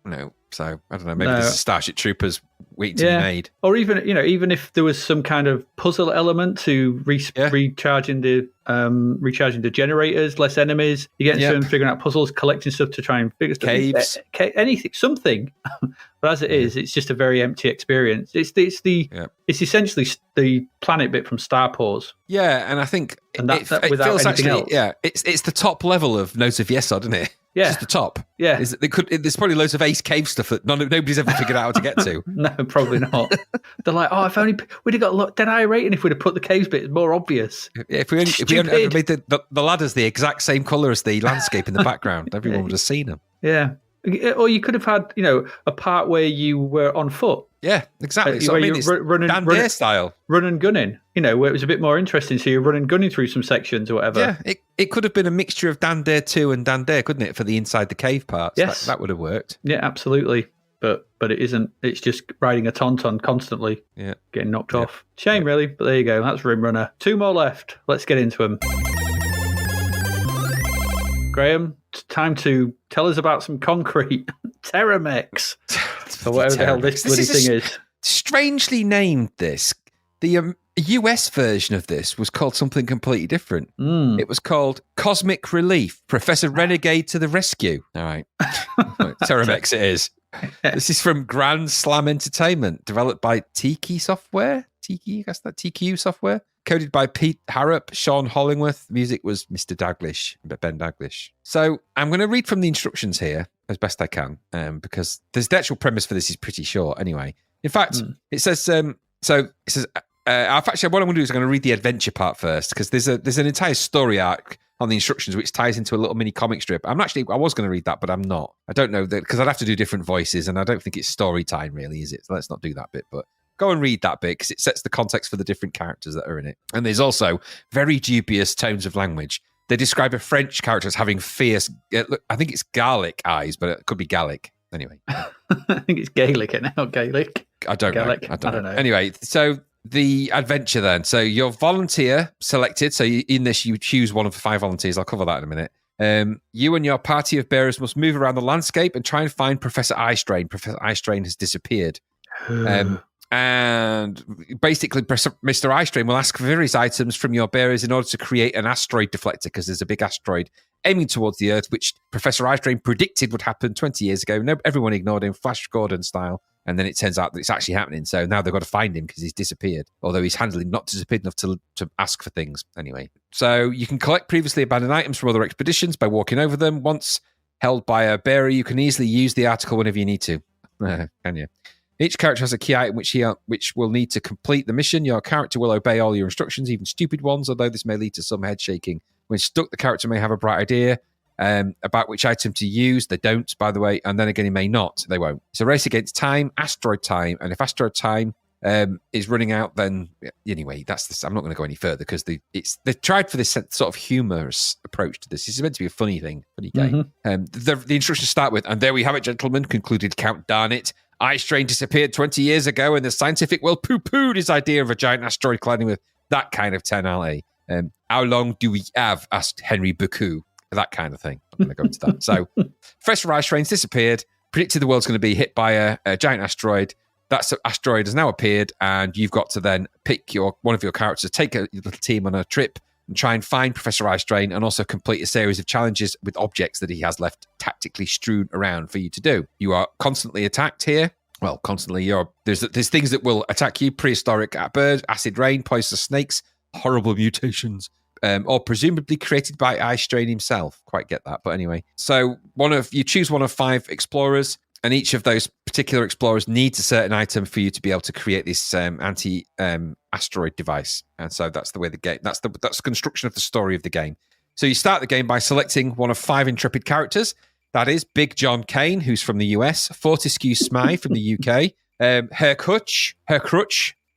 No. So I don't know. Maybe this is Starship Troopers waiting to be made, or even if there was some kind of puzzle element to recharging the generators, less enemies. You get into them, figuring out puzzles, collecting stuff to try and figure stuff. Caves, anything, something. But as it is, it's just a very empty experience. It's essentially the planet bit from Star Paws. Yeah, and I think that it without feels anything else. Yeah, it's the top level of Notes of Yesod, isn't it? Yeah, it's just the top. Yeah, there's probably loads of Ace Cave stuff that nobody's ever figured out how to get to. No, probably not. They're like, if only we'd have got Dead Eye rating if we'd have put the caves bit more obvious. If we hadn't made the ladders the exact same colour as the landscape in the background, everyone would have seen them. Yeah. Or you could have had, a part where you were on foot. Yeah, exactly. So where it's Dan Dare style. Run and gunning, where it was a bit more interesting. So you're running gunning through some sections or whatever. Yeah, it could have been a mixture of Dan Dare 2 and Dan Dare, couldn't it, for the inside the cave parts? Yes. That would have worked. Yeah, absolutely. But it isn't. It's just riding a tauntaun constantly. Yeah. Getting knocked off. Shame, really. But there you go. That's Rimrunner. 2 more left. Let's get into them. Graham, it's time to tell us about some concrete. TerraMex. Or whatever the hell this bloody thing is. Strangely named this. The US version of this was called something completely different. It was called Cosmic Relief, Professor Renegade to the Rescue. All right. TerraMex it is. This is from Grand Slam Entertainment, developed by Tiki Software. TQ Software. Coded by Pete Harrop, Sean Hollingworth. Music was Mr. Daglish, Ben Daglish. So I'm going to read from the instructions here as best I can, because the actual premise for this is pretty short anyway. In fact, it says, actually what I'm going to do is I'm going to read the adventure part first, because there's an entire story arc on the instructions which ties into a little mini comic strip. I was going to read that, but I'm not. I don't know that, because I'd have to do different voices, and I don't think it's story time really, is it? So let's not do that bit, but go and read that bit because it sets the context for the different characters that are in it. And there's also very dubious tones of language. They describe a French character as having fierce, I think it's garlic eyes, but it could be Gallic. Anyway. I think it's Gaelic now, Gaelic. I don't Gaelic. know. I don't know. Anyway, so the adventure then. So your volunteer selected. So in this, you choose one of the 5 volunteers. I'll cover that in a minute. You and your party of bearers must move around the landscape and try and find Professor Eyestrain. Professor Eyestrain has disappeared. And basically, Mr. Eyestrain will ask for various items from your bearers in order to create an asteroid deflector, because there's a big asteroid aiming towards the Earth, which Professor Eyestrain predicted would happen 20 years ago. Everyone ignored him, Flash Gordon style. And then it turns out that it's actually happening. So now they've got to find him because he's disappeared, although he's handily not disappeared enough to ask for things. Anyway, so you can collect previously abandoned items from other expeditions by walking over them. Once held by a bearer, you can easily use the article whenever you need to. Can you? Each character has a key item which will need to complete the mission. Your character will obey all your instructions, even stupid ones, although this may lead to some head shaking. When stuck, the character may have a bright idea about which item to use. They don't, by the way, and then again, he may not. They won't. It's a race against time, asteroid time, and if asteroid time is running out, then anyway, I'm not going to go any further because they've tried for this sort of humorous approach to this. This is meant to be a funny game. The instructions start with, and there we have it, gentlemen, concluded Count Darnit. Eyestrain disappeared 20 years ago, and the scientific world poo-pooed his idea of a giant asteroid colliding with that kind of tonality. How long do we have? Asked Henry Becou. That kind of thing. I'm going to go into that. So, Professor Eyestrain's disappeared, predicted the world's going to be hit by a giant asteroid. That asteroid has now appeared, and you've got to then pick one of your characters, take your little team on a trip, and try and find Professor Eyestrain, and also complete a series of challenges with objects that he has left tactically strewn around for you to do. You are constantly attacked here. Well, constantly. There's things that will attack you: prehistoric birds, acid rain, poisonous snakes, horrible mutations, or presumably created by Eyestrain himself. Quite get that, but anyway. So you choose one of 5 explorers, and each of those particular explorers needs a certain item for you to be able to create this anti-asteroid device. And so that's the way the game. That's the construction of the story of the game. So you start the game by selecting one of 5 intrepid characters. That is Big John Kane, who's from the US, Fortescue Smythe from the UK, Herr Crutch,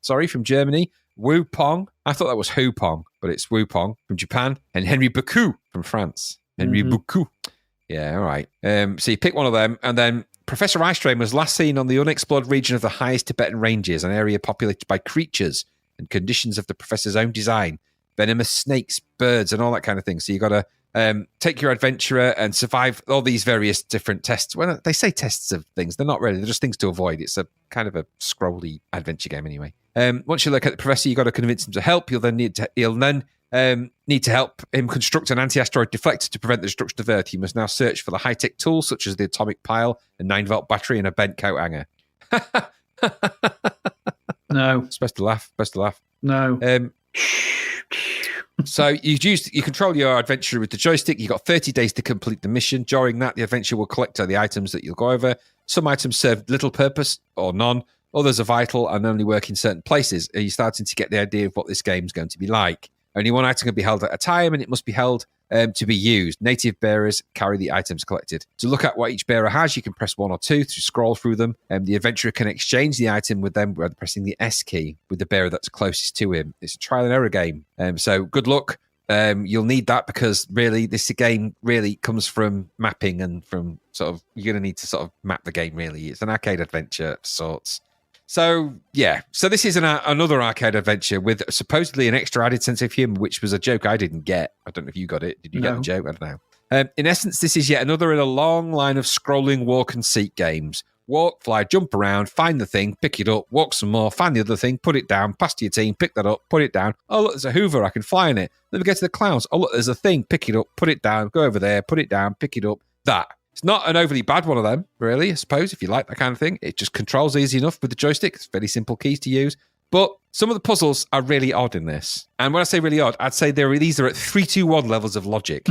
from Germany, Wu Pong. I thought that was Hu Pong, but it's Wu Pong from Japan, and Henry Baku from France. Henry Baku. Yeah, all right. So you pick one of them, and then Professor Icetrain was last seen on the unexplored region of the highest Tibetan ranges, an area populated by creatures and conditions of the professor's own design, venomous snakes, birds, and all that kind of thing. So you got to take your adventurer and survive all these various different tests. Well, they say tests of things. They're not really. They're just things to avoid. It's a kind of a scrolly adventure game anyway. Once you look at the professor, you've got to convince him to help. He'll then need to help him construct an anti-asteroid deflector to prevent the destruction of Earth. You must now search for the high-tech tools such as the atomic pile, a 9-volt battery, and a bent coat hanger. No. It's best to laugh. No. So you control your adventurer with the joystick. You've got 30 days to complete the mission. During that, the adventurer will collect the items that you'll go over. Some items serve little purpose or none. Others are vital and only work in certain places. Are you starting to get the idea of what this game's going to be like? Only one item can be held at a time, and it must be held to be used. Native bearers carry the items collected. To look at what each bearer has, you can press 1 or 2 to scroll through them. The adventurer can exchange the item with them by pressing the S key with the bearer that's closest to him. It's a trial and error game. So good luck. You'll need that because really this game really comes from mapping and from sort of, you're going to need to sort of map the game really. It's an arcade adventure of sorts. So, yeah. So this is another arcade adventure with supposedly an extra added sense of humor, which was a joke I didn't get. I don't know if you got it. Did you get the joke? I don't know. In essence, this is yet another in a long line of scrolling walk and seek games. Walk, fly, jump around, find the thing, pick it up, walk some more, find the other thing, put it down, pass to your team, pick that up, put it down. Oh, look, there's a Hoover. I can fly in it. Then we get to the clowns. Oh, look, there's a thing. Pick it up, put it down, go over there, put it down, pick it up. That. It's not an overly bad one of them, really, I suppose, if you like that kind of thing. It just controls easy enough with the joystick. It's very simple keys to use. But some of the puzzles are really odd in this. And when I say really odd, I'd say these are at 3-2-1 levels of logic.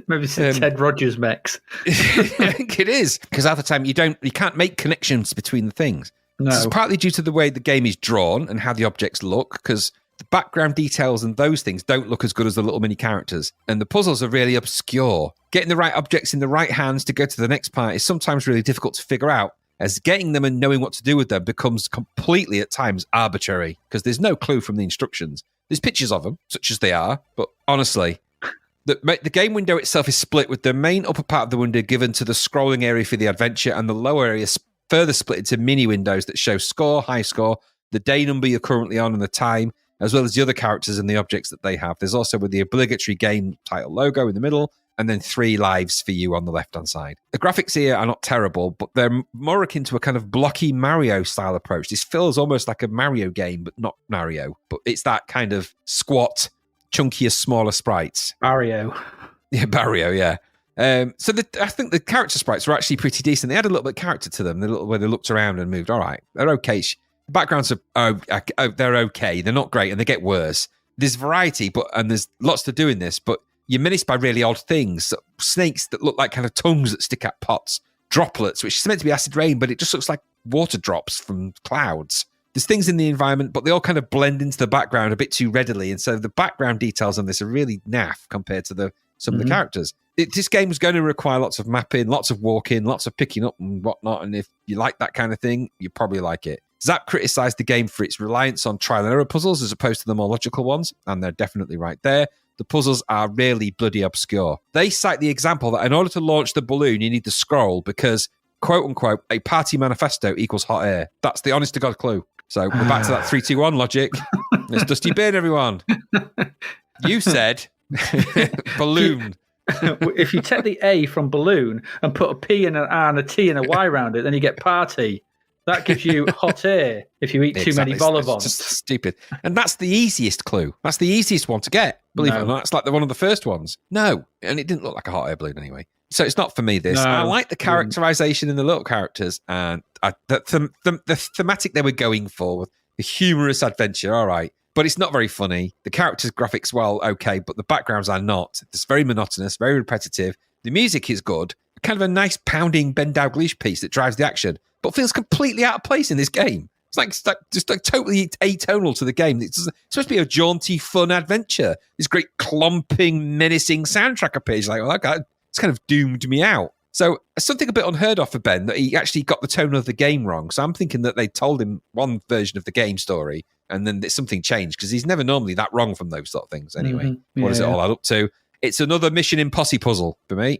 Maybe it's a Ted Rogers mix. I think it is. Because half the time you can't make connections between the things. No. It's partly due to the way the game is drawn and how the objects look, because the background details and those things don't look as good as the little mini characters. And the puzzles are really obscure. Getting the right objects in the right hands to go to the next part is sometimes really difficult to figure out, as getting them and knowing what to do with them becomes completely at times arbitrary, because there's no clue from the instructions. There's pictures of them, such as they are, but honestly, the game window itself is split, with the main upper part of the window given to the scrolling area for the adventure, and the lower area further split into mini windows that show score, high score, the day number you're currently on, and the time, as well as the other characters and the objects that they have. There's also with the obligatory game title logo in the middle, and then 3 lives for you on the left-hand side. The graphics here are not terrible, but they're more akin to a kind of blocky Mario-style approach. This feels almost like a Mario game, but not Mario. But it's that kind of squat, chunkier, smaller sprites. Mario. Yeah, Barrio, yeah. So I think the character sprites were actually pretty decent. They had a little bit of character to them, where they looked around and moved. All right, they're okay. The backgrounds are they're okay. They're not great, and they get worse. There's variety, and there's lots to do in this, but you're menaced by really odd things. Snakes that look like kind of tongues that stick out pots. Droplets, which is meant to be acid rain, but it just looks like water drops from clouds. There's things in the environment, but they all kind of blend into the background a bit too readily, and so the background details on this are really naff compared to some of the characters. This game is going to require lots of mapping, lots of walking, lots of picking up and whatnot, and if you like that kind of thing, you probably like it. Zapped criticised the game for its reliance on trial and error puzzles as opposed to the more logical ones, and they're definitely right there. The puzzles are really bloody obscure. They cite the example that in order to launch the balloon, you need to scroll because, quote unquote, a party manifesto equals hot air. That's the honest to God clue. So we're back to that 3-2-1 logic. It's Dusty Bin, everyone. You said balloon. If you take the A from balloon and put a P and an R and a T and a Y around it, then you get party. That gives you hot air if you eat too many vol-au-vents. It's just stupid. And that's the easiest clue. That's the easiest one to get. Believe it or not, it's like one of the first ones. No. And it didn't look like a hot air balloon anyway. So it's not for me, this. No. I like the characterization in the little characters and the thematic they were going for, with the humorous adventure, all right. But it's not very funny. The characters' graphics, well, okay, but the backgrounds are not. It's very monotonous, very repetitive. The music is good. Kind of a nice pounding Ben Dalglish piece that drives the action, but feels completely out of place in this game. It's like just like totally atonal to the game. It's supposed to be a jaunty, fun adventure. This great clomping, menacing soundtrack appears. Like, well, okay, it's kind of doomed me out. So something a bit unheard of for Ben, that he actually got the tone of the game wrong. So I'm thinking that they told him one version of the game story and then something changed, because he's never normally that wrong from those sort of things anyway. Mm-hmm. What does it all add up to? It's another Mission Impossible puzzle for me.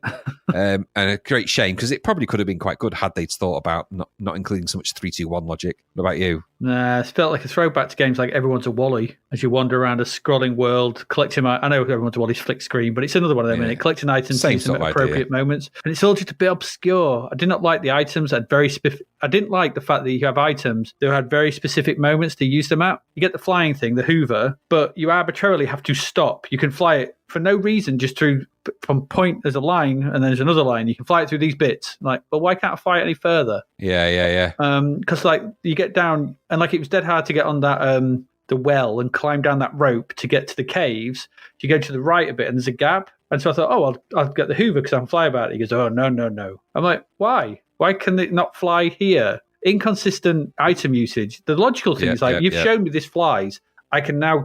And a great shame, because it probably could have been quite good had they thought about not including so much 3-2-1 logic. What about you? Nah, it felt like a throwback to games like Everyone's a Wally, as you wander around a scrolling world, collecting. I know Everyone's a Wally's flick screen, but it's another one of them, and collecting items Same using sort at of appropriate idea. moments. And it's all just a bit obscure. I did not like the items. I didn't like the fact that you have items that had very specific moments to use them at. You get the flying thing, the Hoover, but you arbitrarily have to stop. You can fly it for no reason, just from point, there's a line and then there's another line. You can fly it through these bits. Like, but why can't I fly it any further? Yeah. Because like you get down and like it was dead hard to get on that the well and climb down that rope to get to the caves. You go to the right a bit and there's a gap. And so I thought, oh, I'll get the Hoover because I can fly about it. He goes, oh, no. I'm like, why? Why can it not fly here? Inconsistent item usage. The logical thing is like, you've shown me this flies.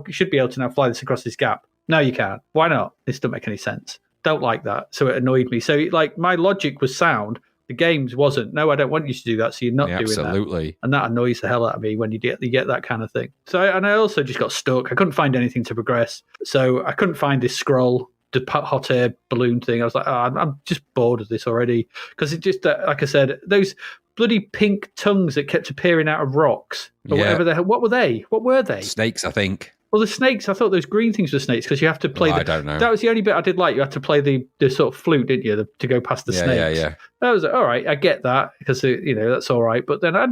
Should be able to now fly this across this gap. No, you can't. Why not? This doesn't make any sense. Don't like that. So it annoyed me. So like my logic was sound. The game's wasn't. No, I don't want you to do that. So you're not doing absolutely. that. And that annoys the hell out of me when you get that kind of thing. So and I also just got stuck. I couldn't find anything to progress. So I couldn't find this scroll, the hot air balloon thing. I was like, I'm just bored of this already. Because it just, like I said, those bloody pink tongues that kept appearing out of rocks or whatever the hell. What were they? What were they? Snakes, I think. Well, the snakes, I thought those green things were snakes because you have to play I don't know. That was the only bit I did like. You had to play the sort of flute, didn't you, to go past the snakes. Yeah. That was all right. I get that because, that's all right. But then I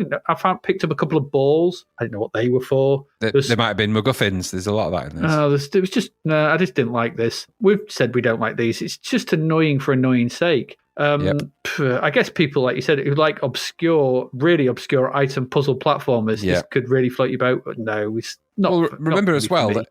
picked up a couple of balls. I didn't know what they were for. There might have been MacGuffins. There's a lot of that in this. Oh, it was just, no, I just didn't like this. We've said we don't like these. It's just annoying for annoying sake. I guess people, like you said, who like really obscure item puzzle platformers, this could really float your boat. But no, it's not. Well, remember as well that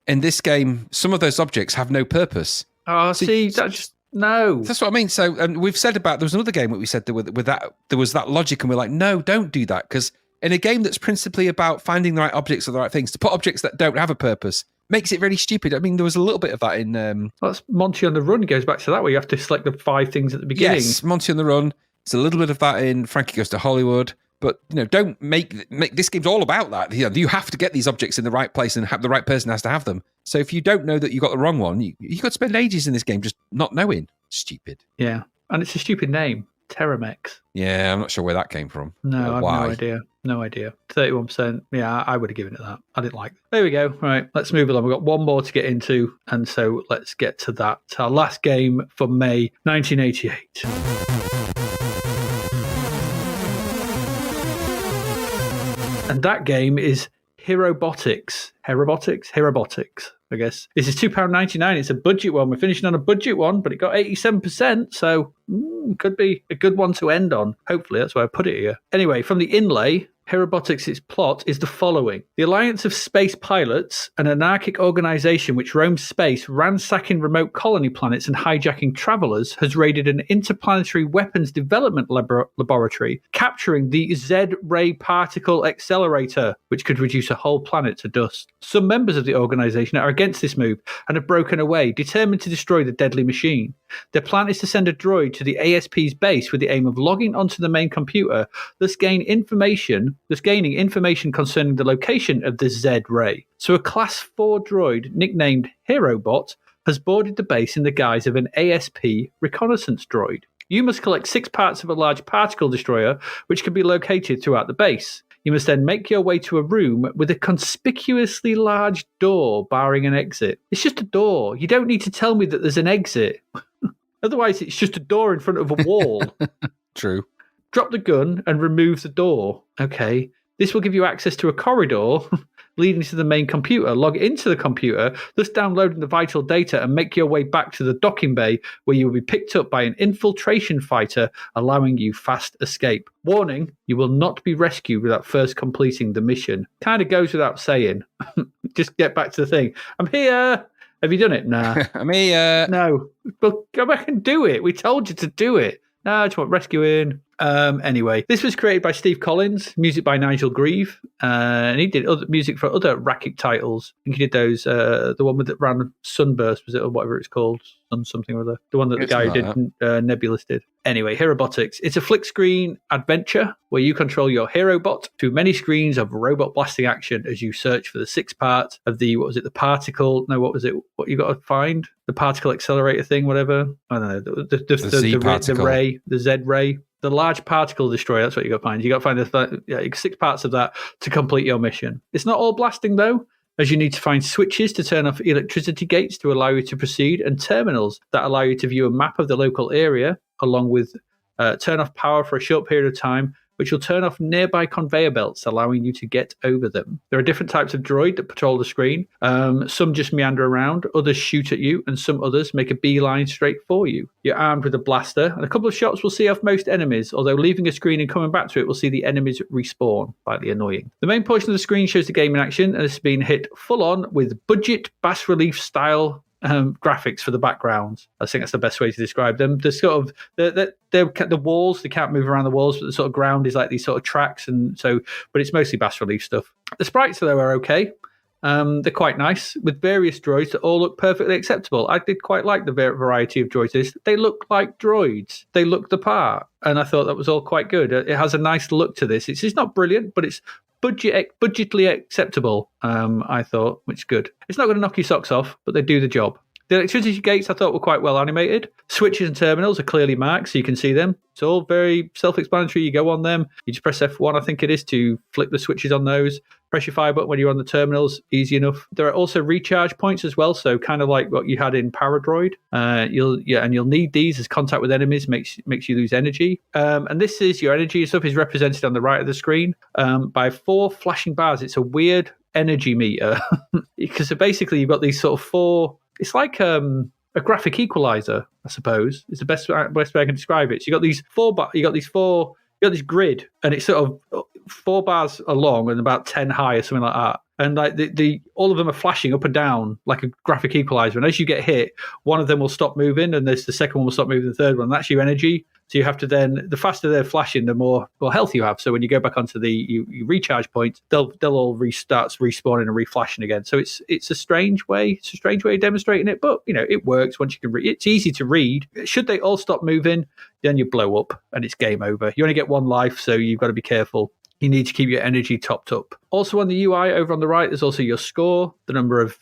in this game, some of those objects have no purpose. Oh, see, that's just no. That's what I mean. So, and we've said there was another game that we said there was that logic, and we're like, no, don't do that, because in a game that's principally about finding the right objects or the right things, to put objects that don't have a purpose makes it really stupid. I mean, there was a little bit of that in... That's Monty on the Run goes back to that, where you have to select the 5 things at the beginning. Yes, Monty on the Run. There's a little bit of that in Frankie Goes to Hollywood. But, don't make this game's all about that. You have to get these objects in the right place, and the right person has to have them. So if you don't know that you got the wrong one, you got to spend ages in this game just not knowing. Stupid. Yeah, and it's a stupid name. TerraMex. Yeah, I'm not sure where that came from. No, I have no idea. No idea. 31%. Yeah, I would have given it that. I didn't like it. There we go. Right, let's move along. We've got one more to get into, and so let's get to that. Our last game for May 1988. And that game is Herobotix, I guess. This is £2.99. It's a budget one. We're finishing on a budget one, but it got 87%, so could be a good one to end on. Hopefully, that's why I put it here. Anyway, from the inlay, Herobotix' plot is the following. The alliance of space pilots, an anarchic organization which roams space, ransacking remote colony planets and hijacking travelers, has raided an interplanetary weapons development laboratory, capturing the Z-ray particle accelerator, which could reduce a whole planet to dust. Some members of the organization are against this move and have broken away, determined to destroy the deadly machine. Their plan is to send a droid to the ASP's base with the aim of logging onto the main computer, thus gaining information concerning the location of the Z-ray. So a Class 4 droid nicknamed Herobot has boarded the base in the guise of an ASP reconnaissance droid. You must collect 6 parts of a large particle destroyer, which can be located throughout the base. You must then make your way to a room with a conspicuously large door barring an exit. It's just a door. You don't need to tell me that there's an exit. Otherwise, it's just a door in front of a wall. True. Drop the gun and remove the door. Okay. This will give you access to a corridor leading to the main computer. Log into the computer, thus downloading the vital data, and make your way back to the docking bay, where you will be picked up by an infiltration fighter, allowing you fast escape. Warning, you will not be rescued without first completing the mission. Kind of goes without saying. Just get back to the thing. I'm here. Have you done it? Nah. I'm here. No. Well, go back and do it. We told you to do it. No, I just want rescuing. Anyway, this was created by Steve Collins, music by Nigel Grieve, and he did other music for other Racket titles. I think he did those, the one with that ran Sunburst, was it, or whatever it's called, something or other. The one that the guy who did Nebulous did. Anyway, Herobotix. It's a flick screen adventure where you control your Herobot through many screens of robot blasting action as you search for the 6 parts of the, what was it, the particle? No, what was it? What you got to find? The particle accelerator thing, whatever. I don't know. The ray, the Z ray. The large particle destroyer, that's what you got to find. You got to find 6 parts of that to complete your mission. It's not all blasting, though, as you need to find switches to turn off electricity gates to allow you to proceed, and terminals that allow you to view a map of the local area, along with turn off power for a short period of time, which will turn off nearby conveyor belts, allowing you to get over them. There are different types of droid that patrol the screen. Some just meander around, others shoot at you, and some others make a beeline straight for you. You're armed with a blaster, and a couple of shots will see off most enemies, although leaving a screen and coming back to it will see the enemies respawn. Slightly annoying. The main portion of the screen shows the game in action, and it's been hit full on with budget bas relief style graphics for the backgrounds. I think that's the best way to describe them. The sort of the walls, they can't move around the walls, but the sort of ground is like these sort of tracks, and so, but it's mostly bas relief stuff. The sprites, though, are okay. They're quite nice, with various droids that all look perfectly acceptable. I did quite like the variety of droids. They look like droids. They look the part, and I thought that was all quite good. It has a nice look to this. It's not brilliant, but it's budgetly acceptable, I thought, which is good. It's not going to knock your socks off, but they do the job. The electricity gates I thought were quite well animated. Switches and terminals are clearly marked, so you can see them. It's all very self-explanatory. You go on them, you just press F1, I think it is, to flip the switches on those. Press your fire button when you're on the terminals, easy enough. There are also recharge points as well, so kind of like what you had in Paradroid. You'll need these as contact with enemies makes you lose energy. And this is your energy stuff is represented on the right of the screen by 4 flashing bars. It's a weird energy meter because basically you've got these sort of 4. It's like a graphic equalizer, I suppose. It's the best way I can describe it. So you got these 4 you got this grid, and it's sort of 4 bars long and about 10 high or something like that. And like the all of them are flashing up and down like a graphic equalizer. And as you get hit, one of them will stop moving, and the second one will stop moving, the third one. That's your energy. So you have to then, the faster they're flashing, the more health you have. So when you go back onto the you recharge point, they'll all restart respawning and reflashing again. So it's a strange way. It's a strange way of demonstrating it, but it works once you can read. It's easy to read. Should they all stop moving, then you blow up and it's game over. You only get 1 life, so you've got to be careful. You need to keep your energy topped up. Also on the UI over on the right, there's also your score, the number of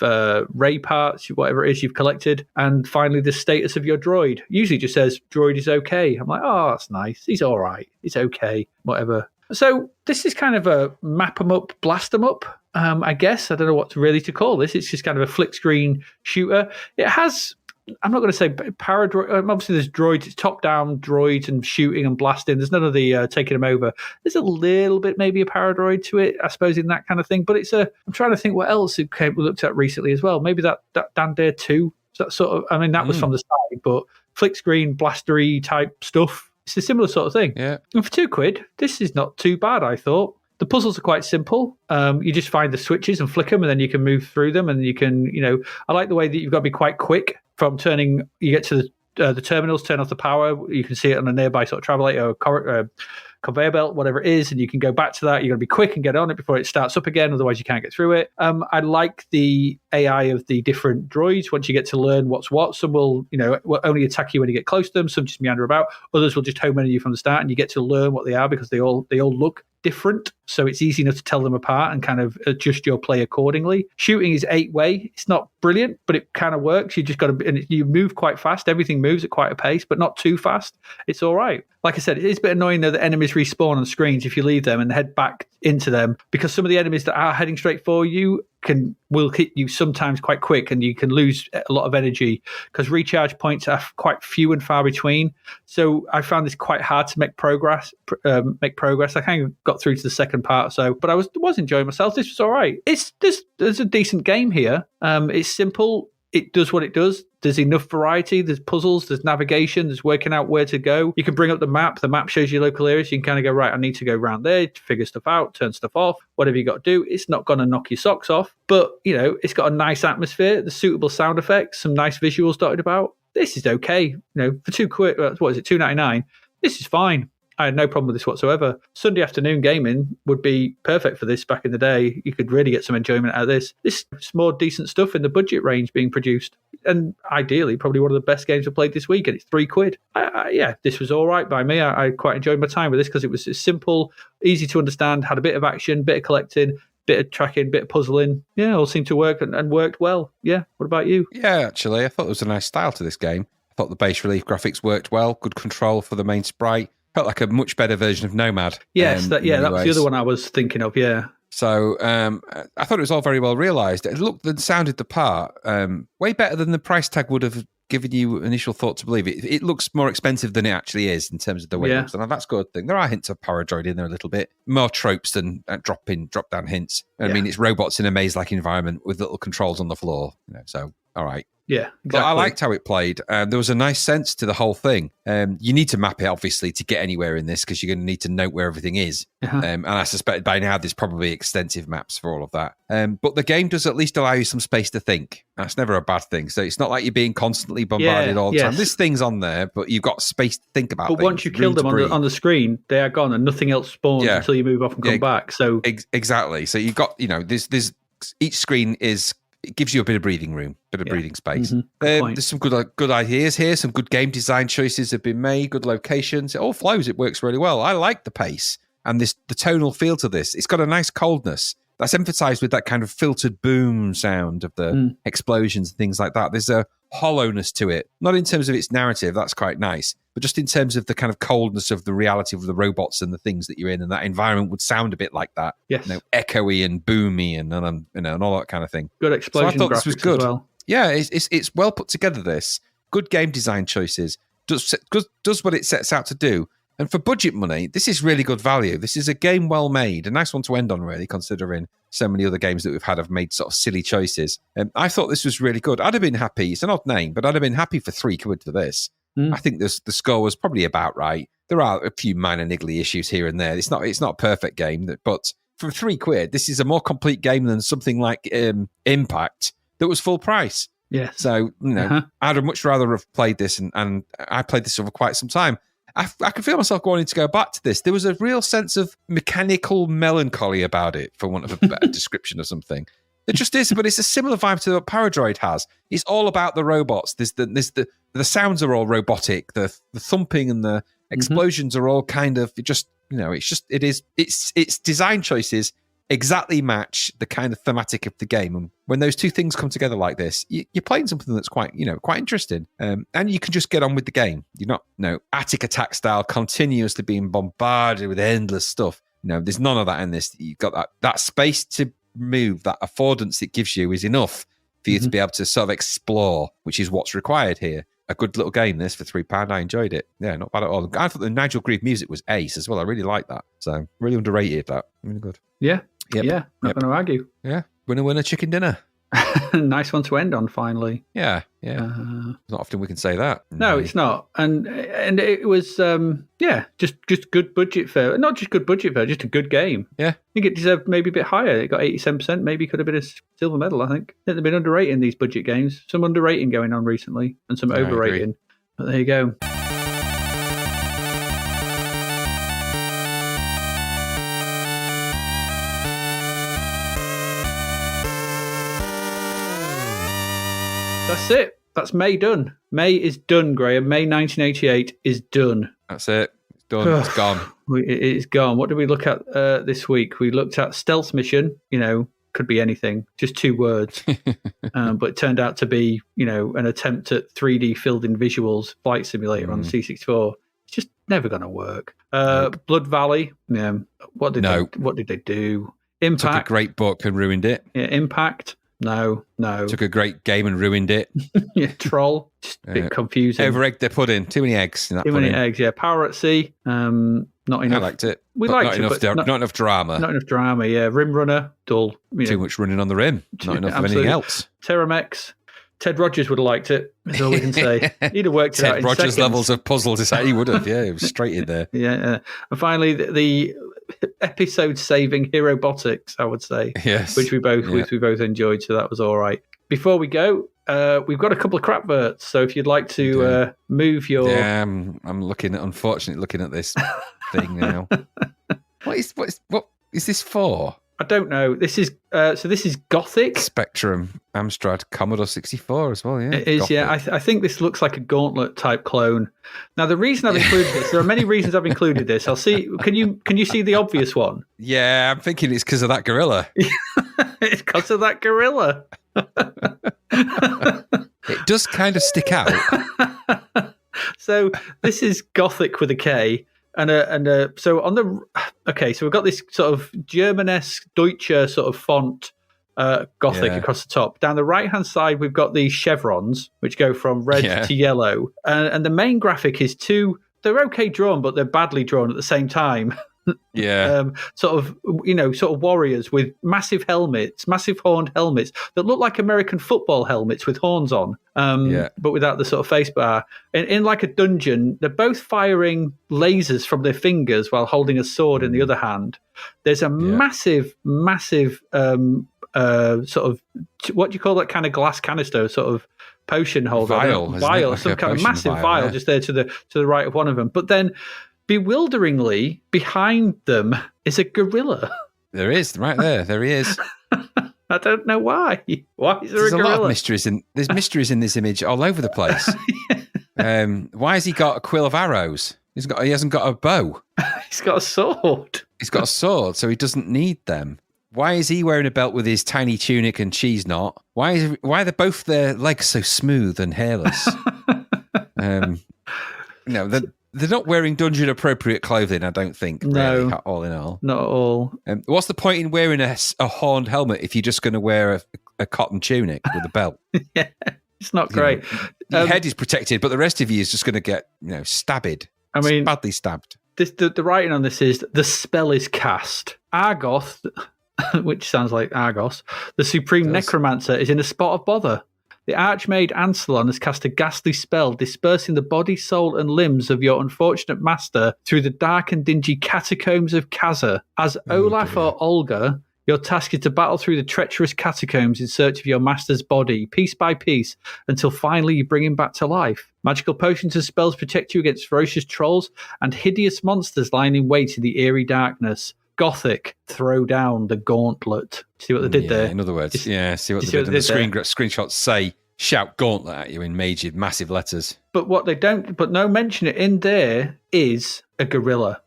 ray parts, whatever it is you've collected, and finally the status of your droid. Usually just says, droid is okay. I'm like, oh, that's nice. He's all right. He's okay. Whatever. So this is kind of a map 'em up, blast 'em up, I guess. I don't know what really to call this. It's just kind of a flick screen shooter. It has... I'm not going to say paradroid. Obviously, there's droids. It's top-down droids and shooting and blasting. There's none of the taking them over. There's a little bit, maybe a paradroid to it, I suppose, in that kind of thing. But I'm trying to think what else we looked at recently as well. Maybe that Dan Dare 2. That sort of. I mean, that was from the side, but flick screen blastery type stuff. It's a similar sort of thing. Yeah. And for £2, this is not too bad, I thought. The puzzles are quite simple. You just find the switches and flick them, and then you can move through them. And you can, I like the way that you've got to be quite quick from turning. You get to the terminals, turn off the power. You can see it on a nearby sort of travelator or conveyor belt, whatever it is, and you can go back to that. You've got to be quick and get on it before it starts up again. Otherwise, you can't get through it. I like the AI of the different droids. Once you get to learn what's what, some will, will only attack you when you get close to them. Some just meander about. Others will just home in you from the start, and you get to learn what they are because they all look different, so it's easy enough to tell them apart and kind of adjust your play accordingly. Shooting is 8-way. It's not brilliant, but it kind of works. You just got to, and you move quite fast. Everything moves at quite a pace, but not too fast. It's all right. Like I said, it is a bit annoying though that enemies respawn on screens if you leave them and head back into them, because some of the enemies that are heading straight for you will hit you sometimes quite quick, and you can lose a lot of energy because recharge points are quite few and far between. So I found this quite hard to make progress. I kind of got through to the second part or so, but I was enjoying myself. This was all right. There's a decent game here. It's simple. It does what it does. There's enough variety. There's puzzles. There's navigation. There's working out where to go. You can bring up the map. The map shows you local areas. You can kind of go, right, I need to go around there to figure stuff out, turn stuff off, whatever you got to do. It's not going to knock your socks off, but, it's got a nice atmosphere. The suitable sound effects, some nice visuals dotted about. This is okay. For £2, what is it, $2.99? This is fine. I had no problem with this whatsoever. Sunday afternoon gaming would be perfect for this back in the day. You could really get some enjoyment out of this. This is more decent stuff in the budget range being produced. And ideally, probably one of the best games I've played this week, and it's £3. Yeah, this was all right by me. I quite enjoyed my time with this because it was simple, easy to understand, had a bit of action, bit of collecting, bit of tracking, bit of puzzling. Yeah, all seemed to work and worked well. Yeah, what about you? Yeah, actually, I thought there was a nice style to this game. I thought the base relief graphics worked well, good control for the main sprite. Felt like a much better version of Nomad. Yes, that was the other one I was thinking of, yeah. So I thought it was all very well realised. It looked and sounded the part way better than the price tag would have given you initial thought to believe. It looks more expensive than it actually is in terms of the way it looks. And that's a good thing. There are hints of Paradroid in there a little bit. More tropes than drop-down hints. I mean, it's robots in a maze-like environment with little controls on the floor. So, all right. Yeah, exactly. But I liked how it played. There was a nice sense to the whole thing. You need to map it, obviously, to get anywhere in this because you're going to need to note where everything is. And I suspect by now there's probably extensive maps for all of that. But the game does at least allow you some space to think. That's never a bad thing. So it's not like you're being constantly bombarded all the time. This thing's on there, but you've got space to think about But things. once you kill them on the screen, they are gone and nothing else spawns until you move off and come back. So exactly. So you've got, there's each screen it gives you a bit of breathing room, breathing space. There's some good ideas here. Some good game design choices have been made. Good locations. It all flows. It works really well. I like the pace and the tonal feel to this. It's got a nice coldness that's emphasized with that kind of filtered boom sound of the explosions and things like that. There's a hollowness to it, not in terms of its narrative. That's quite nice, but just in terms of the kind of coldness of the reality of the robots and the things that you're in, and that environment would sound a bit like that. Yes, echoey and boomy and all that kind of thing. Good explosion. So I thought this was good. As well. Yeah, it's well put together. This good game design choices does what it sets out to do. And for budget money, this is really good value. This is a game well made, a nice one to end on, really, considering so many other games that we've had have made sort of silly choices. I thought this was really good. I'd have been happy. It's an odd name, but I'd have been happy for £3 for this. I think the score was probably about right. There are a few minor niggly issues here and there. It's not a perfect game, but for £3, this is a more complete game than something like Impact that was full price. Yeah. So, I'd have much rather have played this, and I played this over quite some time. I could feel myself wanting to go back to this. There was a real sense of mechanical melancholy about it, for want of a better description or something. It just is, but it's a similar vibe to what Paradroid has. It's all about the robots. The sounds are all robotic. The thumping and the explosions are all kind of its design choices exactly match the kind of thematic of the game. And when those two things come together like this, you're playing something that's quite interesting. And you can just get on with the game. You're not, attic attack style, continuously being bombarded with endless stuff. There's none of that in this. You've got that space to move, that affordance it gives you is enough for you to be able to sort of explore, which is what's required here. A good little game, this, for £3. I enjoyed it. Yeah, not bad at all. I thought the Nigel Grieve music was ace as well. I really liked that. So, really underrated, that. Really good. Yeah. Yep. Yeah, not going to argue. Yeah. Winner, chicken dinner. Nice one to end on, finally. Yeah. It's not often we can say that. No, it's not. And it was, just good budget fare. Not just good budget fare, just a good game. Yeah. I think it deserved maybe a bit higher. It got 87%. Maybe could have been a silver medal, I think. They've been underrating these budget games. Some underrating going on recently and some overrating. But there you go. That's it. That's May done. May is done, Graham. May 1988 is done. That's it. It's done. It's gone. It's gone. What did we look at this week? We looked at Stealth Mission. Could be anything. Just 2 words. But it turned out to be, an attempt at 3D filled-in visuals flight simulator on the C64. It's just never going to work. Blood Valley. Yeah. What did they do? Impact. Took a great book and ruined it. Yeah, Impact. No. Took a great game and ruined it. Yeah, Troll. Just a bit confusing. Over-egged their pudding. Too many eggs in that pudding. Too many eggs, yeah. Power at Sea. Not enough. I liked it. We liked not it, not enough drama. Not enough drama, yeah. Rimrunner, dull. Too much running on the rim. Not enough of anything else. TerraMex. Ted Rogers would have liked it, is all we can say. He'd have worked it out in Ted Rogers seconds. Levels of puzzle design. He would have, yeah. It was straight in there. Yeah. And finally, the episode-saving Herobotix, I would say. Yes. Which we both enjoyed, so that was all right. Before we go, we've got a couple of crapverts, so if you'd like to move your... Yeah, I'm unfortunately looking at this. thing now. What is this for? I don't know. This is this is Gothic. Spectrum, Amstrad, Commodore 64 as well. Yeah, It is. Gothic. Yeah, I think this looks like a Gauntlet type clone. Now, the reason I've included this, there are many reasons I've included this. I'll see. Can you see the obvious one? Yeah, I'm thinking it's because of that gorilla. It's because of that gorilla. It does kind of stick out. So this is Gothic with a K. So on the so we've got this sort of Germanesque Deutsche sort of font Gothic across the top. Down the right hand side, we've got these chevrons which go from red to yellow, and the main graphic is two. They're okay drawn, but they're badly drawn at the same time. Yeah, sort of warriors with massive helmets, massive horned helmets that look like American football helmets with horns on, but without the sort of face bar. In like a dungeon, they're both firing lasers from their fingers while holding a sword in the other hand. There's a massive sort of, what do you call that kind of glass canister, sort of potion holder, vial, like some kind of massive vial, yeah. just there to the right of one of them. But then, bewilderingly, behind them is a gorilla. there is right there. There he is. I don't know why. Why is there There's a a gorilla? lot of mysteries in. There's mysteries in this image all over the place. Why has he got a quill of arrows? He hasn't got a bow. He's got a sword. He's got a sword, so he doesn't need them. Why is he wearing a belt with his tiny tunic and cheese knot? Why are both their legs so smooth and hairless? No, they're not wearing dungeon appropriate clothing, I don't think. No. Really, all in all. Not at all. What's the point in wearing a horned helmet if you're just going to wear a cotton tunic with a belt? Yeah, it's not great. Your head is protected, but the rest of you is just going to get stabbed. I mean, badly stabbed. The writing on this is, the spell is cast. Argoth, which sounds like Argos, the supreme necromancer, is in a spot of bother. The Archmaid Ancelon has cast a ghastly spell, dispersing the body, soul, and limbs of your unfortunate master through the dark and dingy catacombs of Kaza. As Olaf or Olga, your task is to battle through the treacherous catacombs in search of your master's body, piece by piece, until finally you bring him back to life. Magical potions and spells protect you against ferocious trolls and hideous monsters lying in wait in the eerie darkness. Gothic, throw down the gauntlet. See what they did there? In other words, see what they did. And the screenshots say, shout gauntlet at you in massive letters. But what they don't, but no mention it in there is a gorilla.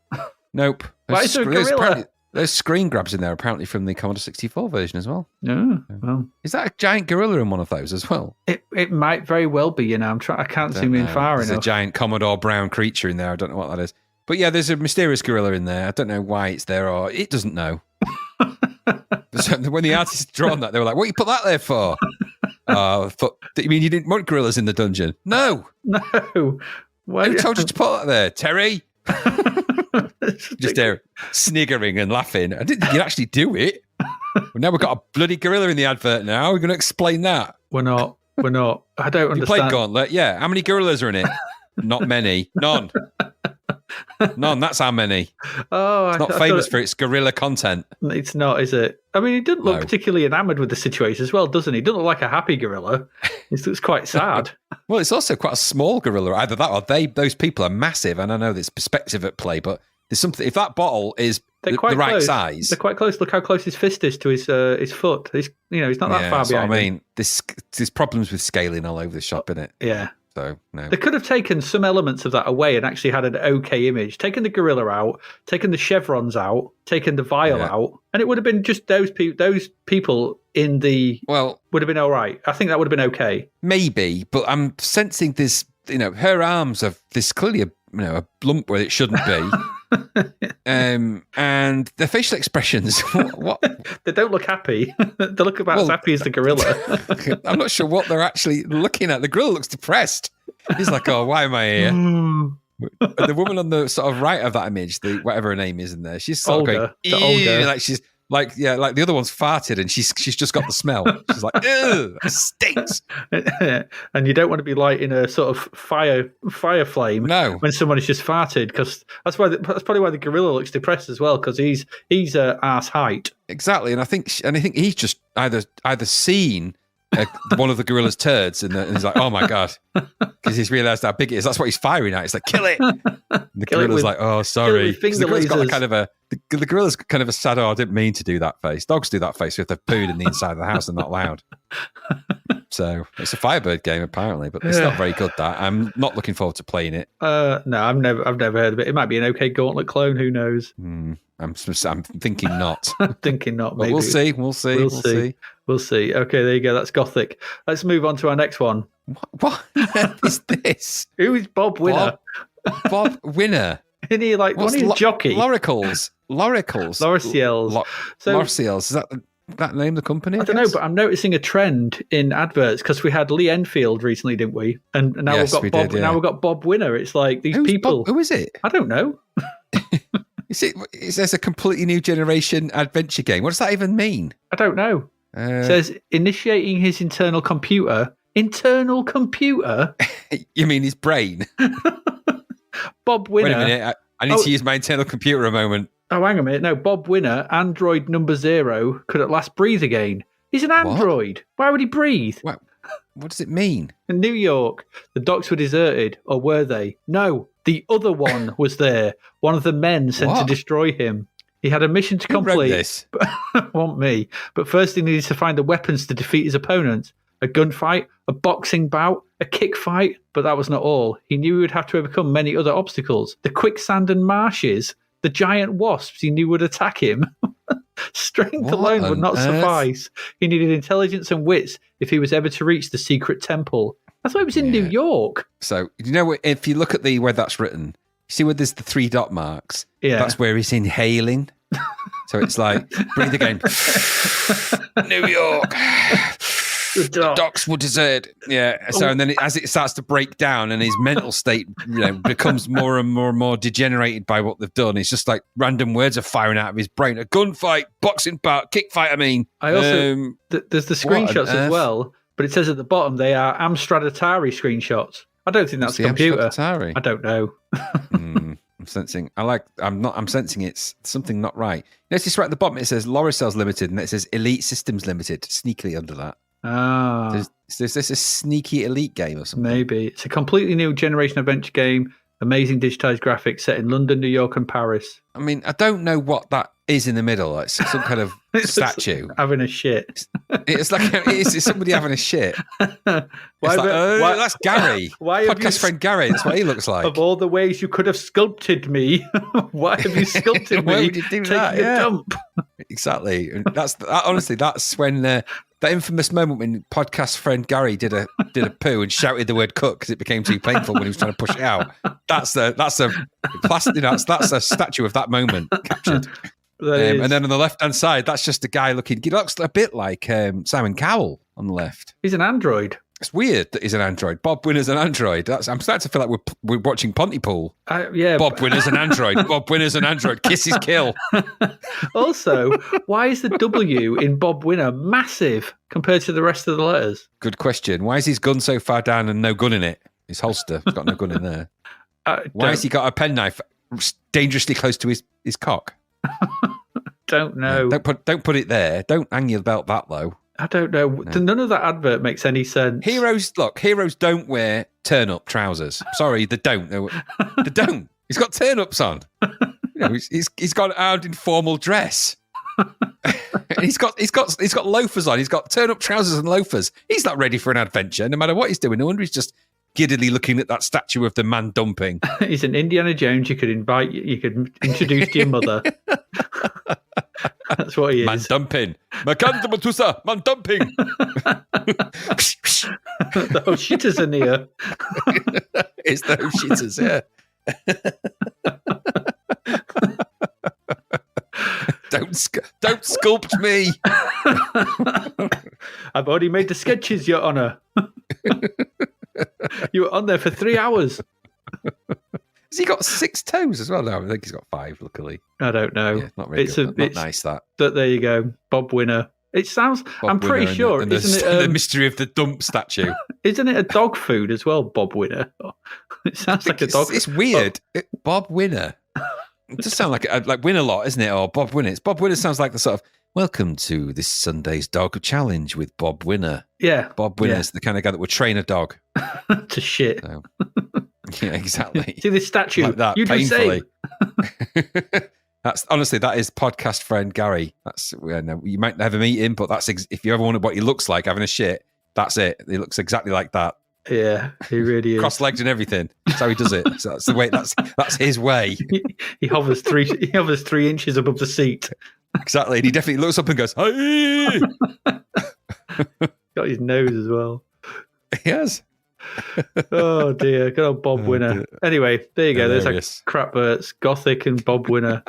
Nope. Why is there a gorilla? There's screen grabs in there, apparently from the Commodore 64 version as well. Oh, well. Is that a giant gorilla in one of those as well? It might very well be, I can't zoom in far There's enough. a giant Commodore brown creature in there. I don't know what that is. But yeah, there's a mysterious gorilla in there. I don't know why it's there, or it doesn't know. So when the artists drawn that, they were like, what you put that there for? You mean you didn't want gorillas in the dungeon? No. No. Who told you to put that there? Terry? Just there sniggering and laughing. I didn't think you'd actually do it. Well, now we've got a bloody gorilla in the advert now. We're going to explain that. We're not. I don't You understand. played Gauntlet? Yeah. How many gorillas are in it? Not many. None. That's how many. Oh, It's not famous for its gorilla content. It's not, is it? I mean, he didn't look No. particularly enamoured with the situation as well, doesn't he? He doesn't look like a happy gorilla. He looks quite sad. Well, it's also quite a small gorilla. Either that or those people are massive. And I know there's perspective at play, but there's something. If that bottle is They're the quite right close. size. They're quite close. Look how close his fist is to his foot. He's not that far that's what behind. I mean, there's problems with scaling all over the shop, isn't it? Yeah. So no. They could have taken some elements of that away and actually had an okay image. Taken the gorilla out, taken the chevrons out, taken the vial out, and it would have been just those people in the. Well, would have been all right. I think that would have been okay. maybe, but I'm sensing this. Her arms have this clearly a lump where it shouldn't be. And the facial expressions, what? They don't look happy. They look about as happy as the gorilla. I'm not sure what they're actually looking at. The gorilla looks depressed. He's like, oh, why am I here? The woman on the sort of right of that image, whatever her name is in there, she's sort Olga, of the going, Olga. like she's like the other one's farted and she's just got the smell. She's like, ew, it stinks. And you don't want to be lighting a sort of fire flame when someone has just farted, because that's probably why the gorilla looks depressed as well, because he's arse height. Exactly, and I think he's just either seen one of the gorilla's turds, and he's like, "Oh my god," because he's realised how big it is. That's what he's firing at. It's like, "Kill it!" And the gorilla's like, "Oh, sorry." finger The gorilla's got lasers. kind of the gorilla's kind of a sad. "Oh, I didn't mean to do that" face. Dogs do that face if they've pooed in the inside of the house and not loud. So it's a Firebird game apparently, but it's not very good. That I'm not looking forward to playing it. No, I've never heard of it. It might be an okay Gauntlet clone. Who knows? I'm thinking not. I'm thinking not. But Maybe we'll see. We'll see. We'll see. Okay, there you go. That's Gothic. Let's move on to our next one. What is this? Who is Bob Winner? Bob Winner. Isn't he like What's one of his jockey? Loricles. Loriciels. Loriciels. Is that name of the company? I don't know, but I'm noticing a trend in adverts because we had Lee Enfield recently, didn't we? And now Yes, we've we got Bob. did, yeah. Now we've got Bob Winner. It's like these Who's people. Bob? Who is it? I don't know. Is this a completely new generation adventure game? What does that even mean? I don't know. It says initiating his internal computer. Internal computer. You mean his brain? Bob Winner. Wait a minute. I need to use my internal computer a moment. Oh, hang on a minute. No, Bob Winner, android number 0, could at last breathe again. He's an android. Why would he breathe? What does it mean? In New York, the docks were deserted, or were they? No, the other one was there. One of the men sent to What? destroy him. He had a mission to Who wrote complete. this? Want me. But first he needed to find the weapons to defeat his opponents. A gunfight, a boxing bout, a kick fight. But that was not all. He knew he would have to overcome many other obstacles. The quicksand and marshes, the giant wasps he knew would attack him. Strength What alone would on not earth? suffice. He needed intelligence and wits if he was ever to reach the secret temple. I thought it was in New York. So, you know, if you look at where that's written, you see where there's the 3 dot marks? Yeah. That's where he's inhaling. So it's like, breathe again. New York. The docks were deserted. Yeah. So, and then as it starts to break down and his mental state, becomes more and more degenerated by what they've done, it's just like random words are firing out of his brain. A gunfight, boxing bout, kick fight, I mean. I also, there's the what on screenshots as earth? well, but it says at the bottom they are Amstrad Atari screenshots. I don't think that's a computer. Atari? I don't know. I'm sensing it's something not right. Notice right at the bottom it says Loricels Limited, and it says Elite Systems Limited, sneakily under that. Ah, Is this a sneaky Elite game or something? maybe. It's a completely new generation adventure game, amazing digitized graphics set in London, New York, and Paris. I mean, I don't know what that is in the middle. It's some kind of statue. Having a shit. It's like it's somebody having a shit. That's Gary. Why have Podcast friend Gary. That's what he looks like. Of all the ways you could have sculpted me, why have you sculpted Why me would you do taking that? a Yeah. dump? Exactly. And honestly, that's when that infamous moment when podcast friend Gary did a poo and shouted the word "cook" because it became too painful when he was trying to push it out. That's a statue of that moment captured. And then on the left hand side, that's just a guy looking. He looks a bit like Simon Cowell on the left. He's an android. It's weird that he's an android. Bob Winner's an android. I'm starting to feel like we're watching Pontypool. Yeah. Bob Winner's an android. Bob Winner's an android. Kisses kill. Also, why is the W in Bob Winner massive compared to the rest of the letters? Good question. Why is his gun so far down and no gun in it? His holster. He's got no gun in there. Why has he got a penknife dangerously close to his cock? Don't know. Don't put it there. Don't hang your belt that low. I don't know. No. None of that advert makes any sense. Heroes don't wear turn-up trousers. Sorry, they don't. They don't. He's got turn-ups on. He's got out in formal dress. And he's got loafers on. He's got turn-up trousers and loafers. He's not ready for an adventure, no matter what he's doing. No wonder he's just giddily looking at that statue of the man dumping. He's an Indiana Jones. You could introduce to your mother. That's what he is. Man dumping. Makanda Matusa, man dumping. The Hoshitas are near. It's the Hoshitas, yeah. Don't sculpt me. I've already made the sketches, Your Honour. You were on there for 3 hours. Has he got 6 toes as well? No, I think he's got 5, luckily. I don't know. Yeah, not really good. Not nice, that. There you go. Bob Winner. It sounds, I'm pretty sure, isn't it? The mystery of the dump statue. Isn't it a dog food as well, Bob Winner? It sounds like a dog. It's weird. Bob Winner. It does sound like Win a lot, isn't it? Or Bob Winner. Bob Winner sounds like the sort of Welcome to this Sunday's Dog Challenge with Bob Winner. Yeah. Bob Winner's the kind of guy that would train a dog. To shit. So, yeah, exactly. See this statue? Like that, you do the painfully. same. That's honestly, that is podcast friend Gary. That's you might never meet him, but that's if you ever wondered what he looks like having a shit, that's it. He looks exactly like that. Yeah, he really is. Cross-legged and everything. That's how he does it. So that's the way. That's his way. He hovers 3 inches above the seat. Exactly. And he definitely looks up and goes, "Hey!" Got his nose as well. He has. Oh dear, good old Bob Winner. Dear. Anyway, there you go. There's Hilarious. like Crapverts, Gothic, and Bob Winner.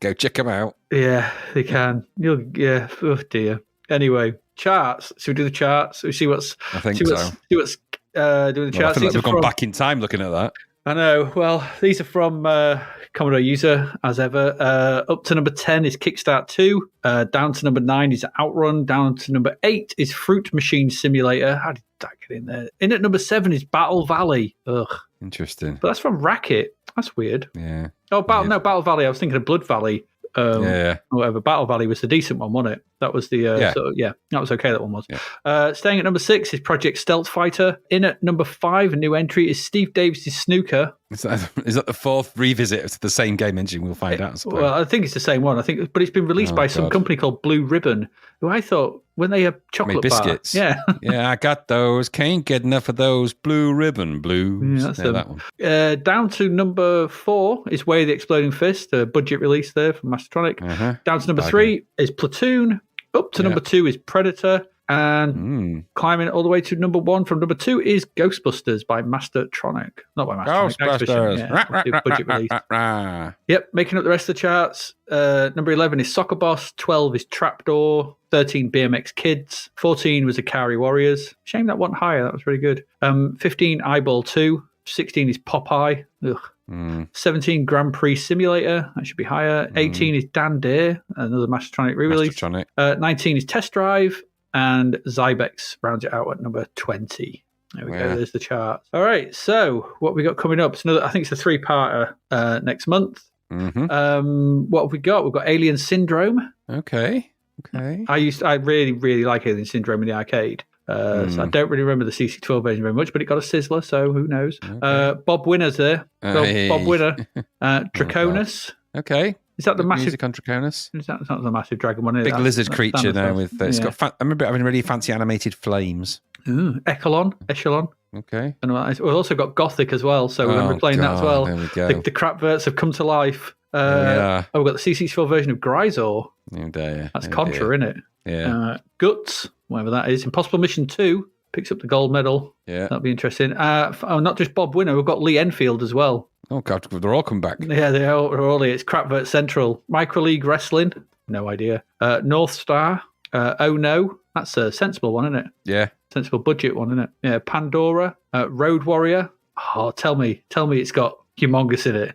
Go check him out. Yeah, they can. Yeah. Oh dear. Anyway, charts. So we do the charts. We see what's. I think see so. what's doing the Well, I charts. feel like These are we've gone from- back in time looking at that. I know. Well, these are from Commodore user, as ever. Up to number 10 is Kickstart 2. Down to number 9 is Outrun. Down to number 8 is Fruit Machine Simulator. How did that get in there? In at number 7 is Battle Valley. Ugh. Interesting. But that's from Racket. That's weird. Yeah. Oh, Weird. Battle Valley. I was thinking of Blood Valley. Yeah. Whatever. Battle Valley was the decent one, wasn't it? That was the that was okay. That one was. Yeah. Staying at number 6 is Project Stealth Fighter. In at number 5, a new entry is Steve Davis' Snooker. Is that the fourth revisit to the same game engine? We'll find out. I suppose. Well, I think it's the same one. But it's been released by some God. company called Blue Ribbon, who I thought when they have chocolate Made biscuits. bar, yeah, Yeah, I got those. Can't get enough of those Blue Ribbon blues. Yeah, that's Yeah, them. that one. Down to number 4 is Way of the Exploding Fist, a budget release there from Mastertronic. Uh-huh. Down to number Bargain. 3 is Platoon. Up to Yeah. number 2 is Predator. And climbing all the way to number 1 from number 2 is Ghostbusters by Mastertronic. Not by Mastertronic. Activision, yeah, budget release. Ghostbusters. Yep, making up the rest of the charts. Number 11 is Soccer Boss. 12 is Trapdoor. 13, BMX Kids. 14 was Ikari Warriors. Shame that wasn't higher. That was really good. 15, Eyeball 2. 16 is Popeye. Ugh. 17, Grand Prix Simulator. That should be higher. 18 is Dan Dare, another Mastertronic re-release. Mastertronic. 19 is Test Drive. And Zybex rounds it out at number 20. There we go. There's the chart. All right. So what we got coming up? It's another. I think it's a 3-parter next month. Mm-hmm. What have we got? We've got Alien Syndrome. Okay. I really, really like Alien Syndrome in the arcade. So I don't really remember the CC12 version very much, but it got a sizzler, so who knows? Okay. Bob Winner's there. Hey. Bob Winner. Draconis. Okay. Is that the Good massive? music on Draconis? That's not the massive dragon one. Is it? Big lizard creature standard now stuff. with it's got. I remember having really fancy animated flames. Ooh, Echelon. Okay. And we've also got Gothic as well, so we're going to be playing that as well. There we go. The Crapverts have come to life. Yeah. We've got the CC4 version of Gryzor. Oh, there. That's Oh, Contra, dear. isn't it? Yeah. Guts, whatever that is. Impossible Mission 2 picks up the gold medal. Yeah. That'll be interesting. Not just Bob Winner, we've got Lee Enfield as well. Oh God, they're all come back. Yeah, they're all here. It's Crapvert Central. Micro League Wrestling, no idea. North Star, Oh No, that's a sensible one, isn't it? Yeah. Sensible budget one, isn't it? Yeah, Pandora, Road Warrior. Oh, tell me it's got humongous in it.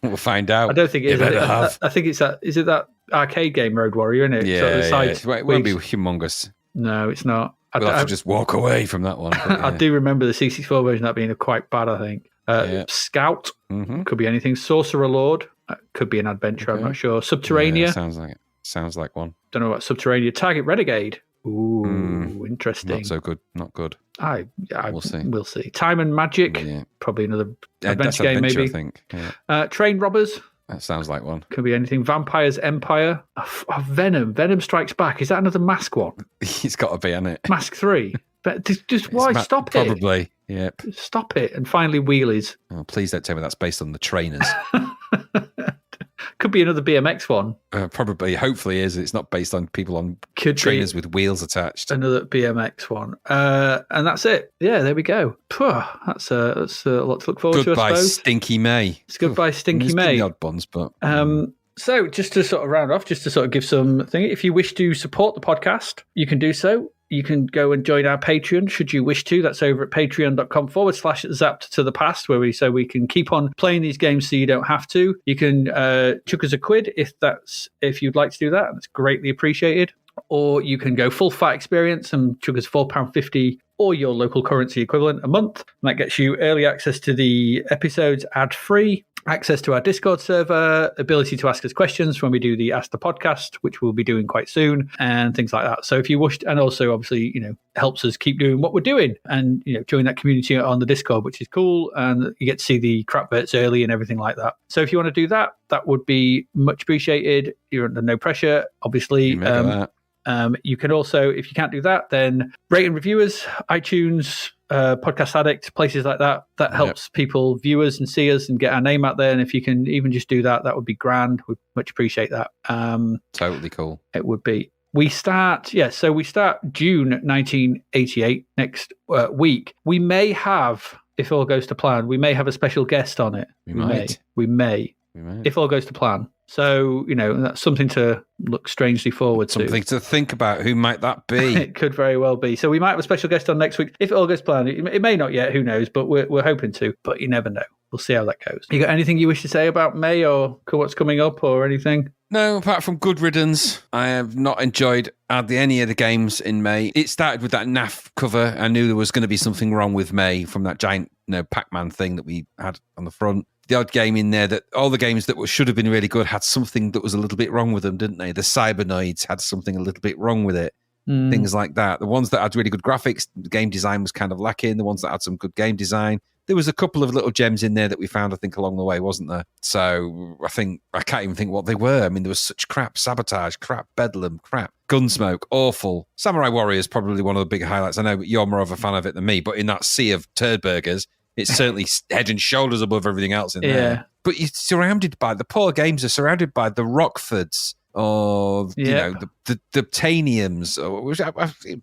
We'll find out. I don't think it You is. better have. I think it's that. Is it that arcade game Road Warrior? Isn't it? Yeah, So the yeah. sides- It won't be humongous. No, it's not. We'll have to just walk away from that one. but I yeah. do remember the CC4 version that being quite bad. I think. Yeah. Scout Mhm. could be anything. Sorcerer Lord could be an adventure. I'm Okay. not sure. Subterranea. Yeah, sounds like it. Sounds like one. Don't know what Subterranea. Target Renegade. Ooh, interesting. Not so good. Not good. We'll see. We'll see. Time and Magic. Yeah. Probably another That's adventure game, adventure, maybe. I think. Yeah. Train Robbers. That sounds like one. Could be anything. Vampires Empire. Venom. Venom Strikes Back. Is that another Mask one? It's got to be, hasn't it? Mask 3. But just why? Stop it. Probably. Yep. Stop it. And finally, Wheelies. Oh, please don't tell me that's based on the trainers. Could be another BMX one. Probably. Hopefully is. It's not based on people on Could trainers be with wheels attached. another BMX one. And that's it. Yeah, there we go. Phew, that's a lot to look forward to, I Goodbye, suppose. Stinky May. It's goodbye, Stinky There's May. been the odd ones, but So just to sort of round off, just to sort of give some thing, if you wish to support the podcast, you can do so. You can go and join our Patreon should you wish to. That's over at patreon.com/zapped to the past, where we can keep on playing these games so you don't have to. You can chuck us a quid if you'd like to do that. That's greatly appreciated. Or you can go full fat experience and chuck us £4.50 or your local currency equivalent a month. And that gets you early access to the episodes ad-free. access to our Discord server, ability to ask us questions when we do the Ask the Podcast, which we'll be doing quite soon, and things like that. So if you wish, and also obviously, helps us keep doing what we're doing, and join that community on the Discord, which is cool, and you get to see the crap bits early and everything like that. So if you want to do that, that would be much appreciated. You're under no pressure, obviously. You can also, if you can't do that, then rate and review us, iTunes, Podcast Addict, places like that. That helps people view us and see us and get our name out there. And if you can even just do that, that would be grand. We'd much appreciate that. Totally cool. It would be. We start June 1988 next week. We may have, if all goes to plan, we may have a special guest on it. We may. If all goes to plan. So, that's something to look strangely forward to. Something to think about. Who might that be? It could very well be. So we might have a special guest on next week. If it all goes to plan. It may not yet. Who knows? But we're hoping to. But you never know. We'll see how that goes. You got anything you wish to say about May or what's coming up or anything? No, apart from good riddance. I have not enjoyed hardly any of the games in May. It started with that naff cover. I knew there was going to be something wrong with May from that giant Pac-Man thing that we had on the front. The odd game in there that all the games that should have been really good had something that was a little bit wrong with them, didn't they? The Cybernoids had something a little bit wrong with it. Things like that. The ones that had really good graphics, the game design was kind of lacking. The ones that had some good game design, there was a couple of little gems in there that we found, I think, along the way, wasn't there? So I can't even think what they were. I mean, there was such crap, Sabotage, crap, Bedlam, crap, Gunsmoke, awful. Samurai Warrior is probably one of the big highlights. I know you're more of a fan of it than me, but in that sea of turd burgers, it's certainly head and shoulders above everything else in there. But you're surrounded by, the poor games are surrounded by the Rockfords, or the Titaniums, or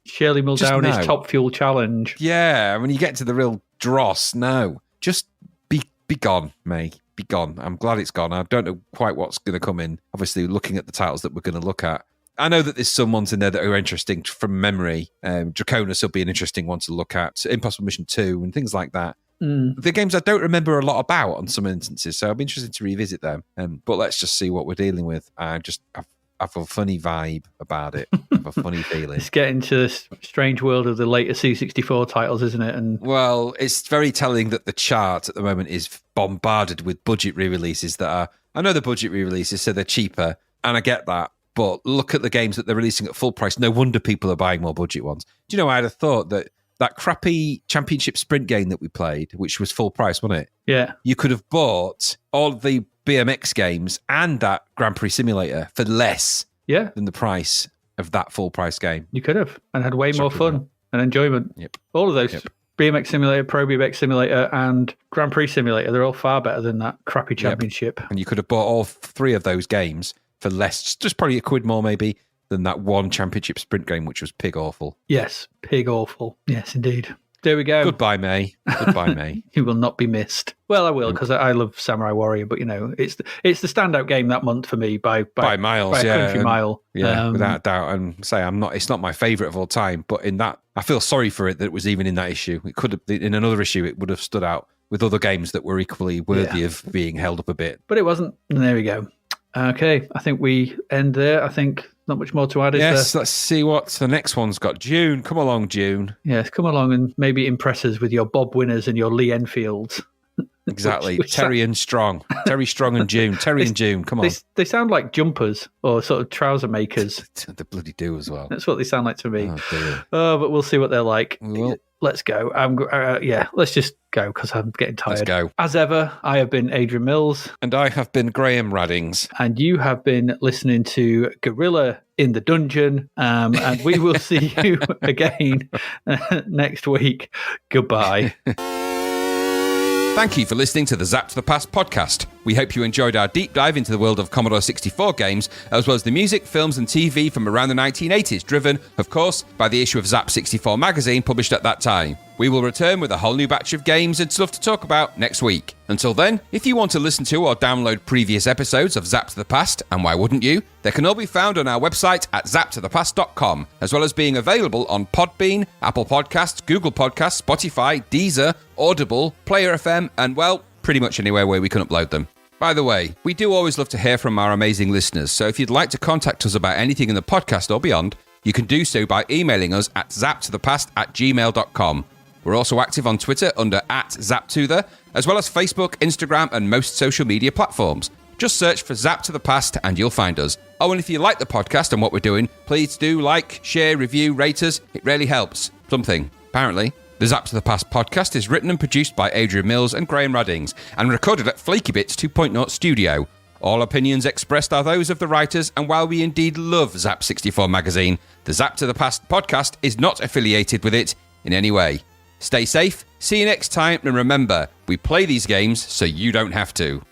Shirley Muldowney's Top Fuel Challenge. Yeah, when you get to the real dross, no, just be gone, May. Be gone. I'm glad it's gone. I don't know quite what's going to come in. Obviously, looking at the titles that we're going to look at, I know that there's some ones in there that are interesting from memory. Draconis will be an interesting one to look at. Impossible Mission 2 and things like that. The games I don't remember a lot about on some instances, so I'm interested to revisit them. But let's just see what we're dealing with. I have a funny vibe about it. I have a funny feeling. It's getting to this strange world of the later C64 titles, isn't it? And well, it's very telling that the chart at the moment is bombarded with budget re-releases that are, I know the budget re-releases, so they're cheaper, and I get that. But look at the games that they're releasing at full price. No wonder people are buying more budget ones. Do you know, I'd have thought that crappy championship sprint game that we played, which was full price, wasn't it? Yeah. You could have bought all the BMX games and that Grand Prix Simulator for less than the price of that full price game. You could have, and had way more fun and enjoyment. Yep. All of those, BMX Simulator, Pro BMX Simulator, and Grand Prix Simulator, they're all far better than that crappy championship. And you could have bought all three of those games for less, just probably £1 more maybe, than that one championship sprint game, which was pig awful. Yes, pig awful. Yes, indeed. There we go. Goodbye, May. Goodbye, May. You will not be missed. Well, I will, because I love Samurai Warrior, but it's the standout game that month for me by miles, by a country mile. Yeah, without a doubt. And say it's not my favourite of all time, but in that, I feel sorry for it that it was even in that issue. It could have, in another issue, it would have stood out with other games that were equally worthy of being held up a bit. But it wasn't. And there we go. Okay, I think we end there. I think not much more to add, is there? Yes, let's see what the next one's got. June, come along, June. Yes, come along and maybe impress us with your Bob Winners and your Lee Enfields. Exactly. Terry and Strong. Terry Strong and June. Terry and June, come on. They sound like jumpers or sort of trouser makers. They bloody do as well. That's what they sound like to me. Oh, dear. But we'll see what they're like. We will. Let's go. Let's just go because I'm getting tired. Let's go. As ever, I have been Adrian Mills. And I have been Graham Raddings. And you have been listening to Gorilla in the Dungeon. And we will see you again next week. Goodbye. Thank you for listening to the Zapped to the Past podcast. We hope you enjoyed our deep dive into the world of Commodore 64 games, as well as the music, films and TV from around the 1980s, driven, of course, by the issue of Zap 64 magazine published at that time. We will return with a whole new batch of games and stuff to talk about next week. Until then, if you want to listen to or download previous episodes of Zapped to the Past, and why wouldn't you, they can all be found on our website at zappedtothepast.com, as well as being available on Podbean, Apple Podcasts, Google Podcasts, Spotify, Deezer, Audible, Player FM, and, well, pretty much anywhere where we can upload them. By the way, we do always love to hear from our amazing listeners, so if you'd like to contact us about anything in the podcast or beyond, you can do so by emailing us at zappedtothepast@gmail.com. We're also active on Twitter under @ZapToThe, as well as Facebook, Instagram, and most social media platforms. Just search for Zap to the Past and you'll find us. Oh, and if you like the podcast and what we're doing, please do like, share, review, rate us. It really helps. Something, apparently. The Zap to the Past podcast is written and produced by Adrian Mills and Graham Raddings and recorded at Flaky Bits 2.0 Studio. All opinions expressed are those of the writers, and while we indeed love Zap 64 magazine, the Zap to the Past podcast is not affiliated with it in any way. Stay safe, see you next time, and remember, we play these games so you don't have to.